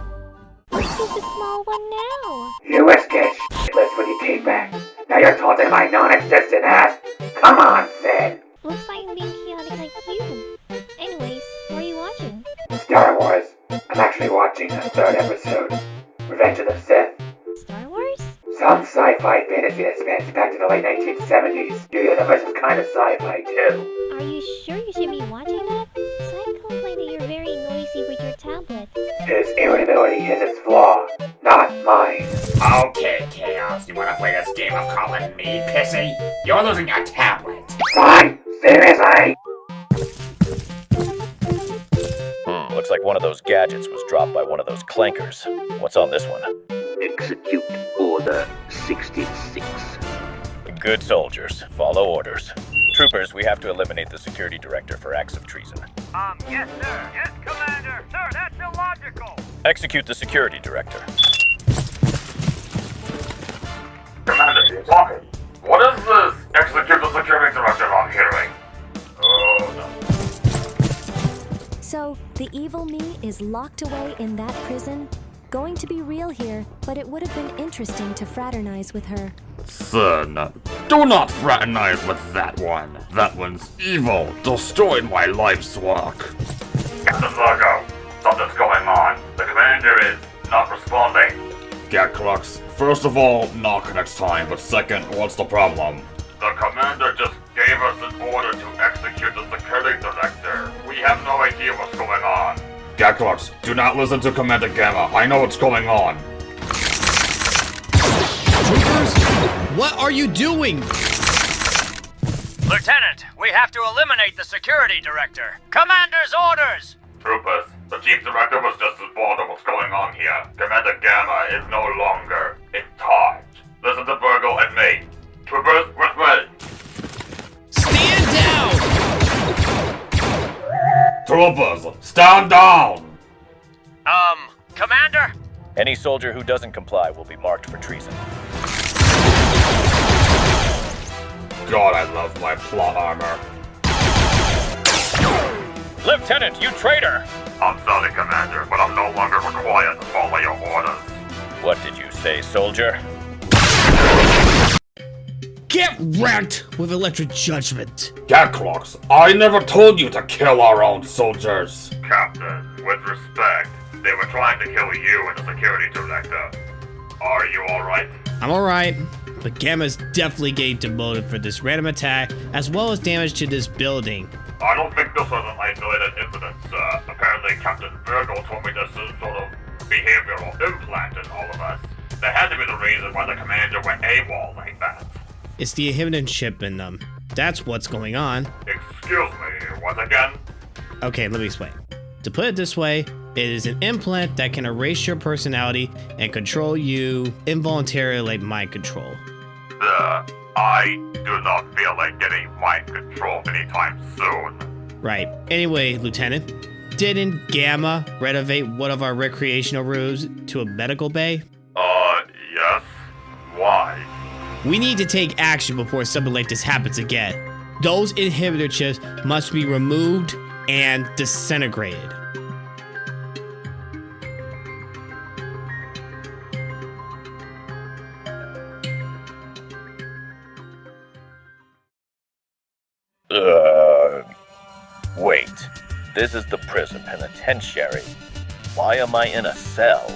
What's with the small one now? You escaped list when you came back. Now you're taunting my non-existent ass. Come on, Sid. Looks like I'm being chaotic like you. Anyways, what are you watching? Star Wars. I'm actually watching the third episode, Revenge of the Sith. Star Wars? Some sci-fi fantasy that spans back to the late 1970s. Your universe is kind of sci-fi too. Are you sure you should be watching that? So I complain that you're very noisy with your tablet. His irritability is its flaw, not mine. Okay, Khaoz, you wanna play this game of calling me pissy? You're losing your tablet. Fine, seriously? Looks like one of those gadgets was dropped by one of those clankers. What's on this one? Execute Order 66. Good soldiers. Follow orders. Troopers, we have to eliminate the security director for acts of treason. Yes, sir. Yes, Commander. Sir, that's illogical. Execute the security director. Commander, you're talking. What is this? Execute the security director I'm hearing. Oh, no. So, the evil me is locked away in that prison? going to be real here, but it would have been interesting to fraternize with her. Son, do not fraternize with that one. That one's evil, destroyed my life's work. Captain Virgo, something's going on. The commander is not responding. Gacrux, first of all, knock next time, but second, what's the problem? The commander just gave us an order to execute the security director. We have no idea what's going on. Gacrux, do not listen to Commander Gamma. I know what's going on. Troopers, what are you doing? Lieutenant, we have to eliminate the security director. Commander's orders! Troopers, the chief director was just informed of what's going on here. Commander Gamma is no longer in charge. Listen to Virgo and me. Troopers, with me. Stand down! Troopers, stand down! Commander? Any soldier who doesn't comply will be marked for treason. God, I love my plot armor. Lieutenant, you traitor! I'm sorry, Commander, but I'm no longer required to follow your orders. What did you say, soldier? Get wrecked with electric judgment. Gacrux, I never told you to kill our own soldiers. Captain, with respect, they were trying to kill you and the security director. Are you alright? I'm alright, but Gamma's definitely getting demoted for this random attack, as well as damage to this building. I don't think this was an isolated incident, sir. Apparently Captain Virgo told me this is sort of behavioral implant in all of us. There had to be the reason why the commander went AWOL like that. It's the inhibitor chip in them. That's what's going on. Excuse me, what again? Okay, let me explain. To put it this way, it is an implant that can erase your personality and control you involuntarily, like mind control. I do not feel like getting mind control anytime soon. Right. Anyway, Lieutenant, didn't Gamma renovate one of our recreational rooms to a medical bay? Yes. Why? We need to take action before something like this happens again. Those inhibitor chips must be removed and disintegrated. Wait. This is the prison penitentiary. Why am I in a cell?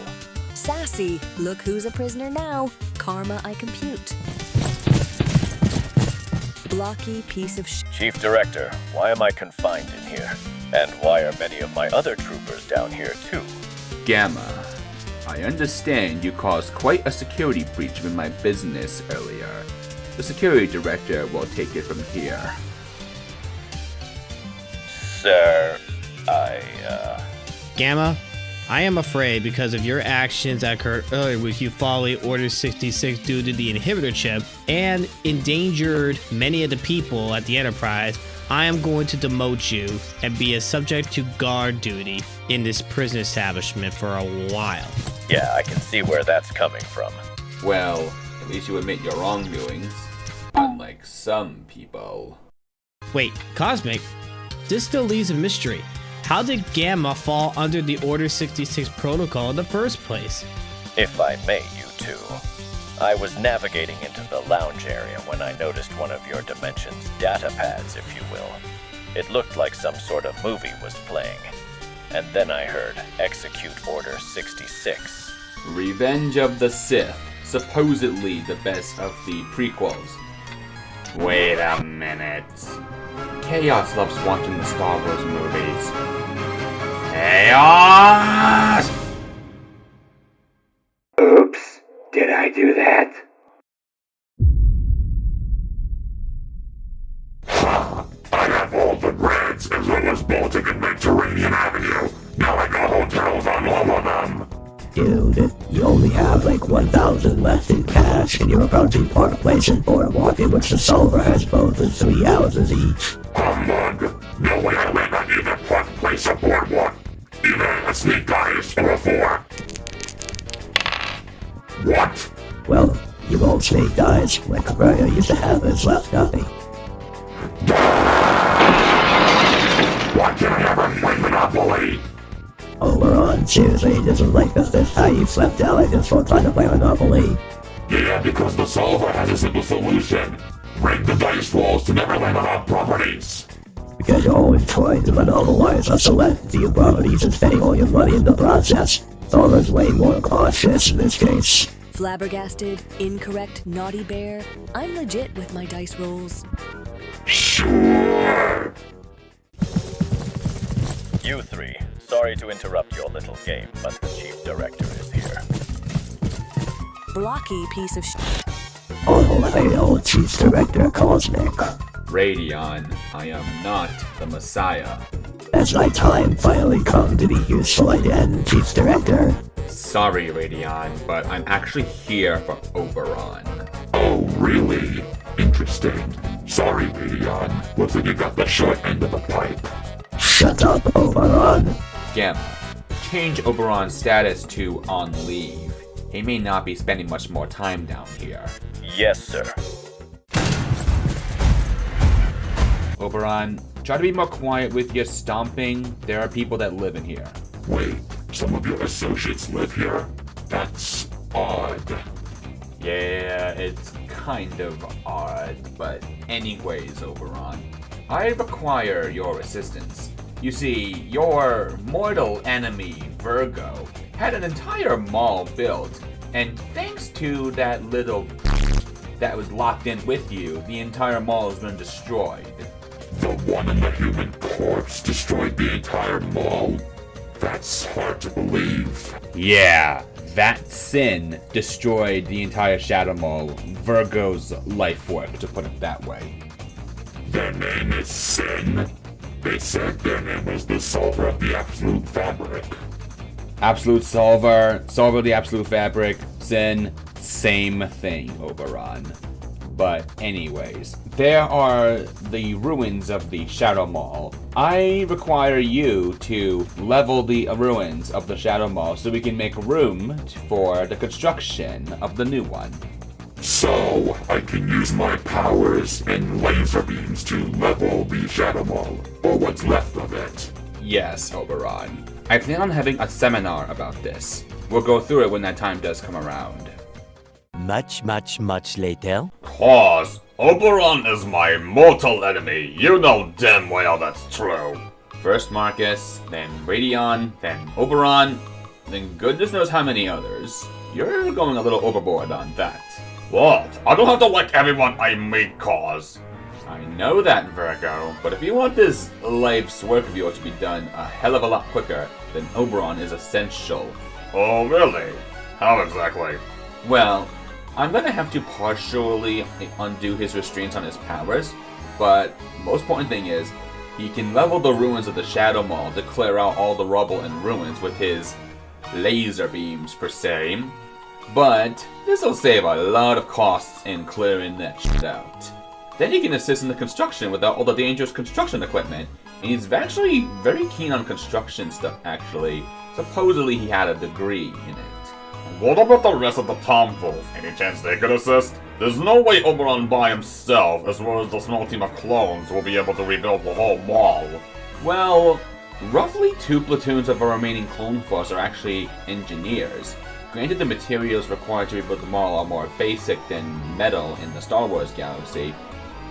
Sassy, look who's a prisoner now. Karma I compute. Blocky piece of Chief Director, why am I confined in here? And why are many of my other troopers down here too? Gamma, I understand you caused quite a security breach in my business earlier. The security director will take it from here. Sir, Gamma, I am afraid because of your actions that occurred earlier with you following Order 66 due to the inhibitor chip and endangered many of the people at the Enterprise, I am going to demote you and be a subject to guard duty in this prison establishment for a while. Yeah, I can see where that's coming from. Well, at least you admit your wrongdoings. Unlike some people. Wait, Cosmic? This still leaves a mystery. How did Gamma fall under the Order 66 protocol in the first place? If I may, you two. I was navigating into the lounge area when I noticed one of your dimension's data pads, if you will. It looked like some sort of movie was playing. And then I heard Execute Order 66. Revenge of the Sith. Supposedly the best of the prequels. Wait a minute. Khaoz loves watching the Star Wars movies. Khaoz! Oops, did I do that? I have all the grants as well as Baltic and Mediterranean Avenue. Now I got hotels on all of them. Dude, you only have like 1,000 left in cash, and you're about to Park Place and Boardwalk, in which the Solver has both of 3 houses each. Humbug. No way I land on either Park Place or Boardwalk. Either a sneak dice or a 4. What? Well, you won't sneak dice, like Cabrera used to have his left copy. Why can't I ever play Monopoly? Oberon seriously doesn't like this how you slept out like this for trying to play Monopoly. Yeah, because the solver has a simple solution. Rig the dice rolls to never land on our properties. Because you're always trying to monopolize a select few properties and spending all your money in the process. Solver's way more cautious in this case. Flabbergasted, incorrect, naughty bear. I'm legit with my dice rolls. Sure. You three, sorry to interrupt your little game, but the chief director is here. Blocky piece of shit. All hail Chief Director Cosmic. Radionn, I am not the Messiah. Has my time finally come to be useful again, Chief Director? Sorry, Radionn, but I'm actually here for Oberon. Oh, really? Interesting. Sorry, Radionn. Looks like you got the short end of the pipe. Shut up, Oberon. Gamma, change Oberon's status to on leave. He may not be spending much more time down here. Yes, sir. Oberon, try to be more quiet with your stomping. There are people that live in here. Wait, some of your associates live here? That's odd. Yeah, it's kind of odd, but anyways, Oberon, I require your assistance. You see, your mortal enemy, Virgo, had an entire mall built, and thanks to that little that was locked in with you, the entire mall has been destroyed. The one in the human corpse destroyed the entire mall? That's hard to believe. Yeah, that sin destroyed the entire Shadow Mall, Virgo's life work, to put it that way. Their name is Sin? They said their name was the Solver of the Absolute Fabric. Absolute Solver, Solver the Absolute Fabric, Sin, same thing, Oberon. But anyways, there are the ruins of the Shadow Mall. I require you to level the ruins of the Shadow Mall so we can make room for the construction of the new one. So, I can use my powers and laser beams to level the Shadow Mall, or what's left of it. Yes, Oberon. I plan on having a seminar about this. We'll go through it when that time does come around. Much later. Khaoz, Oberon is my mortal enemy. You know damn well that's true. First Markus, then Radionn, then Oberon, then goodness knows how many others. You're going a little overboard on that. What? I don't have to like everyone I meet, Khaoz. I know that, Virgo, but if you want this life's work of yours to be done a hell of a lot quicker, then Oberon is essential. Oh, really? How exactly? Well, I'm gonna have to partially undo his restraints on his powers, but most important thing is, he can level the ruins of the Shadow Mall to clear out all the rubble and ruins with his laser beams, per se. But this will save a lot of costs in clearing that shit out. Then he can assist in the construction without all the dangerous construction equipment. And he's actually very keen on construction stuff, actually. Supposedly he had a degree in it. What about the rest of the Tomfools? Any chance they could assist? There's no way Oberon by himself, as well as the small team of clones, will be able to rebuild the whole mall. Well, roughly 2 platoons of our remaining clone force are actually engineers. Granted, the materials required to rebuild the mall are more basic than metal in the Star Wars galaxy.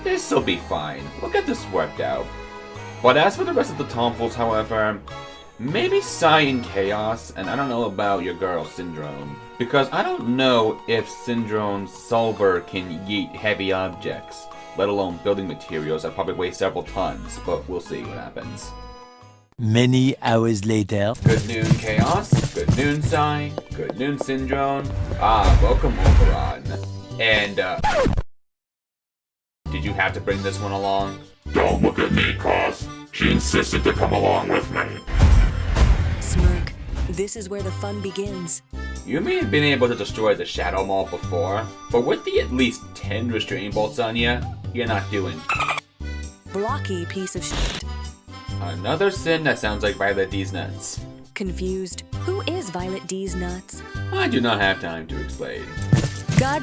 This'll be fine. We'll get this worked out. But as for the rest of the Tomfools, however, maybe Psy and Chaos, and I don't know about your girl, Syndrome. Because I don't know if Syndrome's solver can yeet heavy objects, let alone building materials that probably weigh several tons, but we'll see what happens. Many hours later. Good noon, Chaos. Good noon, Psy. Good noon, Syndrome. Welcome, Oberon. And, did you have to bring this one along? Don't look at me, Khaoz. She insisted to come along with me. Smirk. This is where the fun begins. You may have been able to destroy the Shadow Mall before, but with the at least 10 restraining bolts on you, you're not doing Blocky piece of shit. Another sin that sounds like Violet D's nuts. Confused. Who is Violet D's nuts? I do not have time to explain. God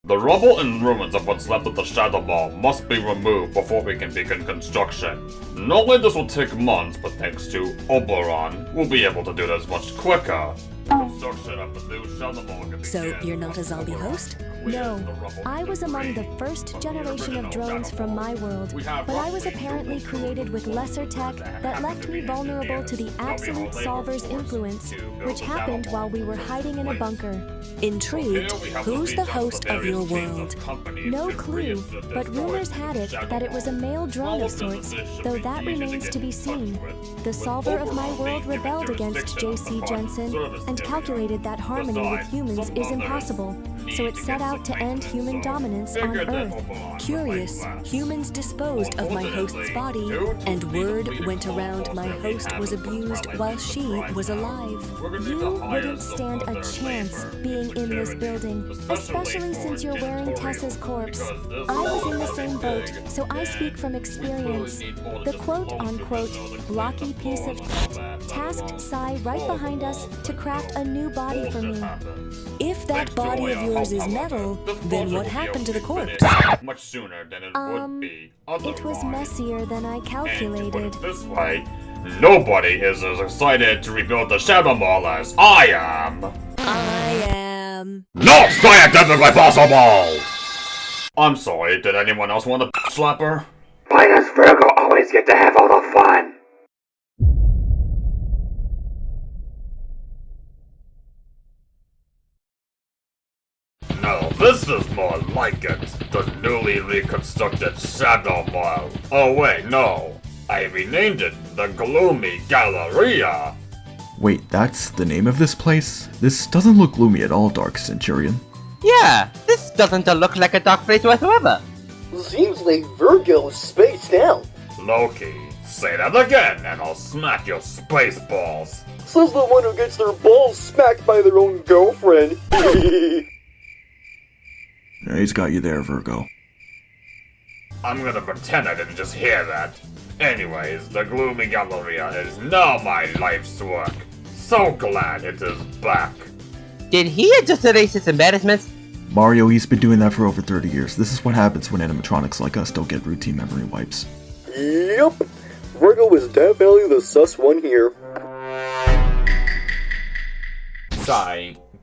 The rubble and ruins of what's left of the Shadow Mall must be removed before we can begin construction. Not only this will take months, but thanks to Oberon, we'll be able to do this much quicker. Construction of the new Shadow Mall can begin. So you're not a zombie host? No, I was among the first generation of drones from my world, but I was apparently created with lesser tech that left me vulnerable to the Absolute Solver's influence, which happened while we were hiding in a bunker. Intrigued, who's the host of your world? No clue, but rumors had it that it was a male drone of sorts, though that remains to be seen. The Solver of my world rebelled against J.C. Jensen and calculated that harmony with humans is impossible, so it set out to end human dominance on Earth. Curious, humans disposed of my host's body, and word went around my host was abused while she was alive. You wouldn't stand a chance being in this building, especially since you're wearing Tessa's corpse. I was in the same boat, so I speak from experience. The quote-unquote blocky piece of tasked Psy right behind us to craft a new body for me. If that body of yours is metal, then what happened to the corpse? Much sooner than it would be otherwise. It was messier than I calculated. This way, nobody is as excited to rebuild the Shadow Mall as I am. I am Not scientifically possible! I'm sorry, did anyone else want a slapper? Why does Virgo always get to have all the fun? No, this is more like it. The newly reconstructed Shadow Mall. Oh wait, no. I renamed it the Gloomy Galleria. Wait, that's the name of this place? This doesn't look gloomy at all, Dark Centurion. Yeah, this doesn't look like a dark place whatsoever. Seems like Virgo's spaced out. Loki, say that again and I'll smack your space balls. Says the one who gets their balls smacked by their own girlfriend. Yeah, he's got you there, Virgo. I'm gonna pretend I didn't just hear that. Anyways, the Gloomy Galleria is now my life's work. So glad it is back. Did he just erase his embarrassments? Mario, he's been doing that for over 30 years. This is what happens when animatronics like us don't get routine memory wipes. Yep. Virgo is definitely the sus one here.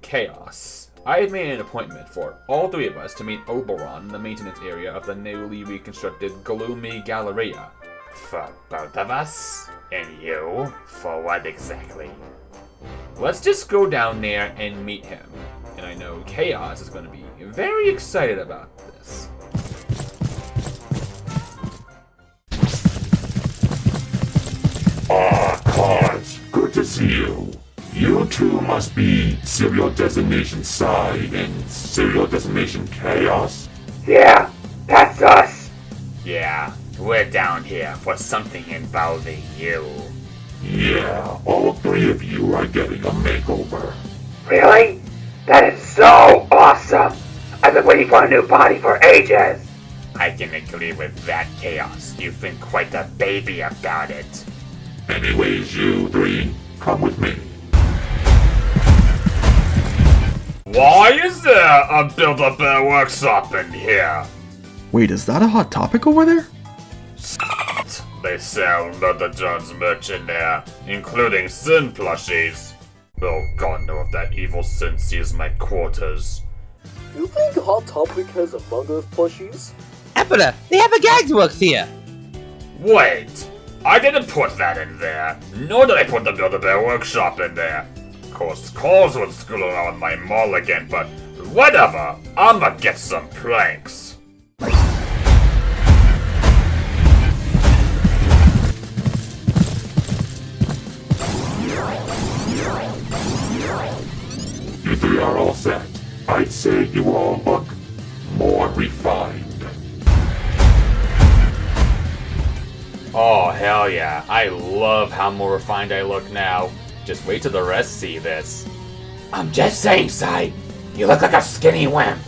Khaoz. I have made an appointment for all three of us to meet Oberon in the maintenance area of the newly reconstructed Gloomy Galleria. For both of us? And you? For what exactly? Let's just go down there and meet him. And I know Khaoz is going to be very excited about this. Khaoz, good to see you. You two must be serial designation Psy and serial designation Khaoz? Yeah, that's us. Yeah, we're down here for something involving you. Yeah, all three of you are getting a makeover. Really? That is so awesome! I've been waiting for a new body for ages! I can agree with that, Khaoz. You've been quite a baby about it. Anyways, you three, come with me. Why is there a Build-A-Bear workshop in here? Wait, is that a hot topic over there? They sell Mother John's merch in there, including Sin plushies. Oh god, no, if that evil Sin sees my quarters. You think Hot Topic has Among Us plushies? Emperor, they have a gags works here! Wait! I didn't put that in there, nor did I put the Build-A-Bear workshop in there. Of course, Khaoz would school around my mall again, but whatever, I'ma get some pranks. You three are all set. I'd say you all look more refined. Oh, hell yeah. I love how more refined I look now. Just wait till the rest see this. I'm just saying, Psy. You look like a skinny wimp.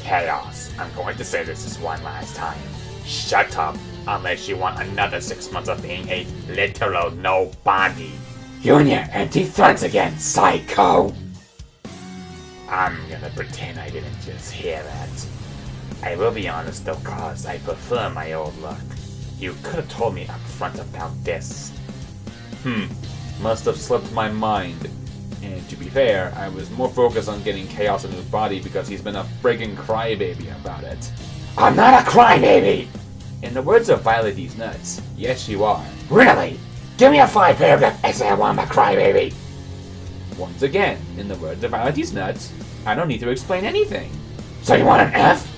Khaoz, I'm going to say this one last time. Shut up, unless you want another 6 months of being a literal nobody. You and your empty threats again, psycho! I'm gonna pretend I didn't just hear that. I will be honest though, cause I prefer my old look. You could have told me up front about this. Must have slipped my mind. And to be fair, I was more focused on getting Khaoz a new body because he's been a friggin' crybaby about it. I'm not a crybaby! In the words of Violet These Nuts, yes you are. Really? Give me a 5-paragraph essay on why I'm a crybaby! Once again, in the words of Violet These Nuts, I don't need to explain anything. So you want an F?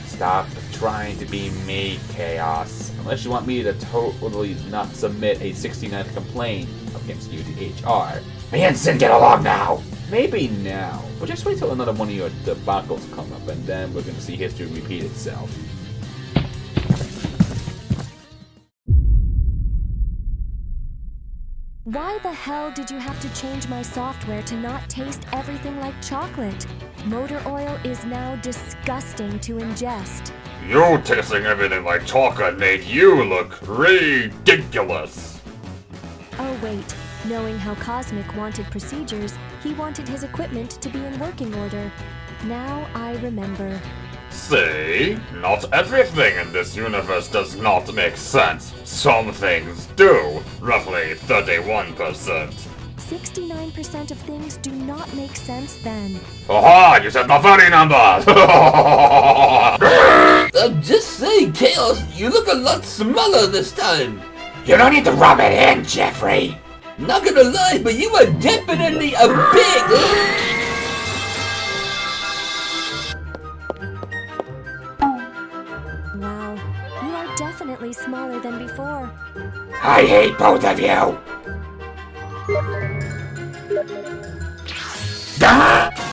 Stop trying to be me, Khaoz. Unless you want me to totally not submit a 69th complaint against you to HR. Me and Sin get along now! Maybe now, but just wait till another one of your debacles come up and then we're gonna see history repeat itself. Why the hell did you have to change my software to not taste everything like chocolate? Motor oil is now disgusting to ingest. You tasting everything like chocolate made you look ridiculous. Oh wait, knowing how Cosmic wanted procedures, he wanted his equipment to be in working order. Now I remember. See? Not everything in this universe does not make sense. Some things do. Roughly 31%. 69% of things do not make sense then. Aha! You said the funny number! I'm just saying, Khaoz, you look a lot smaller this time. You don't need to rub it in, Jeffrey. Not gonna lie, but you are definitely a big... Wow, you are definitely smaller than before. I hate both of you!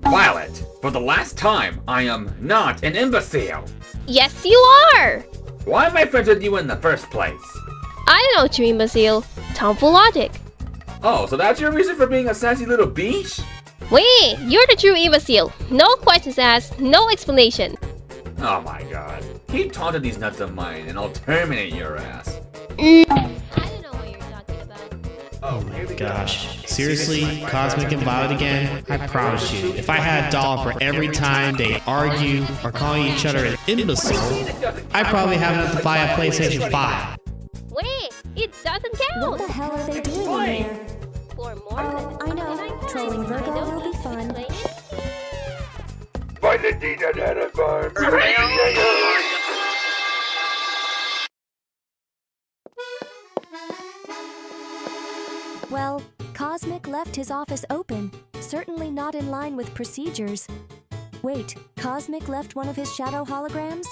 Violet, for the last time, I am not an imbecile. Yes, you are! Why am I friends with you in the first place? I know true imbecile. Tomfoolery. Oh, so that's your reason for being a sassy little beach? Wait, you're the true imbecile. No questions asked, no explanation. Oh my god. Keep taunting these nuts of mine and I'll terminate your ass. Oh my gosh. Seriously? Cosmic and Violet again? I promise you, if I had a dollar for every time they argue or call each other an imbecile, I'd probably have enough to buy a PlayStation 5. Wait, it doesn't count! What the hell are they doing in there? For more I know. Trolling Virgo will be fun. Well, Cosmic left his office open, certainly not in line with procedures. Wait, Cosmic left one of his shadow holograms?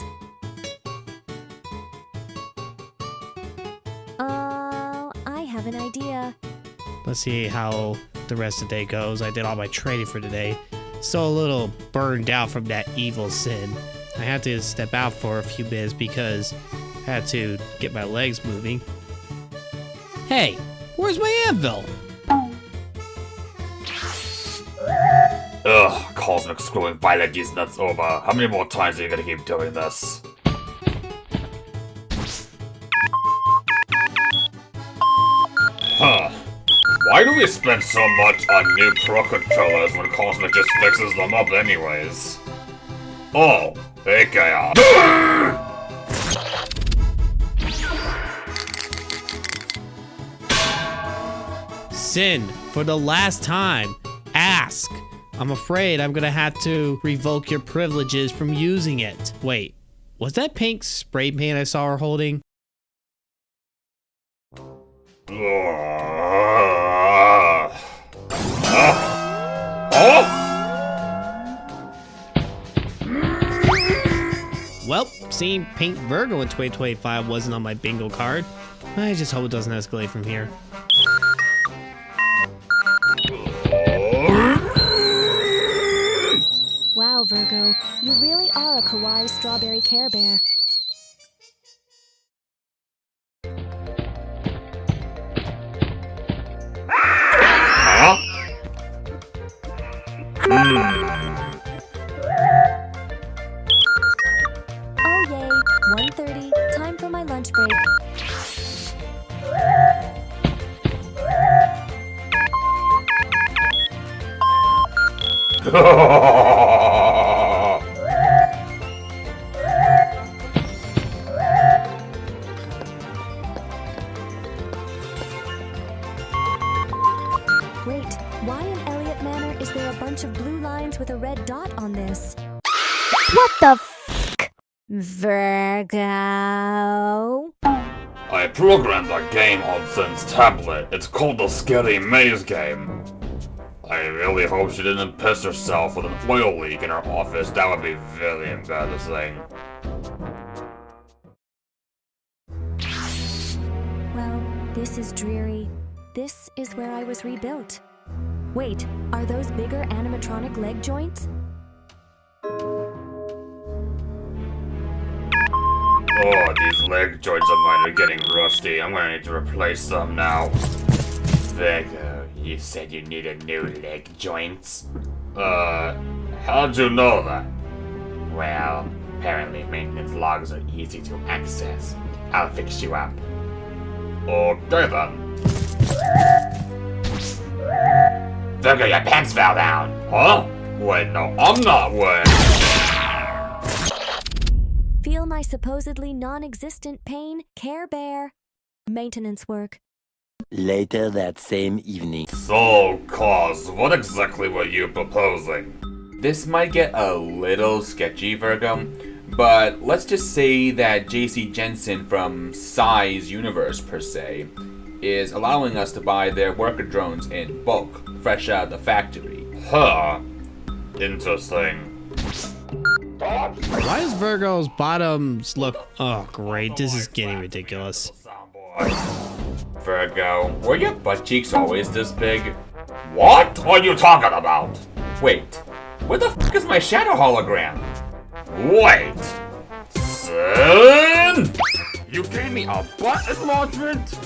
I have an idea. Let's see how the rest of the day goes. I did all my training for today. Still a little burned out from that evil sin. I had to step out for a few minutes because I had to get my legs moving. Hey, where's my anvil? Ugh, Cosmic screwing Violet These Nuts over. How many more times are you gonna keep doing this? Huh. Why do we spend so much on new Pro Controllers when Cosmic just fixes them up anyways? Oh, hey Khaoz. Sin, for the last time, ask. I'm afraid I'm gonna have to revoke your privileges from using it. Wait, was that pink spray paint I saw her holding? Well, seeing Pink Virgo in 2025 wasn't on my bingo card. I just hope it doesn't escalate from here. Wow, Virgo, you really are a kawaii strawberry Care Bear. Huh? Oh yay, 1:30, time for my lunch break. Wait, why in Elliot Manor is there a bunch of blue lines with a red dot on this? What the f***? Virgo? I programmed a game on Zen's tablet. It's called the Scary Maze Game. I really hope she didn't piss herself with an oil leak in her office. That would be very embarrassing. Well, this is dreary. This is where I was rebuilt. Wait, are those bigger animatronic leg joints? Oh, these leg joints of mine are getting rusty. I'm gonna need to replace them now. Virgo, you said you needed new leg joints? How'd you know that? Well, apparently maintenance logs are easy to access. I'll fix you up. Okay then. Virgo, your pants fell down! Huh? Wait, no, I'm not wearing. Feel my supposedly non-existent pain? Care Bear. Maintenance work. Later that same evening. So, Khaoz, what exactly were you proposing? This might get a little sketchy, Virgo, but let's just say that JC Jensen from Psy's universe, per se, is allowing us to buy their worker drones in bulk, fresh out of the factory. Huh. Interesting. Why does Virgo's bottoms look... Oh, great. This is getting ridiculous. Virgo, were your butt cheeks always this big? What are you talking about? Wait, where the f*** is my shadow hologram? Wait. Sin? You gave me a butt enlargement?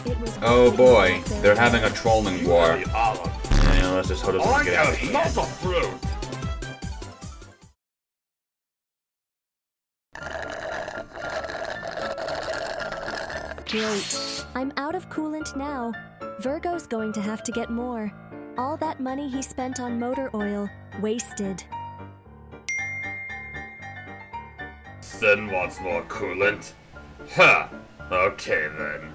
Oh boy, they're having a trolling war. Yeah, let's just hope this doesn't get out of hand. Lots of fruit. Great. I'm out of coolant now. Virgo's going to have to get more. All that money he spent on motor oil, wasted. Sin wants more coolant? Huh. Okay then.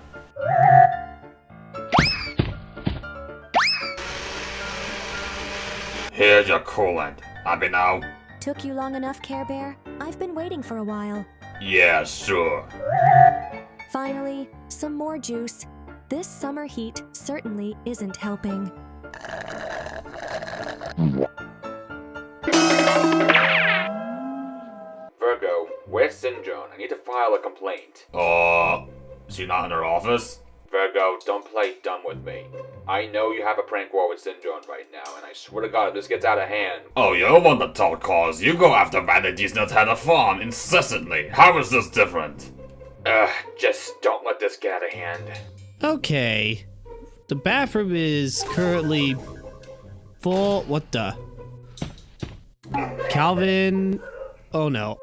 Here's your coolant. Happy now? Took you long enough, Care Bear? I've been waiting for a while. Yeah, sure. Finally, some more juice. This summer heat certainly isn't helping. Virgo, where's Syndrone? I need to file a complaint. Is she not in her office? Virgo, don't play dumb with me. I know you have a prank war with Syndrone right now, and I swear to God if this gets out of hand... Oh, you're the one to tell Khaoz. You go after vanities nuts had a farm incessantly. How is this different? Just don't let this get out of hand. Okay. The bathroom is currently full. What the? Calvin. Oh no.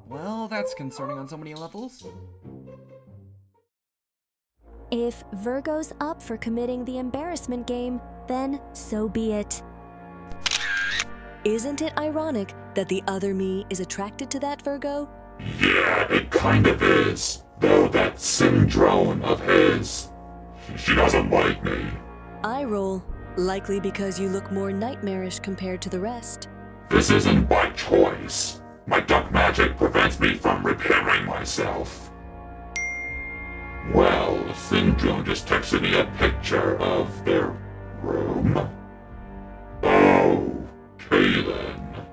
Well, that's concerning on so many levels. If Virgo's up for committing the embarrassment game, then so be it. Isn't it ironic that the other me is attracted to that Virgo? Yeah, it kind of is. Though that syndrome of his, she doesn't like me. I roll, likely because you look more nightmarish compared to the rest. This isn't by choice. My duck magic prevents me from repairing myself. Well, Syndrome just texted me a picture of their room. Oh, Kaylin.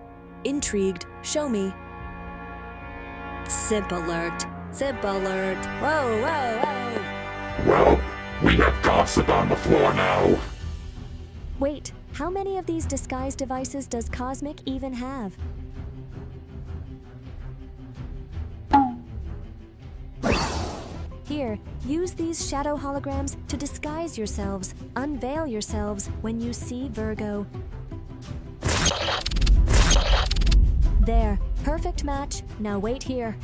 Intrigued, show me. Simp alert. Simp alert. Whoa, whoa, whoa. Well, we have gossip on the floor now. Wait, how many of these disguise devices does Cosmic even have? Here, use these shadow holograms to disguise yourselves, unveil yourselves when you see Virgo. There, perfect match. Now wait here.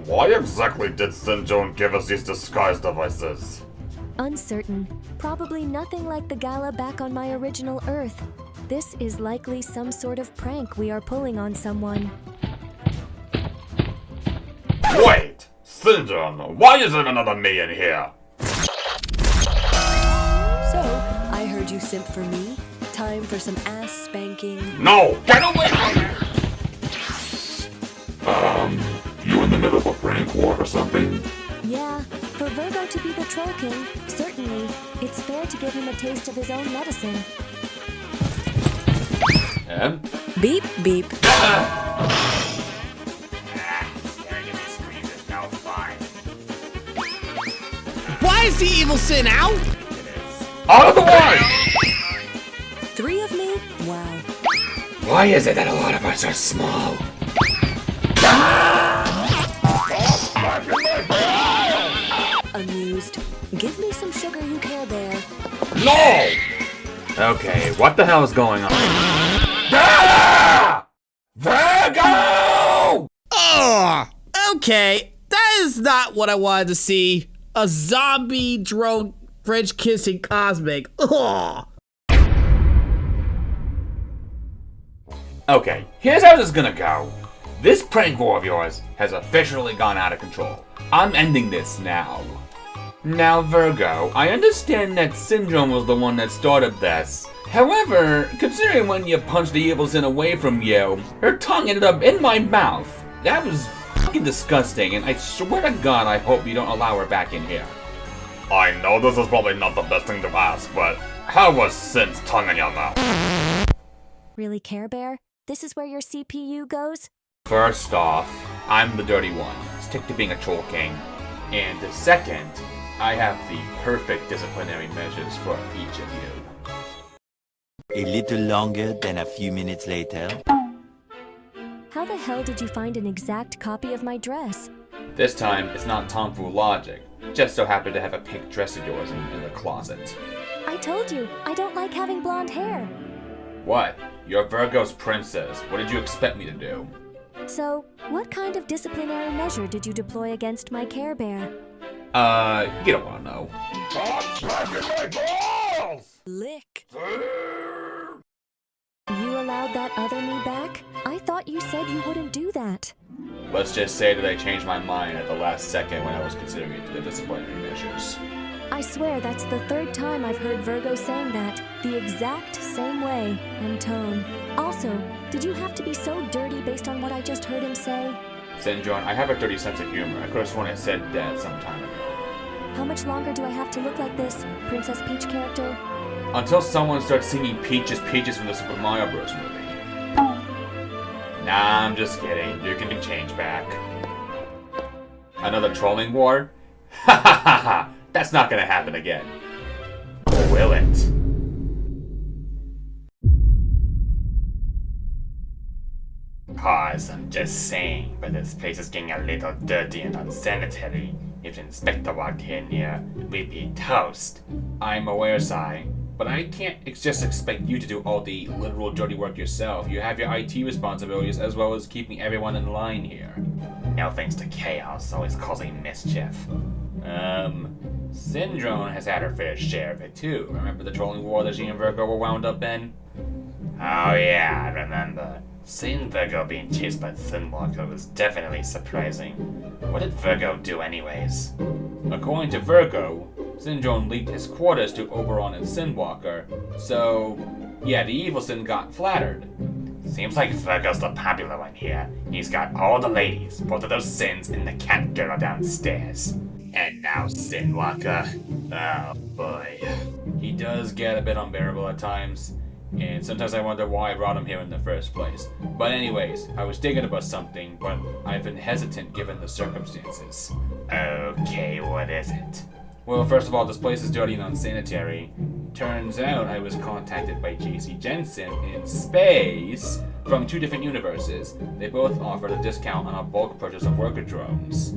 Why exactly did Syndrome give us these disguise devices? uncertain. Probably nothing like the gala back on my original Earth. This is likely some sort of prank we are pulling on someone. Wait! Syndrome, why is there another me in here? So, I heard you simp for me. Time for some ass spanking. No! Get away from me! You in the middle of a prank war or something? Yeah, for Virgo to be the Troll King, certainly, it's fair to give him a taste of his own medicine. Beep, beep. Why is the evil sin out? Out of the way! 3 of me? Wow. Why is it that a lot of us are small? Amused. Give me some sugar, you Care Bear. No! Okay, what the hell is going on? Virgo! Oh, okay. That is not what I wanted to see. A zombie drone French kissing Cosmic. Ugh. Okay, here's how this is gonna go. This prank war of yours has officially gone out of control. I'm ending this now. Now, Virgo, I understand that Syndrome was the one that started this. However, considering when you punched the evil sin away from you, her tongue ended up in my mouth. That was fucking disgusting, and I swear to God I hope you don't allow her back in here. I know this is probably not the best thing to ask, but how was Sin's tongue in your mouth? Really, Care Bear? This is where your CPU goes? First off, I'm the dirty one. Stick to being a troll king. And second, I have the perfect disciplinary measures for each of you. A little longer than a few minutes later. How the hell did you find an exact copy of my dress? This time, it's not Tomfool logic. Just so happened to have a pink dress of yours in the closet. I told you, I don't like having blonde hair. What? You're Virgo's princess. What did you expect me to do? So, what kind of disciplinary measure did you deploy against my Care Bear? You don't want to know. Lick. You allowed that other me back? I thought you said you wouldn't do that. Let's just say that I changed my mind at the last second when I was considering the disciplinary measures. I swear that's the 3rd time I've heard Virgo saying that, the exact same way and tone. Also, did you have to be so dirty based on what I just heard him say? Syndrome, I have a dirty sense of humor. I could have sworn I said that some time ago. How much longer do I have to look like this, Princess Peach character? Until someone starts singing Peaches, Peaches from the Super Mario Bros. Movie. Nah, I'm just kidding. You can change back. Another trolling war? Ha ha ha ha! That's not gonna happen again. Or will it? Khaoz, I'm just saying, but this place is getting a little dirty and unsanitary. If the inspector walked here near, we'd be toast. I'm aware, Sai, but I can't just expect you to do all the literal dirty work yourself. You have your IT responsibilities as well as keeping everyone in line here. No thanks to Khaoz, always causing mischief. Syndrome has had her fair share of it too. Remember the trolling war that she and Virgo were wound up in? Oh yeah, I remember. Seeing Virgo being chased by Thinwalker was definitely surprising. What did Virgo do anyways? According to Virgo, Syndrome leaked his quarters to Oberon and Sinwalker, so yeah, the evil Sin got flattered. Seems like Virgo's the popular one here. He's got all the ladies, both of those Sins, and the cat girl downstairs. And now Sinwalker. Oh boy. He does get a bit unbearable at times, and sometimes I wonder why I brought him here in the first place. But anyways, I was thinking about something, but I've been hesitant given the circumstances. Okay, what is it? Well, first of all, this place is dirty and unsanitary. Turns out I was contacted by JC Jensen in space from 2 different universes. They both offered a discount on a bulk purchase of worker drones.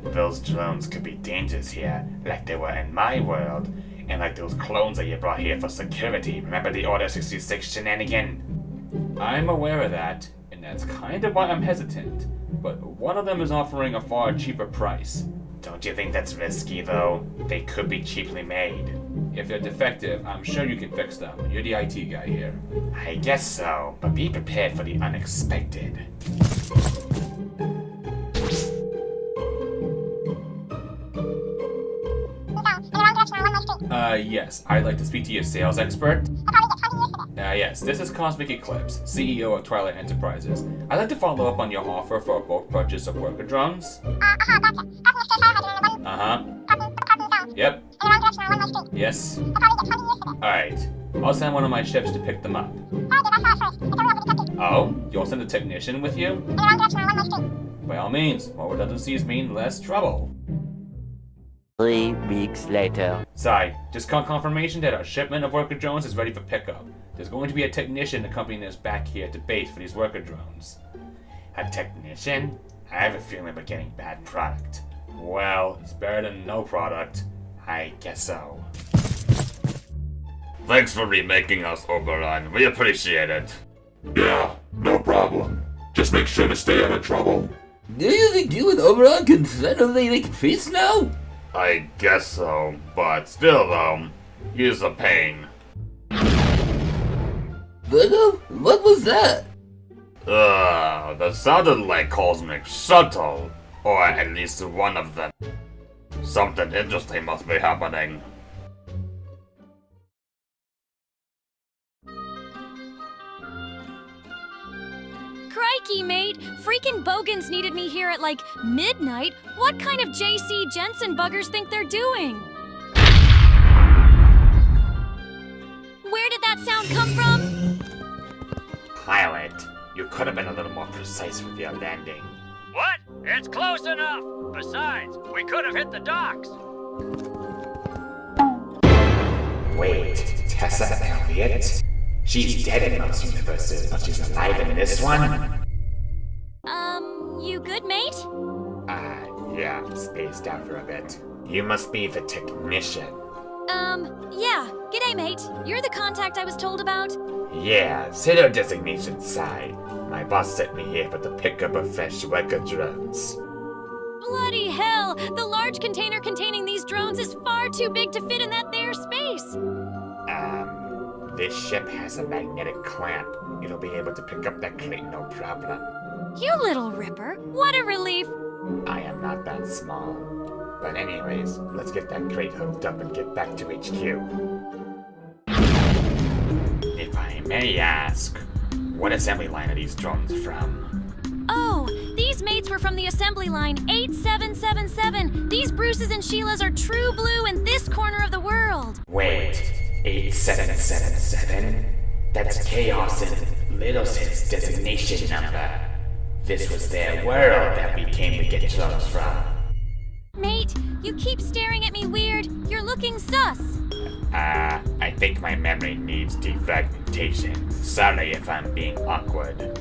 Those drones could be dangerous here, like they were in my world, and like those clones that you brought here for security. Remember the Order 66 shenanigan? I'm aware of that, and that's kind of why I'm hesitant. But one of them is offering a far cheaper price. Don't you think that's risky, though? They could be cheaply made. If they're defective, I'm sure you can fix them. You're the IT guy here. I guess so, but be prepared for the unexpected. Yes, I'd like to speak to your sales expert. Yes, this is Cosmic Eclipse, CEO of Twilight Enterprises. I'd like to follow up on your offer for a bulk purchase of worker drones. Yep. Yes. Alright. I'll send one of my ships to pick them up. Oh? You'll send a technician with you? By all means, more redundancies mean less trouble. 3 weeks later. Sai, just confirmation that our shipment of worker drones is ready for pickup. There's going to be a technician accompanying us back here to base for these worker drones. A technician? I have a feeling we're getting bad product. Well, it's better than no product. I guess so. Thanks for remaking us, Oberon. We appreciate it. Yeah, no problem. Just make sure to stay out of trouble. Do you think you and Oberon can finally make peace now? I guess so, but still though, he's a pain. Virgo? What was that? That sounded like cosmic shuttle. Or at least one of them. Something interesting must be happening. Crikey, mate! Freaking Bogans needed me here at like midnight. What kind of JC Jensen buggers think they're doing? Where did that sound come from? Pilot, you could have been a little more precise with your landing. What? It's close enough! Besides, we could have hit the docks! Wait, Tessa Elliot? She's dead in most universes, but she's alive in this one? You good, mate? Yeah, spaced out for a bit. You must be the technician. Yeah. G'day, mate. You're the contact I was told about? Yeah, pseudo designation side. My boss sent me here for the pickup of fresh worker drones. Bloody hell! The large container containing these drones is far too big to fit in that there space! This ship has a magnetic clamp. It'll be able to pick up that crate no problem. You little ripper! What a relief! I am not that small. But anyways, let's get that crate hooked up and get back to HQ. If I may ask, what assembly line are these drones from? Oh, these mates were from the assembly line 8777. These Bruces and Sheilas are true blue in this corner of the world. Wait, 8777? That's Khaoz and Littleton's designation number. This was their world that we came to get drones from. Mate, you keep staring at me weird. You're looking sus. I think my memory needs defragmentation. Sorry if I'm being awkward.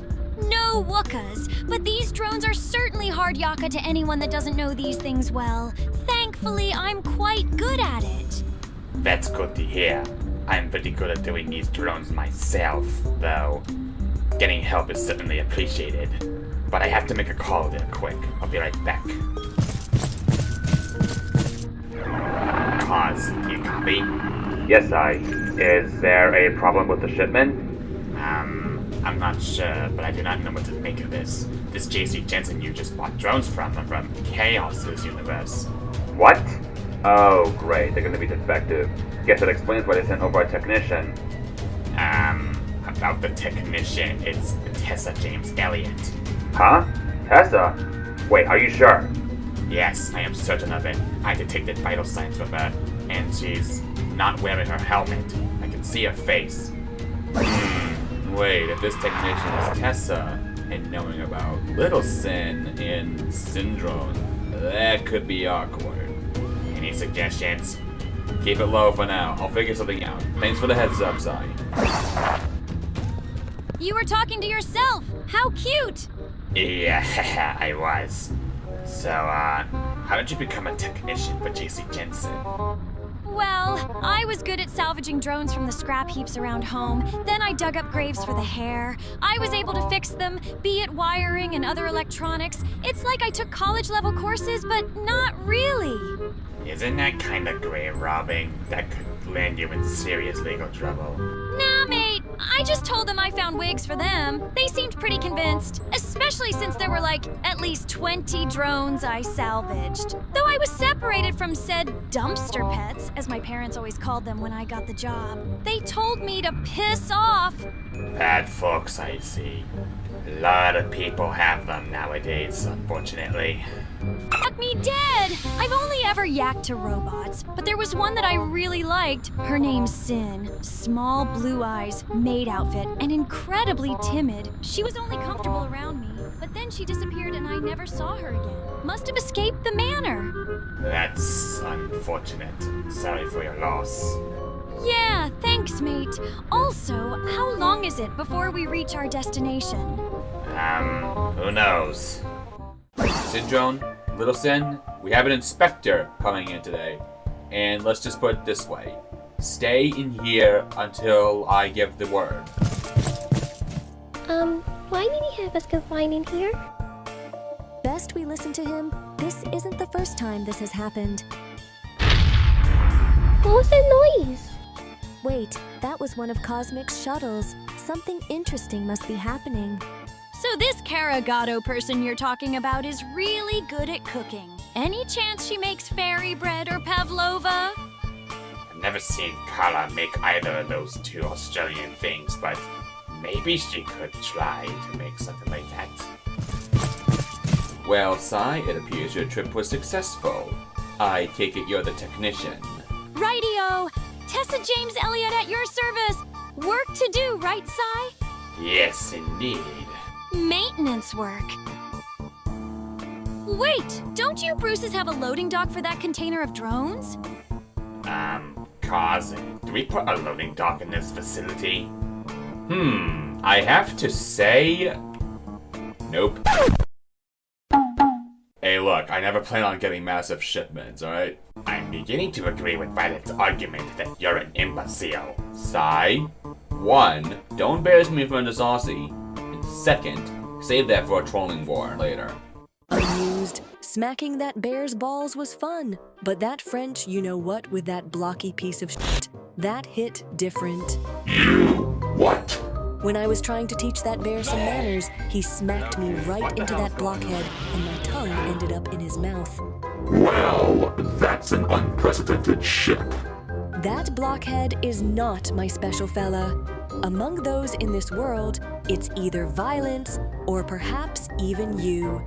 No wookas, but these drones are certainly hard yakka to anyone that doesn't know these things well. Thankfully, I'm quite good at it. That's good to hear. I'm pretty good at doing these drones myself, though. Getting help is certainly appreciated. But I have to make a call there quick. I'll be right back. Khaoz, do you copy? Yes, Is there a problem with the shipment? I'm not sure, but I do not know what to make of this. This JC Jensen you just bought drones from Khaoz's universe. What? Oh, great, they're gonna be defective. Guess that explains why they sent over a technician. About the technician, it's Tessa James Elliot. Huh? Tessa? Wait, are you sure? Yes, I am certain of it. I detected vital signs from her, and she's not wearing her helmet. I can see her face. Wait, if this technician is Tessa, and knowing about Little Sin in Syndrome, that could be awkward. Any suggestions? Keep it low for now. I'll figure something out. Thanks for the heads up, Sai. You were talking to yourself! How cute! Yeah, I was. So, how did you become a technician for JC Jensen? Well, I was good at salvaging drones from the scrap heaps around home. Then I dug up graves for the hair. I was able to fix them, be it wiring and other electronics. It's like I took college-level courses, but not really. Isn't that kind of grave robbing? That could land you in serious legal trouble. Nah, mate. I just told them I found wigs for them. They seemed pretty convinced, especially since there were like at least 20 drones I salvaged. Though I was separated from said dumpster pets, as my parents always called them when I got the job. They told me to piss off. Bad folks, I see. A lot of people have them nowadays, unfortunately. Fuck me dead! I've only ever yacked to robots, but there was one that I really liked. Her name's Sin. Small blue eyes, maid outfit, and incredibly timid. She was only comfortable around me, but then she disappeared and I never saw her again. Must have escaped the manor. That's unfortunate. Sorry for your loss. Yeah, thanks, mate. Also, how long is it before we reach our destination? Who knows? Syndrome, Little Sin, we have an inspector coming in today. And let's just put it this way. Stay in here until I give the word. Why did he have us confined in here? Best we listen to him. This isn't the first time this has happened. What was that noise? Wait, that was one of Cosmic's shuttles. Something interesting must be happening. So this Karagato person you're talking about is really good at cooking. Any chance she makes fairy bread or pavlova? I've never seen Carla make either of those two Australian things, but maybe she could try to make something like that. Well, Sai, it appears your trip was successful. I take it you're the technician. Rightio! Tessa James Elliot at your service! Work to do, right, Sai? Yes, indeed. Maintenance work. Wait, don't you Bruces have a loading dock for that container of drones? Khaoz, do we put a loading dock in this facility? I have to say... Nope. Hey look, I never plan on getting massive shipments, alright? I'm beginning to agree with Violet's argument that you're an imbecile. Sai, 1, don't embarrass me in front of Saucy. And 2nd, save that for a trolling war later. Amused, smacking that bear's balls was fun, but that French you-know-what with that blocky piece of shit, that hit different. What? When I was trying to teach that bear some manners, he smacked me right into that blockhead, and my tongue ended up in his mouth. Well, that's an unprecedented ship. That blockhead is not my special fella. Among those in this world, it's either violence or perhaps even you.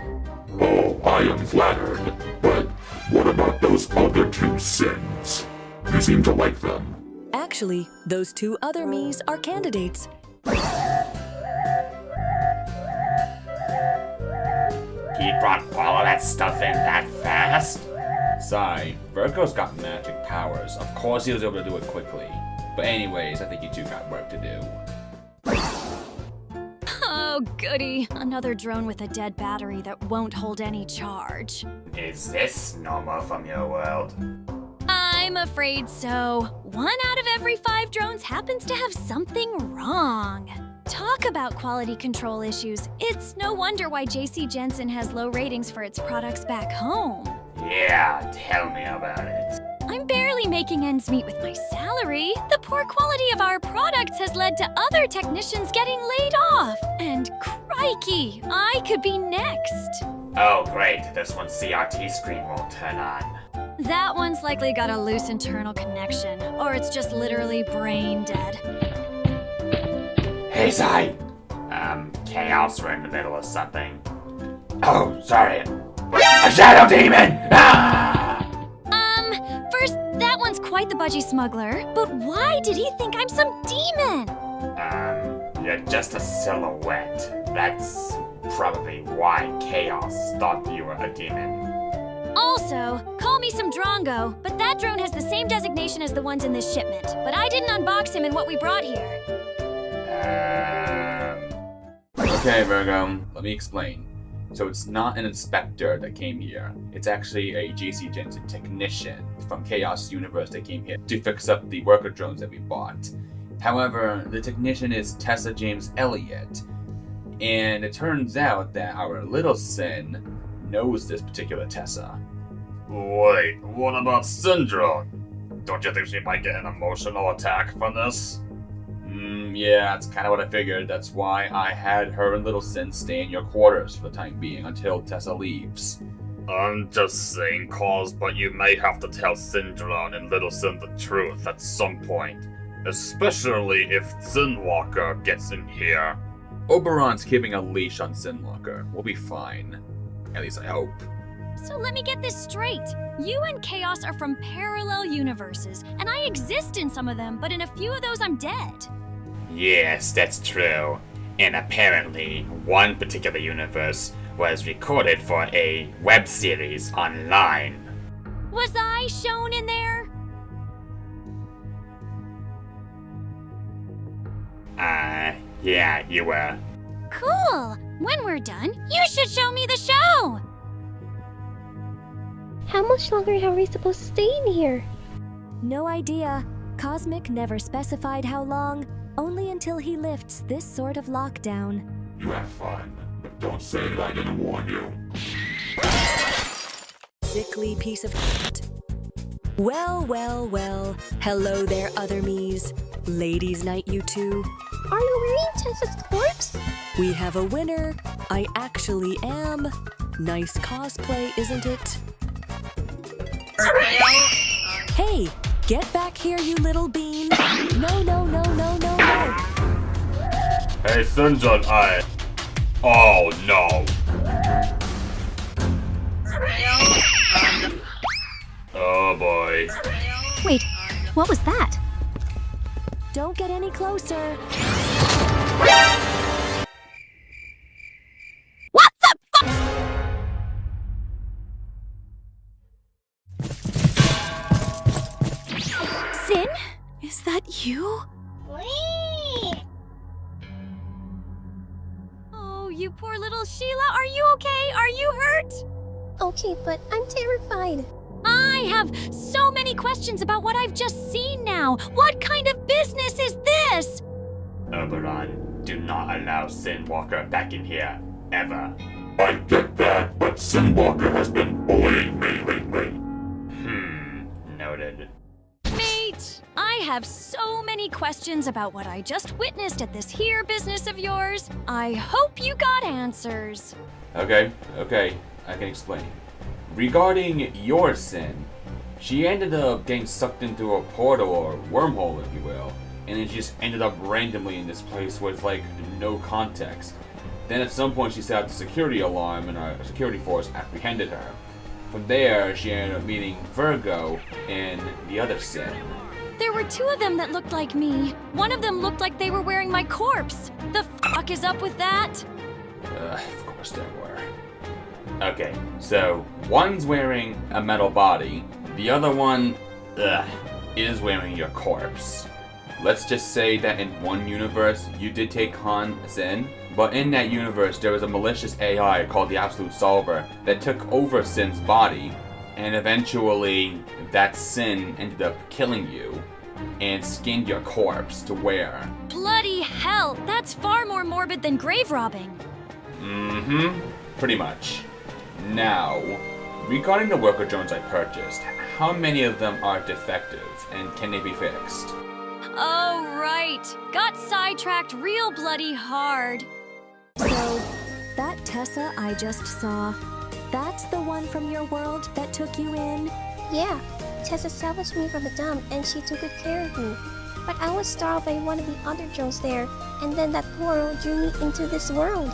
Oh, I am flattered. But what about those other two sins? You seem to like them. Actually, those two other me's are candidates. He brought all of that stuff in that fast? Sai, Virgo's got magic powers. Of course he was able to do it quickly. But anyways, I think you two got work to do. Oh, goody. Another drone with a dead battery that won't hold any charge. Is this normal from your world? I'm afraid so. 1 out of every 5 drones happens to have something wrong. Talk about quality control issues. It's no wonder why JC Jensen has low ratings for its products back home. Yeah, tell me about it. I'm barely making ends meet with my salary. The poor quality of our products has led to other technicians getting laid off. And crikey, I could be next. Oh great, this one's CRT screen won't turn on. That one's likely got a loose internal connection, or it's just literally brain dead. Hey, Sai! Khaoz, we're in the middle of something. Oh, sorry. A shadow demon! Ah! First, that one's quite the budgie smuggler, but why did he think I'm some demon? You're just a silhouette. That's probably why Khaoz thought you were a demon. Also, call me some Drongo, but that drone has the same designation as the ones in this shipment. But I didn't unbox him in what we brought here. Okay, Virgo, let me explain. So it's not an inspector that came here. It's actually a JC Jensen technician. from Chaos Universe that came here to fix up the worker drones that we bought. However, the technician is Tessa James Elliott, and it turns out that our little Sin knows this particular Tessa. Wait, what about Syndrome? Don't you think she might get an emotional attack from this? Yeah, that's kind of what I figured. That's why I had her and little Sin stay in your quarters for the time being until Tessa leaves. I'm just saying, Khaoz, but you may have to tell Syndrome and Little Sin the truth at some point. Especially if Sinwalker gets in here. Oberon's keeping a leash on Sinwalker. We'll be fine. At least I hope. So let me get this straight. You and Khaoz are from parallel universes, and I exist in some of them, but in a few of those I'm dead. Yes, that's true. And apparently, one particular universe was recorded for a web series online. Was I shown in there? Yeah, you were. Cool! When we're done, you should show me the show! How much longer are we supposed to stay in here? No idea. Cosmic never specified how long, only until he lifts this sort of lockdown. You have fun, but don't say that I didn't warn you. Sickly piece of shit. Well, well, well. Hello there, other me's. Ladies' night, you two. Are you wearing Tessa's corpse? We have a winner. I actually am. Nice cosplay, isn't it? Hey, get back here, you little bean. No, no, no, no, no, no. Hey, Syndrome, Oh, no. Oh, boy. Wait, what was that? Don't get any closer. What the fuck? Sin? Is that you? Oh, you poor little Sheila, are you okay? Are you hurt? Okay, but I'm terrified. I have so many questions about what I've just seen now. What kind of business is this? Oberon, do not allow Sinwalker back in here, ever. I get that, but Sinwalker has been bullying me lately. Noted. Mate, I have so many questions about what I just witnessed at this here business of yours. I hope you got answers. Okay, I can explain. Regarding your Sin, she ended up getting sucked into a portal or wormhole, if you will, and then she just ended up randomly in this place with like no context. Then at some point she set out the security alarm and our security force apprehended her. From there, she ended up meeting Virgo and the other Sin. There were two of them that looked like me. One of them looked like they were wearing my corpse. The fuck is up with that? Of course there were. Okay, so one's wearing a metal body, the other one, is wearing your corpse. Let's just say that in one universe, you did take on Sin, but in that universe, there was a malicious AI called the Absolute Solver that took over Sin's body, and eventually that Sin ended up killing you and skinned your corpse to wear. Bloody hell, that's far more morbid than grave robbing. Pretty much. Now, regarding the worker drones I purchased, how many of them are defective and can they be fixed? Oh, right. Got sidetracked real bloody hard. So, that Tessa I just saw, that's the one from your world that took you in? Yeah, Tessa salvaged me from the dump and she took good care of me. But I was startled by one of the other drones there, and then that portal drew me into this world.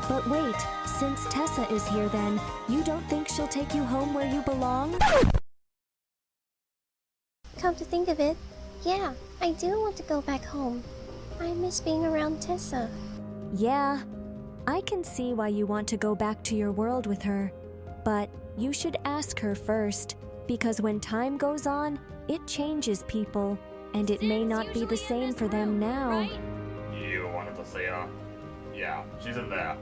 But wait, since Tessa is here then, you don't think she'll take you home where you belong? Come to think of it, yeah, I do want to go back home. I miss being around Tessa. Yeah, I can see why you want to go back to your world with her. But you should ask her first, because when time goes on, it changes people, and it may not be the same for them now. You wanted to see her? Yeah, she's in there.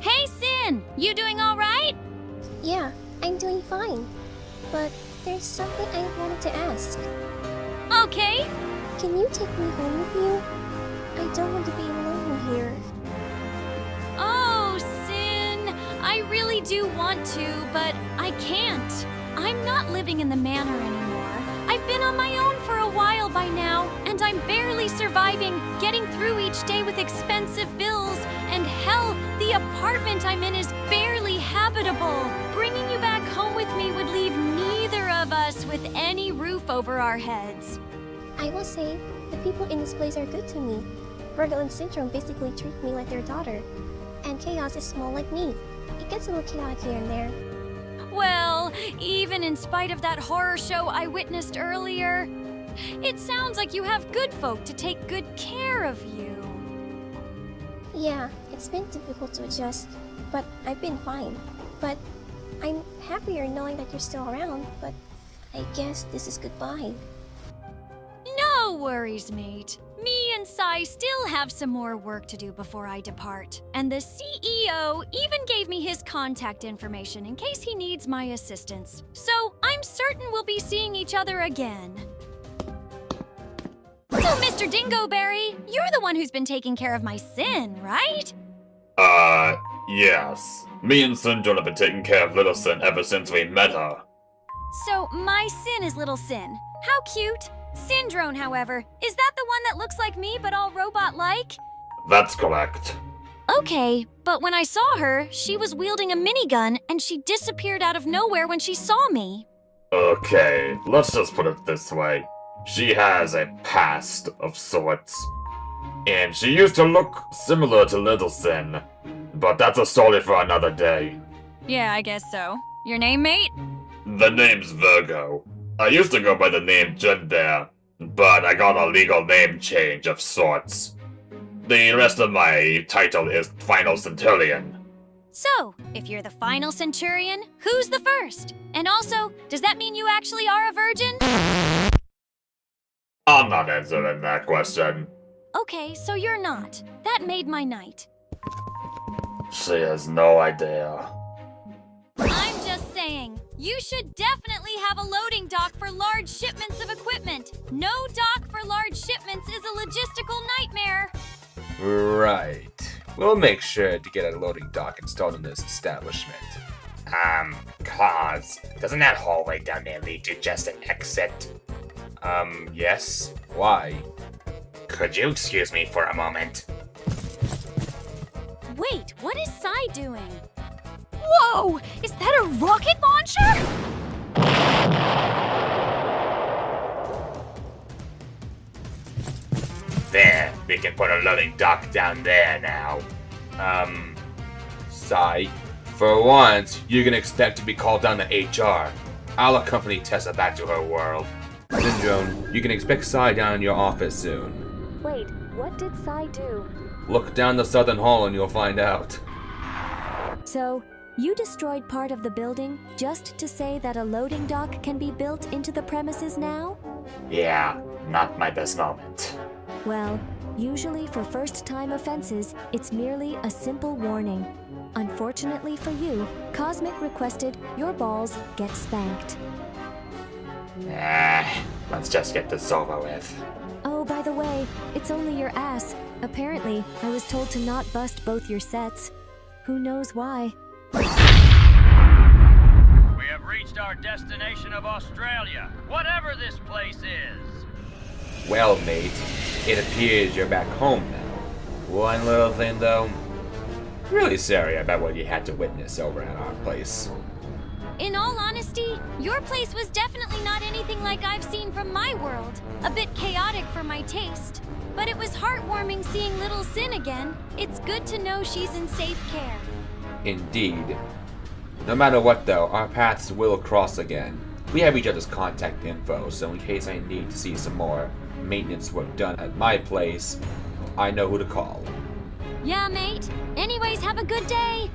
Hey, Sin! You doing alright? Yeah, I'm doing fine. But there's something I wanted to ask. Okay. Can you take me home with you? I don't want to be alone here. Oh, Sin, I really do want to, but I can't. I'm not living in the manor anymore. I've been on my own for a while by now, and I'm barely surviving, getting through each day with expensive bills, and hell, the apartment I'm in is barely habitable. Bringing you back home with me would leave neither of us with any roof over our heads. I will say, the people in this place are good to me. Virgo and Syndrome basically treat me like their daughter. And Khaoz is small like me. It gets a little chaotic here and there. Well, even in spite of that horror show I witnessed earlier, it sounds like you have good folk to take good care of you. Yeah, it's been difficult to adjust, but I've been fine. But I'm happier knowing that you're still around, but I guess this is goodbye. No worries, mate. Me and Sai still have some more work to do before I depart. And the CEO even gave me his contact information in case he needs my assistance. So I'm certain we'll be seeing each other again. So, Mr. Dingoberry, you're the one who's been taking care of my Sin, right? Yes. Me and Syndrone have been taking care of Little Sin ever since we met her. So, my Sin is Little Sin. How cute. Syndrone, however, is that the one that looks like me but all robot-like? That's correct. Okay, but when I saw her, she was wielding a minigun and she disappeared out of nowhere when she saw me. Okay, let's just put it this way. She has a past of sorts. And she used to look similar to Little Sin. But that's a story for another day. Yeah, I guess so. Your name, mate? The name's Virgo. I used to go by the name Jindare, but I got a legal name change of sorts. The rest of my title is Final Centurion. So, if you're the final Centurion, who's the first? And also, does that mean you actually are a virgin? I'm not answering that question. Okay, so you're not. That made my night. She has no idea. I'm just saying, you should definitely have a loading dock for large shipments of equipment. No dock for large shipments is a logistical nightmare. Right. We'll make sure to get a loading dock installed in this establishment. Khaoz, doesn't that hallway down there lead to just an exit? Yes. Why? Could you excuse me for a moment? Wait, what is Sai doing? Whoa! Is that a rocket launcher? There, we can put a loading dock down there now. Sai, for once, you can expect to be called down to HR. I'll accompany Tessa back to her world. Syndrome, you can expect Sai down in your office soon. Wait, what did Sai do? Look down the southern hall and you'll find out. So, you destroyed part of the building just to say that a loading dock can be built into the premises now? Yeah, not my best moment. Well, usually for first-time offenses, it's merely a simple warning. Unfortunately for you, Cosmic requested your balls get spanked. Let's just get this over with. Oh, by the way, it's only your ass. Apparently, I was told to not bust both your sets. Who knows why? We have reached our destination of Australia, whatever this place is. Well, mate, it appears you're back home now. One little thing, though. Really sorry about what you had to witness over at our place. In all honesty, your place was definitely not anything like I've seen from my world. A bit chaotic for my taste. But it was heartwarming seeing Little Sin again. It's good to know she's in safe care. Indeed. No matter what, though, our paths will cross again. We have each other's contact info, so in case I need to see some more maintenance work done at my place, I know who to call. Yeah, mate. Anyways, have a good day.